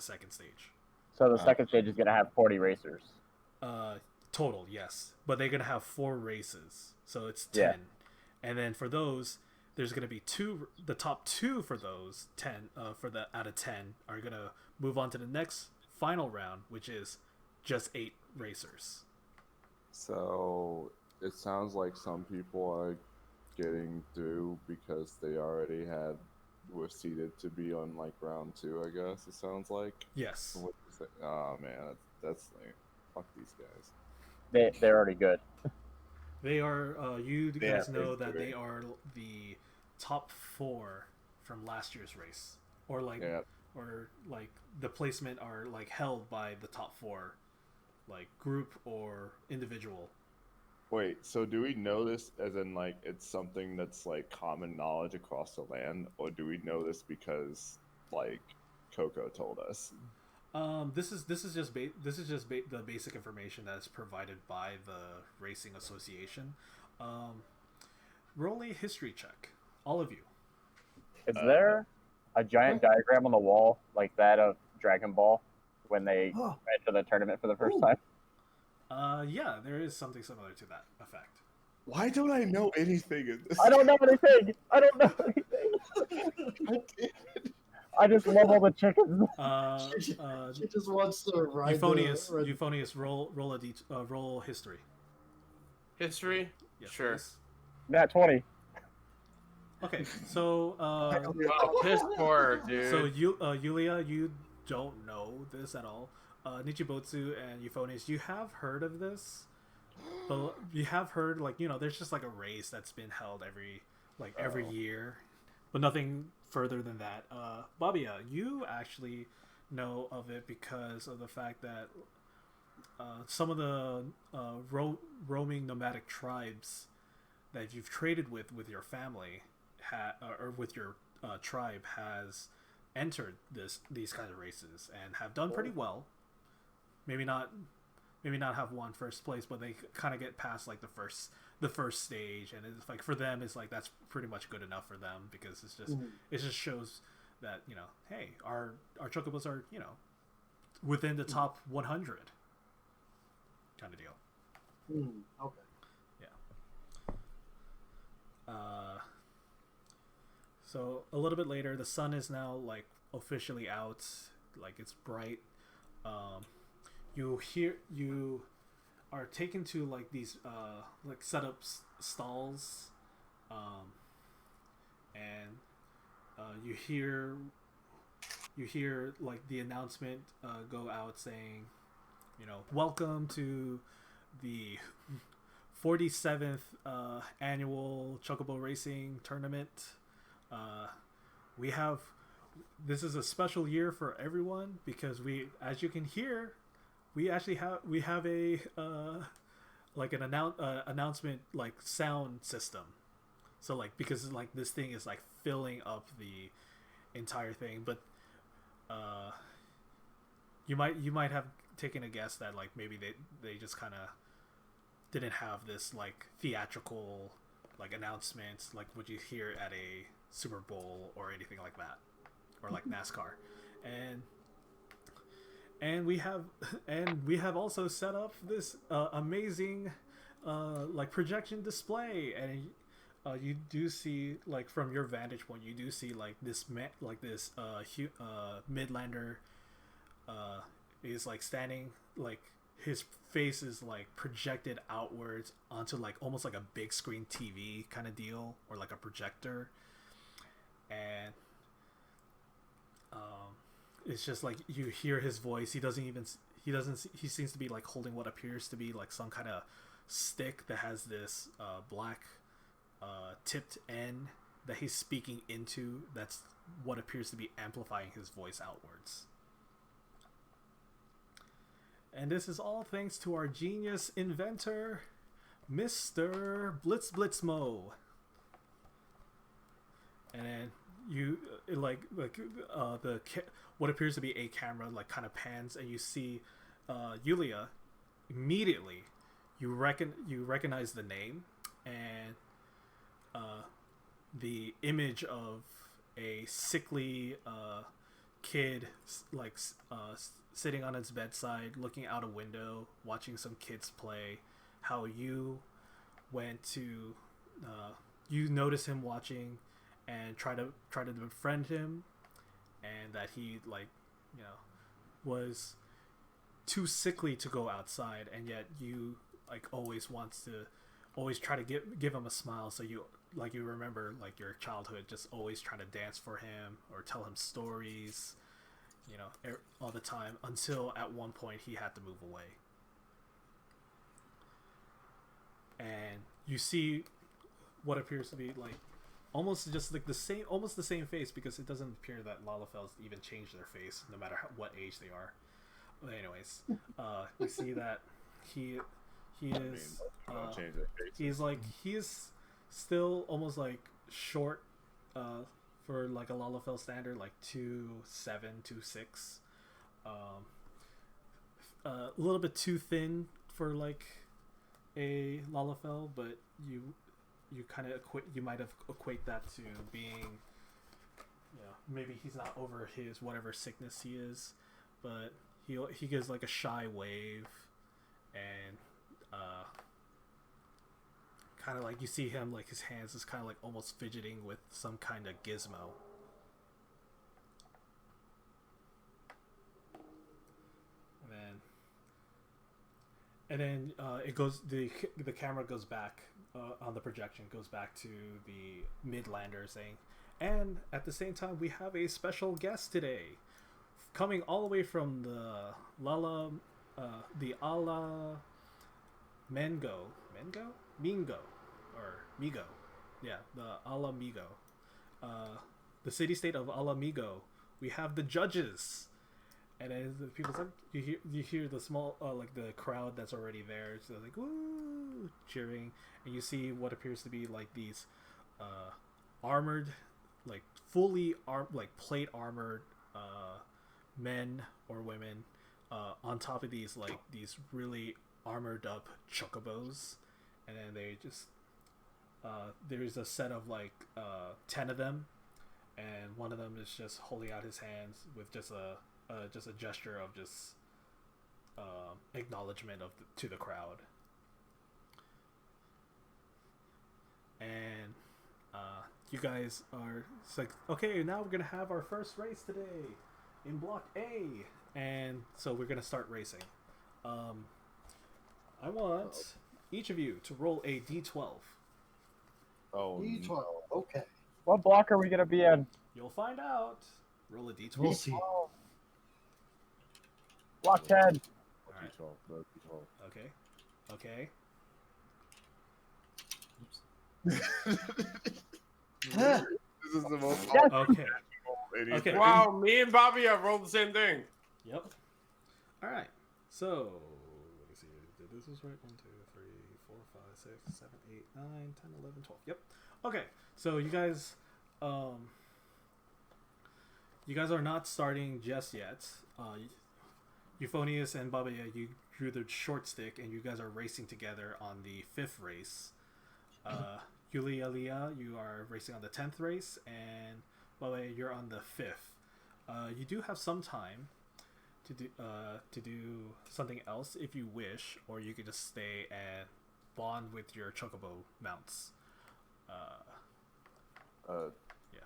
second stage. So the second stage is gonna have 40 racers. Total, yes, but they're gonna have 4 races, so it's 10. Yeah. And then for those, there's gonna be 2. The top 2 for those 10, for the out of 10, are gonna move on to the next final round, which is just 8 racers. So it sounds like some people are getting through because they already were seeded to be on like round 2. I guess it sounds like. Yes. Oh man, that's like, fuck these guys. They're already good. They are. You guys Yeah, know that basically. they are the top 4 from last year's race, or like, Yeah. or like the placement are like held by the top 4, like group or individual. Wait, so do we know this as in like it's something that's like common knowledge across the land, or do we know this because like Coco told us? This is just the basic information that is provided by the racing association. Roll a history check, all of you. Is there a giant diagram on the wall like that of Dragon Ball when they went to the tournament for the first time? Yeah, there is something similar to that effect. Why don't I know anything in this? I don't know anything. I just love all the chickens. She just wants to ride Euphonious, roll history. History? Yes, Sure. please. Nat 20. Okay, so Oh, piss poor, dude. so Yulia, you don't know this at all. Nichibotsu and Euphonious, you have heard of this, but you have heard there's just like a race that's been held every year, but nothing further than that. Babia, you actually know of it because of the fact that some of the roaming nomadic tribes that you've traded with your family or with your tribe has entered these kind of races and have done pretty well. Maybe not have won first place, but they kind of get past like the first stage, and it's like for them it's like that's pretty much good enough for them because it just shows that hey, our chocobos are within the top 100 kind of deal. Okay. So a little bit later, the sun is now like officially out, like it's bright. You are taken to like these like set up stalls, and you hear like the announcement go out saying, welcome to the 47th annual Chocobo Racing Tournament. This is a special year for everyone because as you can hear, we have a like an announcement like sound system So like because like this thing is like filling up the entire thing, but you might have taken a guess that like maybe they just kind of didn't have this like theatrical like announcements like what you hear at a Super Bowl or anything like that, or like NASCAR. And we have also set up this amazing like projection display, and you do see like from your vantage point you do see like this Midlander is like standing, like his face is like projected outwards onto like almost like a big screen TV kind of deal, or like a projector. And it's just like you hear his voice. He seems to be like holding what appears to be like some kind of stick that has this black tipped end that he's speaking into. That's what appears to be amplifying his voice outwards. And this is all thanks to our genius inventor, Mr. Blitzmo. And then you what appears to be a camera like kind of pans, and you see Yulia. Immediately you recognize the name and the image of a sickly kid like sitting on its bedside looking out a window watching some kids play. How you went to you notice him watching and try to befriend him, and that he like was too sickly to go outside, and yet you like always try to give him a smile. So you remember like your childhood, just always trying to dance for him or tell him stories, all the time, until at one point he had to move away. And you see what appears to be like almost just like the same face, because it doesn't appear that Lalafels even change their face no matter what age they are. But anyways, you see that he is he is still almost like short for like a Lalafell standard, like 2'7", 2'6", a little bit too thin for like a Lalafell, but you kind of might have equate that to being, maybe he's not over his whatever sickness he is, but he gives like a shy wave, and kind of like you see him like his hands is kind of like almost fidgeting with some kind of gizmo. And then it goes, the camera goes back on the projection, goes back to the Midlander saying, and at the same time we have a special guest today, coming all the way from the Ala Mingo, the Ala Migo, the city-state of Ala Migo. We have the judges. And then the people like you hear the small like the crowd that's already there, so like woo, cheering, and you see what appears to be like these armored, like fully like plate armored men or women on top of these really armored up chocobos, and then they just there's a set of like 10 of them, and one of them is just holding out his hands with just a gesture of just acknowledgement to the crowd. And you guys are, it's like, okay, now we're gonna have our first race today in Block A, and so we're gonna start racing. I want each of you to roll a d12. Oh, D12. Okay. What block are we gonna be in? You'll find out. Roll a d12. We'll see. Block 10. Alright. D12, no, D12. Okay. This is the most Yes. Okay. idiot Okay. thing. Wow, me and Bobby have rolled the same thing. Yep. All right. So, let me see. This is right. 1, 2, 3, 4, 5, 6, 7, 8, 9, 10, 11, 12. Yep. Okay, so you guys are not starting just yet. Euphonius and Baba, you drew the short stick, and you guys are racing together on the 5th race. Yulia Leah, you are racing on the 10th race, and Baba, you're on the 5th. You do have some time to do something else if you wish, or you could just stay and bond with your chocobo mounts. Yeah.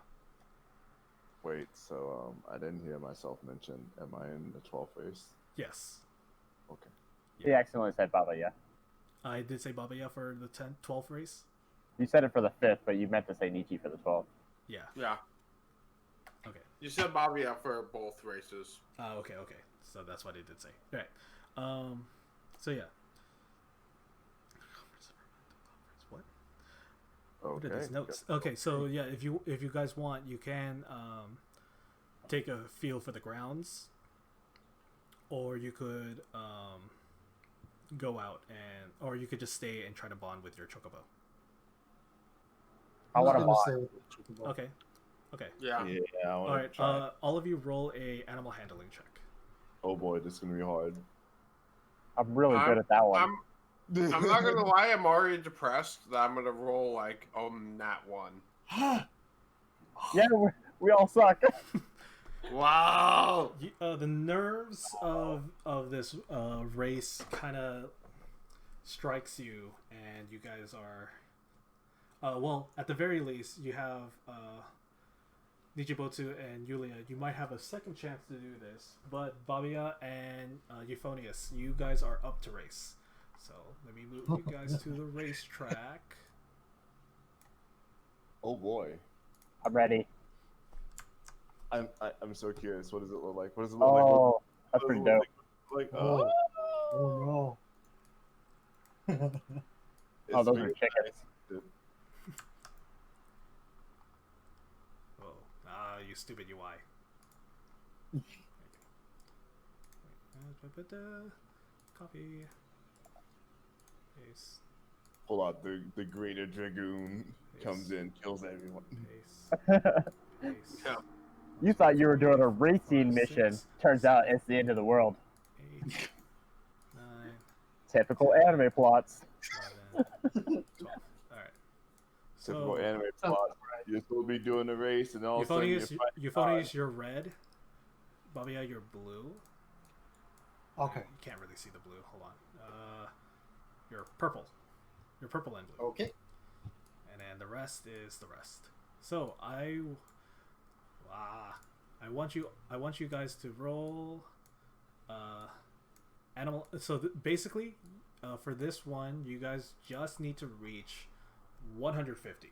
Wait, so I didn't hear myself mention. Am I in the 12th race? Yes. Okay. He accidentally said Baba, yeah. I did say Baba Ya for the 12th race. You said it for the 5th, but you meant to say Nietzsche for the 12th. Yeah. Yeah. Okay. You said Bobby for both races. Okay. So that's what I did say. All right. So yeah. What? What are Okay. these notes? Okay. So yeah, if you guys want, you can take a feel for the grounds, or you could go out or you could just stay and try to bond with your chocobo. I want to gonna bond. stay with the chocobo. Okay. Yeah. Yeah, I All want right. to try. All of you roll a animal handling check. Oh boy, this is gonna be hard. I'm really good at that one. I'm not gonna lie, I'm already depressed that I'm gonna roll like nat 1. Yeah, we all suck. Wow. The nerves of this race kind of strikes you, and you guys are well, at the very least, you have Nijibotu and Yulia. You might have a second chance to do this, but Babia and Euphonius, you guys are up to race. So let me move you guys to the racetrack. Oh boy, I'm ready. I'm so curious. What does it look like? What does it look Oh, that's like? pretty What does dope. it look like? Oh. Oh, Oh no. Oh, it's those really are chickens. nice. Oh, you stupid UI. Copy. Paste. Pull out the greater dragoon comes in, kills everyone. Paste. Paste. Yeah. You thought you were doing a racing 5, mission. 6, Turns out it's the end of the world. 8, 9, Typical anime plots. 11, 12. Alright. Typical So, anime plot. You're supposed to be doing a race, and all of a sudden Euphonius, you're red. Babia, you're blue. Okay. You can't really see the blue. Hold on. You're purple. You're purple and blue. Okay. And then the rest is the rest. So I want you guys to roll animal. So basically, for this one, you guys just need to reach 150.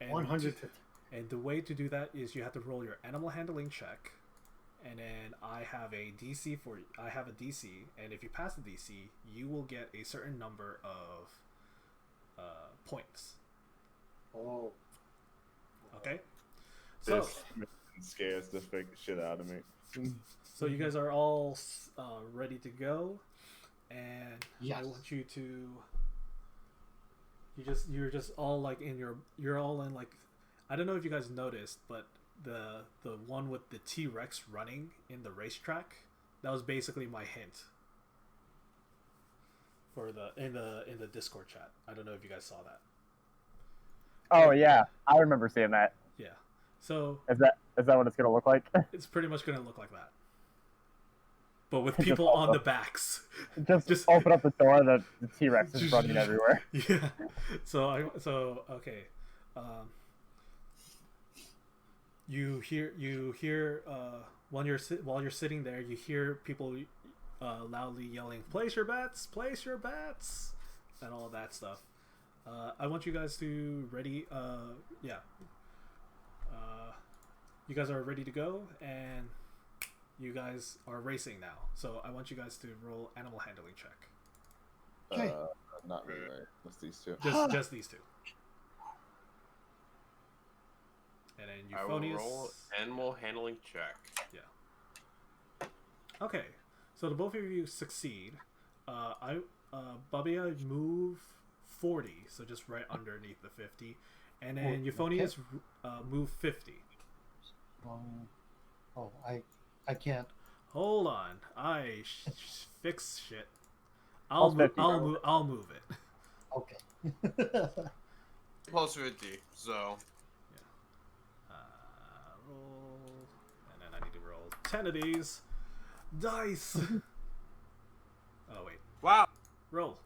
And 150. And the way to do that is you have to roll your animal handling check, and then I have a DC, and if you pass the DC, you will get a certain number of points. Oh. Okay. So This scares the shit out of me. so you guys are all ready to go, and Yes. I want you to. You're just all like you're all in like, I don't know if you guys noticed, but the one with the T-Rex running in the racetrack, that was basically my hint for in the Discord chat. I don't know if you guys saw that. Oh yeah, I remember seeing that. Yeah. So Is that what it's gonna look like? it's pretty much gonna look like that, but with Just people on also- the backs. just open up the door. The T-Rex is running everywhere. Yeah. So okay. You hear while you're sitting there, you hear people loudly yelling, "Place your bets! Place your bets!" and all that stuff. I want you guys to ready. Yeah. You guys are ready to go, and you guys are racing now. So I want you guys to roll animal handling check. Okay. Not really. Right. What's these two? Just these two. And then I will Euphonius. roll animal handling check. Okay, so the both of you succeed. Babia, move 40, so just right underneath the 50. And then Euphonious move 50. I can't. Hold on, I fix shit. I'll I'll 50. move it. Okay. Plus 50, so. Roll, and then I need to roll 10 of these dice. Oh wait, Wow, roll.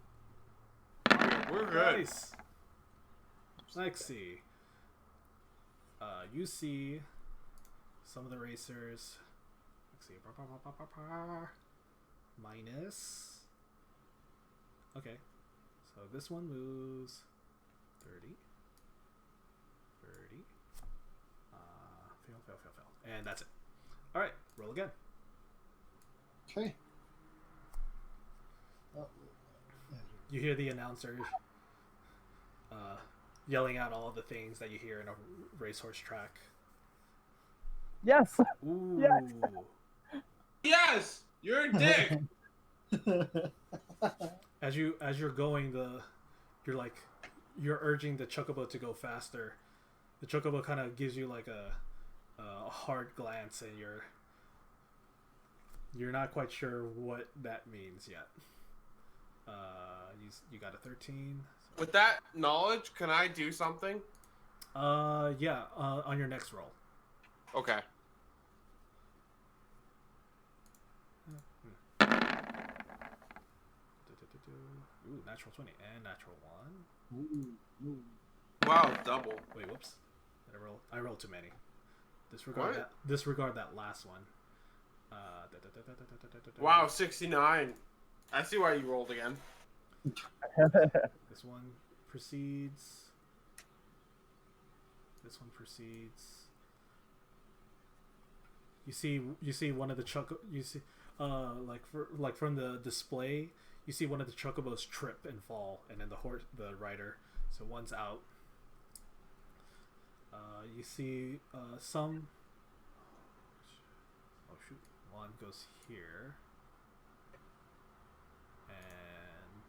we're good. Nice. Let's see. You see some of the racers. Let's see. Minus. Okay. So this one moves 30. 30. Fail. And that's it. Alright, roll again. Okay. You hear the announcer yelling out all the things that you hear in a racehorse track. Yes. Ooh. Yes. Yes, you're a dick. As you're going, you're urging the chocobo to go faster. The chocobo kind of gives you like a hard glance, and you're not quite sure what that means yet. You got a 13. With that knowledge, can I do something? Yeah. On your next roll. Okay. Ooh, natural 20 and natural 1. Wow, double. Wait, whoops. Did I rolled too many. Disregard that last one. Wow, 69. I see why you rolled again. This one proceeds. This one proceeds. You see one of the from the display, you see one of the chocobos trip and fall, and then the rider. So one's out. You see some. Oh shoot! One goes here, and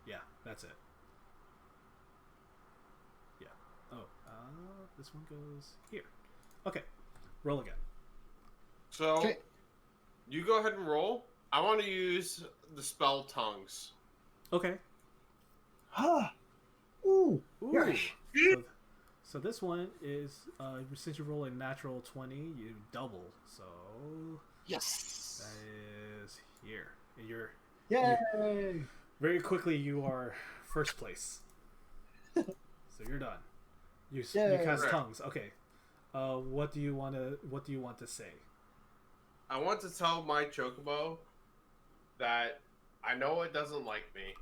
yeah, that's it. Yeah. Oh, this one goes here. Okay, roll again. So, Okay. you go ahead and roll. I want to use the spell Tongues. Okay. Ooh. Ooh. Yes. So this one is since you roll a natural 20, you double. So Yes. that is here. And Yay. very quickly you are first place. So you're done. You cast Right. tongues. Okay. What do you want to say? I want to tell my chocobo that I know it doesn't like me,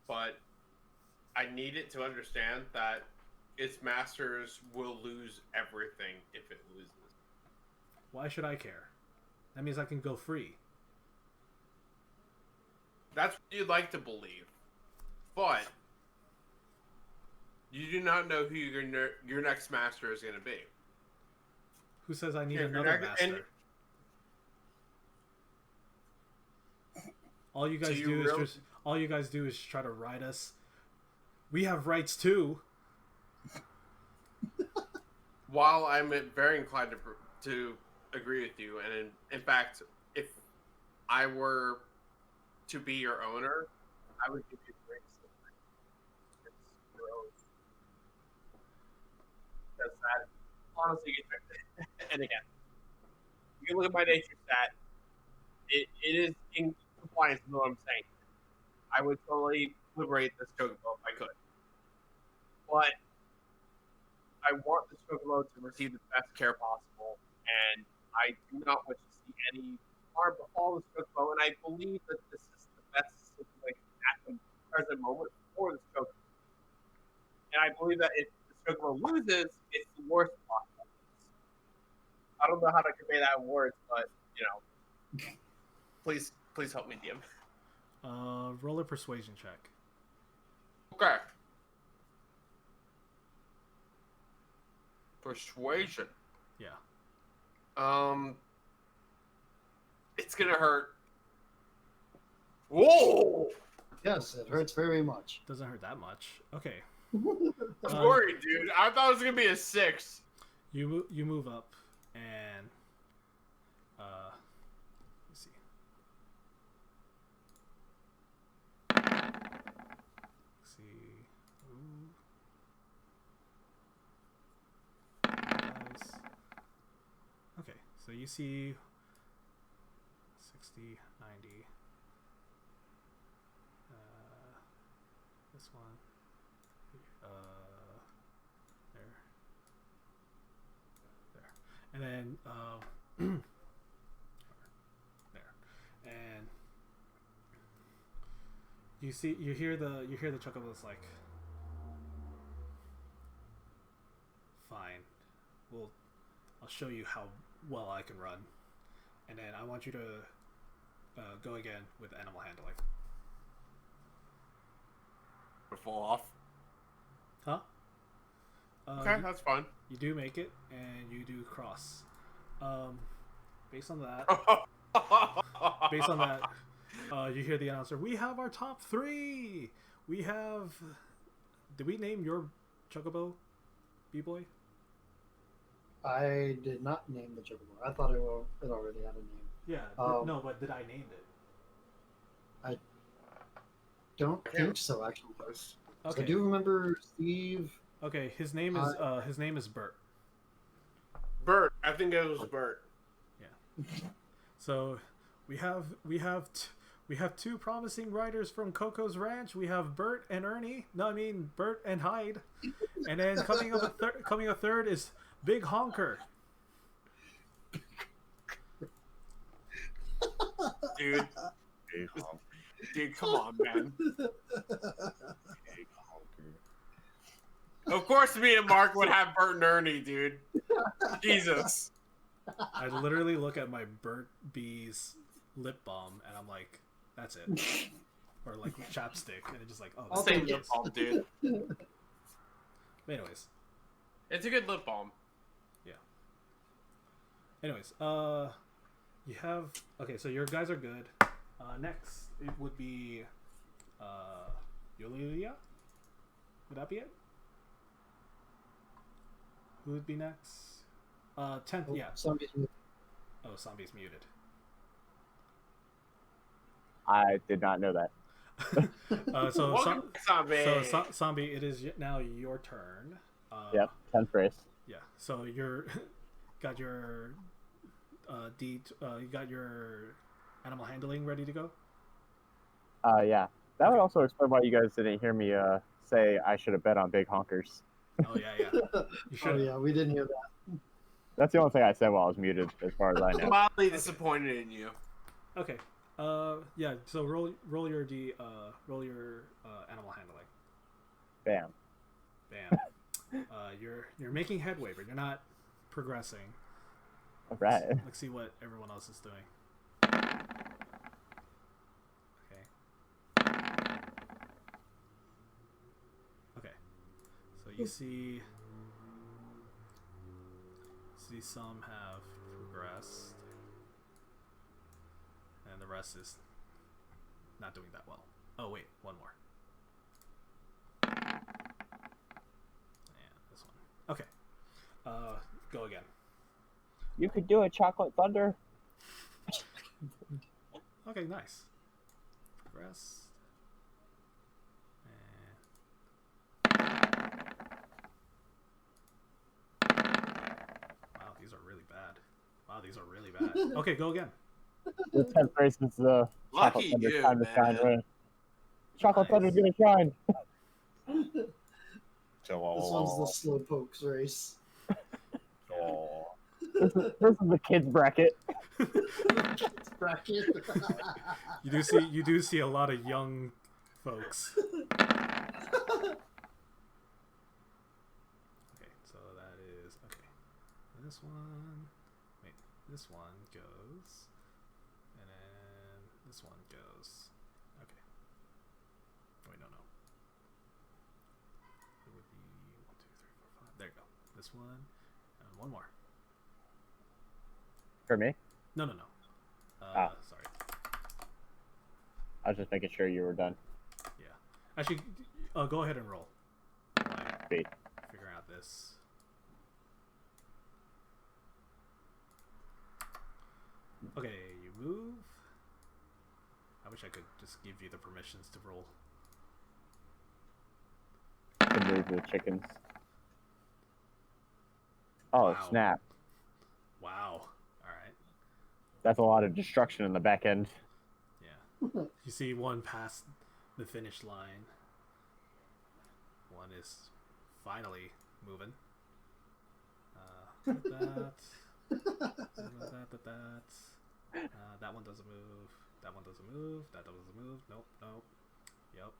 but I need it to understand that its masters will lose everything if it loses. Why should I care? That means I can go free. That's what you'd like to believe, but you do not know who your next master is going to be. Who says I need Yeah, another master? All you guys do is try to ride us. We have rights too. While I'm very inclined to agree with you, and in fact, if I were to be your owner, I would give you great silver. It's your own. Because that honestly gets and again, you can look at my nature stat. It is in compliance with what I'm saying. I would totally liberate this chocobo if I could. But I want this chocobo to receive the best care possible, and I do not wish to see any harm befall this chocobo, and I believe that this is the best situation at the present moment for this chocobo. And I believe that if this chocobo loses, it's the worst possible. I don't know how to convey that in words, but, please help me, DM. Roll a persuasion check. Okay. Persuasion. Yeah. It's gonna hurt. Whoa! Yes, it hurts very much. Doesn't hurt that much. Okay. I was worried, dude. I thought it was gonna be a 6. You move up and let's see. Let's see. Ooh. Guys. Okay, so you see 60, 90. This one. There. And then there. And you hear the Chocobo's like, fine. I'll show you how well I can run. And then I want you to go again with animal handling. Fall off. Huh? Okay, that's fine. You do make it, and you do cross. Based on that, you hear the announcer. We have our top 3. We have. Did we name your Chocobo, B-boy? I did not name the Chocobo. I thought it already had a name. Yeah. No, but did I name it? I don't think so, actually. Okay. So I do remember Steve. Okay, his name is Bert. Bert. I think it was Bert. Yeah. So we have 2 promising riders from Coco's Ranch. We have Bert and Ernie. No, I mean Bert and Hyde. And then coming a third is Big Honker. Dude. Dude, come on, man. Of course me and Mark would have Bert and Ernie, dude. Jesus. I literally look at my Bert B's lip balm and I'm like, that's it. Or like chapstick, and it's just like, oh, I'll Same take lip it. balm, dude. But anyways. It's a good lip balm. Yeah. Anyways, you have okay, so your guys are good. Next it would be Yulia? Would that be it? Who would be next? 10th, yeah. Somebody's muted. Oh, Zombie's muted. I did not know that. So, Welcome, Zombie. Zombie, it is now your turn. Yep, 10th race. Yeah. So you're got your you got your animal handling ready to go. Yeah. That would also explain why you guys didn't hear me say I should have bet on big honkers. Oh yeah. You should. Oh yeah, we didn't hear that. That's the only thing I said while I was muted, as far as I know. I'm mildly disappointed in you. Okay. Yeah. So roll your animal handling. Bam. Bam. You're making headway, but you're not progressing. All right. Let's see what everyone else is doing. Okay. So you see some have progressed, and the rest is not doing that well. Oh wait, one more. And this one. Okay. Go again. You could do it, Chocolate Thunder. Okay, nice. Progress. Wow, these are really bad. Okay, go again. The 10th race is the Chocolate Lucky Thunder's you, time to man. shine. Right? Chocolate Nice. Thunder's gonna shine. This one's the slow pokes race. This is the kids bracket. Bracket. You do see a lot of young folks. Okay, so that is okay. This one, wait, this one goes, and then this one goes. Okay. Wait, no. It would be 1, 2, 3, 4, 5. There you go. This one, and one more. For me? No. Ah. Sorry. I was just making sure you were done. Actually, go ahead and roll. Like, Wait. figure out this. Okay, you move. I wish I could just give you the permissions to roll. To move the chickens. Oh, Wow. snap. Wow. Alright. That's a lot of destruction in the back end. Yeah. You see one past the finish line. One is finally moving. That. That one doesn't move. That one doesn't move. That doesn't move. Nope. Nope. Yep.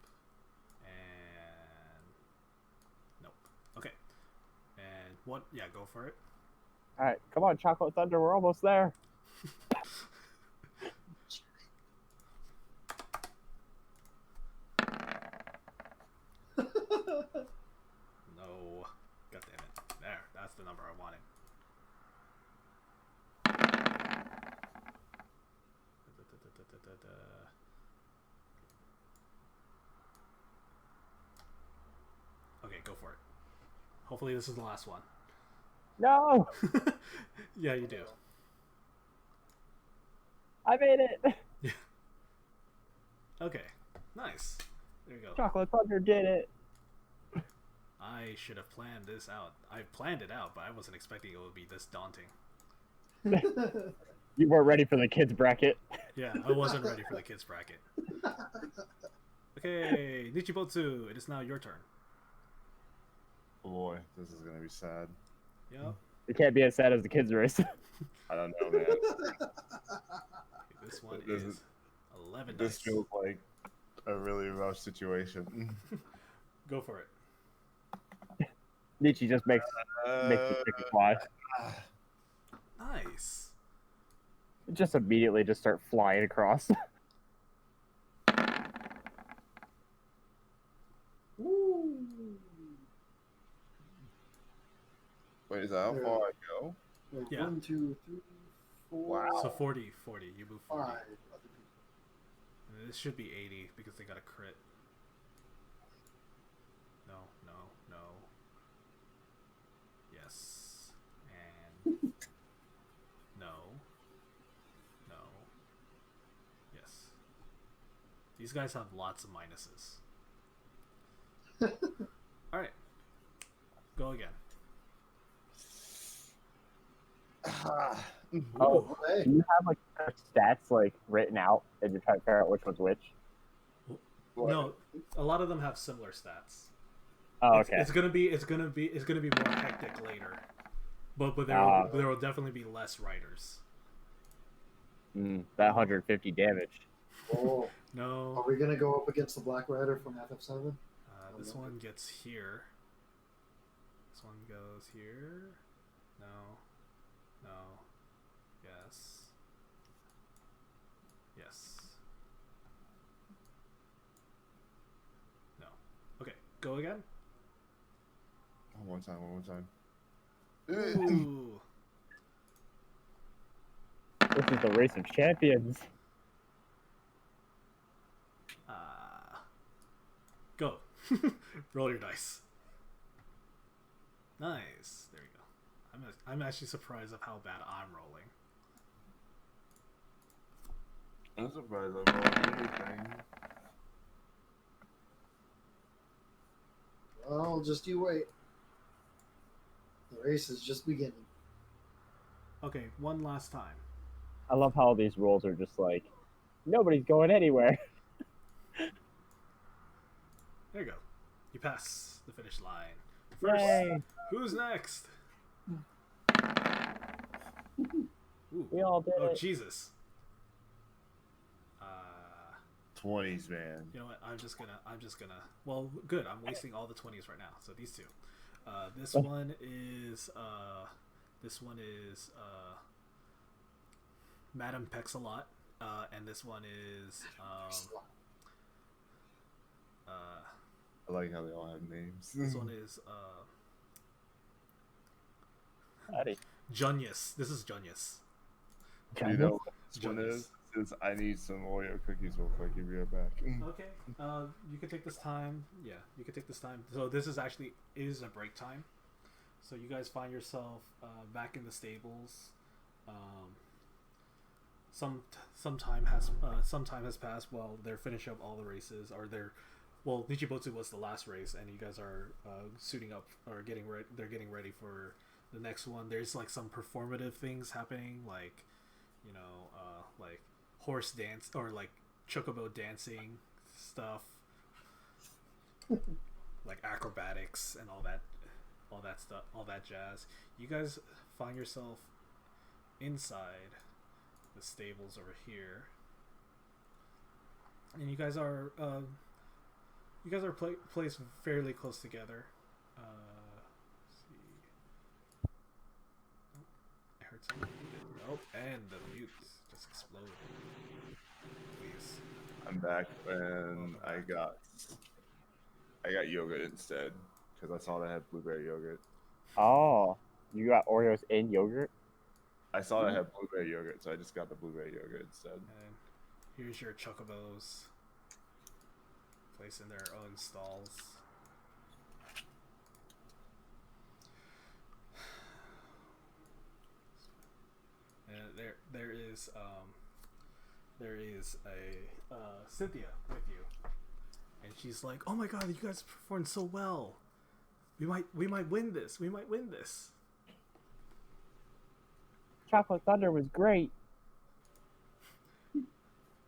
And nope. Okay. And what? Yeah, go for it. Alright, come on, Chocolate Thunder, we're almost there. No. God damn it. There. That's the number I wanted. Okay, go for it. Hopefully this is the last one. No! Yeah, you do. I made it! Yeah. Okay. Nice. There you go. Chocolate Thunder did it! I should have planned this out. I planned it out, but I wasn't expecting it would be this daunting. You weren't ready for the kids bracket. Yeah, I wasn't ready for the kids bracket. Okay, Nichibotsu, it is now your turn. Oh boy, this is gonna be sad. Yep. It can't be as sad as the kids race. I don't know, man. This one This is is- 11 This dice. feels like a really rough situation. Go for it. Nietzsche just makes the chicken fly. Nice. Just immediately just start flying across. Wait, is that how far I go? Like Yeah. 1, 2, 3, 4, Wow. So 40. You move 40. 5 other people. And this should be 80 because they got a crit. No, no, no. Yes. And no. No. Yes. These guys have lots of minuses. Alright. Go again. Oh, Hey, do you have like their stats like written out and you're trying to figure out which one's which? No, a lot of them have similar stats. Oh, It's- okay. It's gonna be more hectic later, but there will definitely be less riders. That 150 damage. oh, No, are we gonna go up against the Black Rider from FF7? this one gets here. This one goes here. No, no, yes, yes. No. Okay, go again. One more time. Ooh. This is the race of champions. Go. Roll your dice. Nice. There you go. I'm actually surprised of how bad I'm rolling. I'm surprised I'm rolling anything. Well, just you wait. The race is just beginning. Okay, one last time. I love how these rolls are just like, nobody's going anywhere. There you go. You pass the finish line. First, Yay! who's next? Ooh. We all did Oh, it. Jesus. 20s, man. You know what? I'm just gonna. Well, good. I'm wasting all the 20s right now. So these two. This one is. Madam Pexalot. And this one is. I like how they all have names. This one is. Howdy. Junius. This is Junius. Do you know what this one Junius. is? I need some Oreo cookies real quick. Give me right back. Okay. You can take this time. Yeah, you can take this time. So this is actually is a break time. So you guys find yourself back in the stables. Some time has passed while they're finishing up all the races. Nichibotsu was the last race, and you guys are suiting up or getting ready. They're getting ready for the next one. There's like some performative things happening, like like horse dance or like chocobo dancing stuff, like acrobatics and all that stuff, all that jazz. You guys find yourself inside the stables over here, and you guys are placed fairly close together. Let's see. I heard something. Oh, and the mute just exploded. Please. I'm back, and I got yogurt instead because I saw they had blueberry yogurt. Oh, you got Oreos in yogurt? I saw they had blueberry yogurt, so I just got the blueberry yogurt instead. And here's your chocobos placed in their own stalls. And there is a Cynthia with you, and she's like, "Oh my god, you guys performed so well. We might win this. We might win this." Chocolate Thunder was great.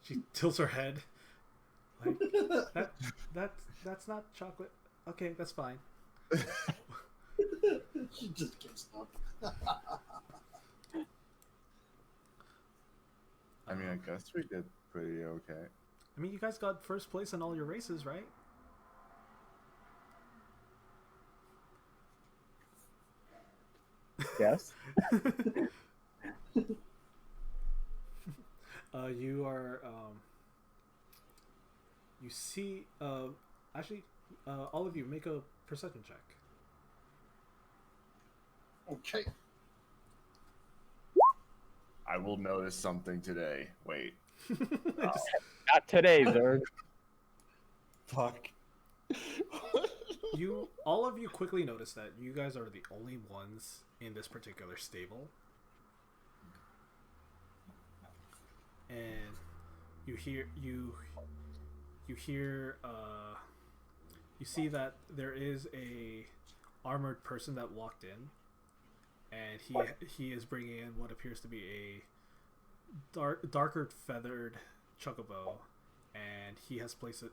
She tilts her head, like that's not chocolate. Okay, that's fine. She just can't stop. I mean, I guess we did pretty okay. I mean, you guys got first place in all your races, right? Yes. You are. You see. Actually, all of you make a perception check. Okay. I will notice something today. Wait. Not today, Zerg. Fuck. All of you quickly notice that you guys are the only ones in this particular stable, and you see that there is a armored person that walked in, and he is bringing in what appears to be a darker feathered chocobo, and he has placed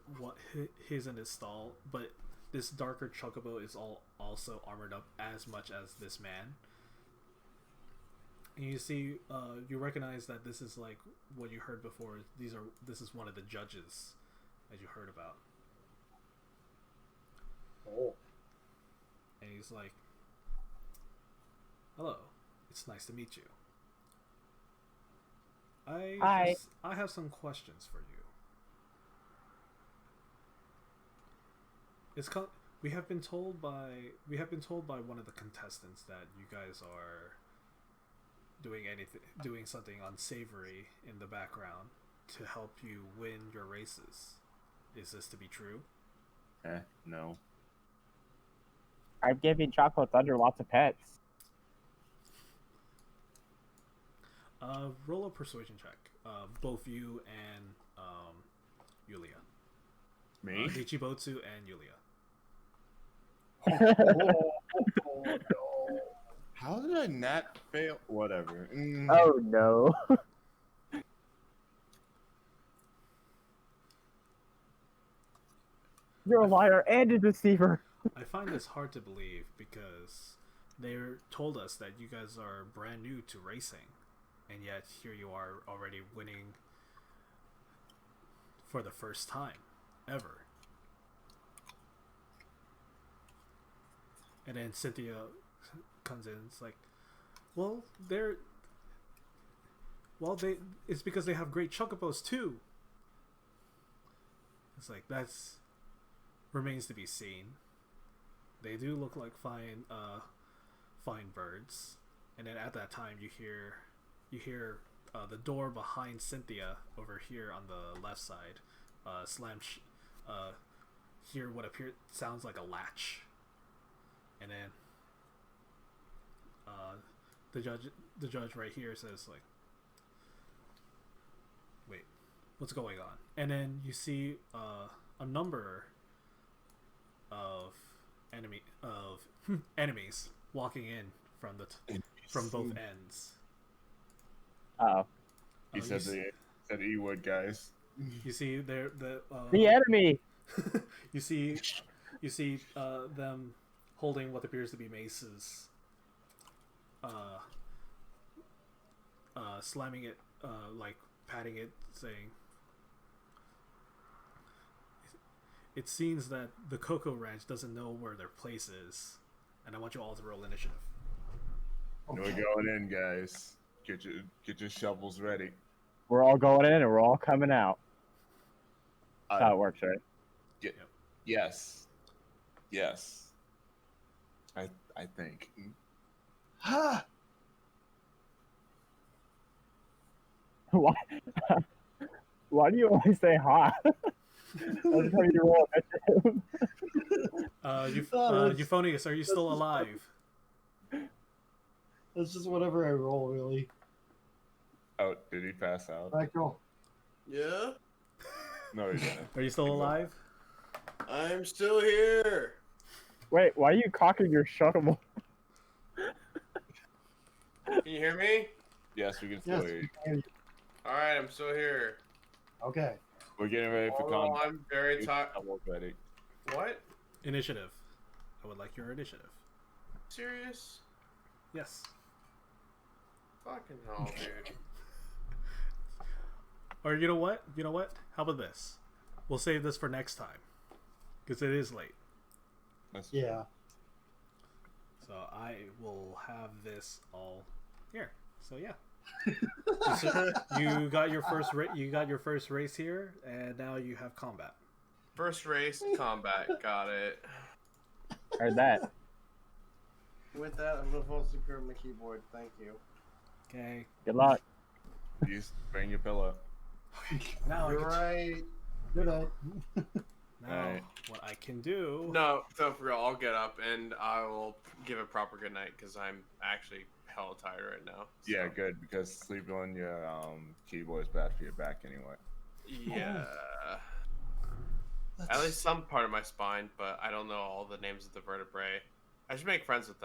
his in his stall, but this darker chocobo is also armored up as much as this man. And you see, you recognize that this is like what you heard before. This is one of the judges that you heard about. Oh. And he's like, "Hello, it's nice to meet you. I have some questions for you. We have been told by one of the contestants that you guys are doing something unsavory in the background to help you win your races. Is this to be true?" No. I'm giving Chocolate Thunder lots of pets. Roll a persuasion check. Both you and Yulia. Me? Ichibotsu and Yulia. Oh, no. How did I not fail? Whatever. Oh no. You're a liar and a deceiver. I find this hard to believe because they told us that you guys are brand new to racing, and yet here you are already winning for the first time ever. And then Cynthia comes in. It's like, it's because they have great chocobos too. It's like that's remains to be seen. They do look like fine birds. And then at that time you hear the door behind Cynthia over here on the left side slams. Hear what sounds like a latch, and then the judge right here says like, "Wait, what's going on?" And then you see a number of enemies walking in from from both ends. Oh, He said he would, guys. You see the enemy. you see them holding what appears to be maces, slamming it, like patting it, saying, "It seems that the Cocoa Ranch doesn't know where their place is, and I want you all to roll initiative." We're going in, guys. Get your shovels ready. We're all going in and we're all coming out. That's how it works, right? Yes. I think. Why? Why do you always say "ha"? That's how you roll initiative. Euphonious, are you still alive? That's just whatever I roll, really. Oh, did he pass out? Back roll. Yeah, No, he didn't. Are you still alive? I'm still here. Wait, why are you cocking your shovel? Can you hear me? Yes, we can still hear you. All right, I'm still here. Okay. We're getting ready for Although combat. I'm very tired. Shovels ready. What? Initiative. I would like your initiative. Serious? Yes. Fucking hell, dude. Or you know what? How about this? We'll save this for next time, because it is late. Yeah. So I will have this all here. So yeah. You got your first race here, and now you have combat. First race, combat. Got it. Heard that. With that, I'm gonna fall asleep here on my keyboard. Thank you. Okay. Good luck. You bring your pillow. Now You're right. Good night. Now Alright. what I can do? No, so for real, I'll get up and I will give a proper good night because I'm actually hella tired right now. So. Yeah, good, because sleeping on your keyboard is bad for your back anyway. Yeah. At least some part of my spine, but I don't know all the names of the vertebrae. I should make friends with them.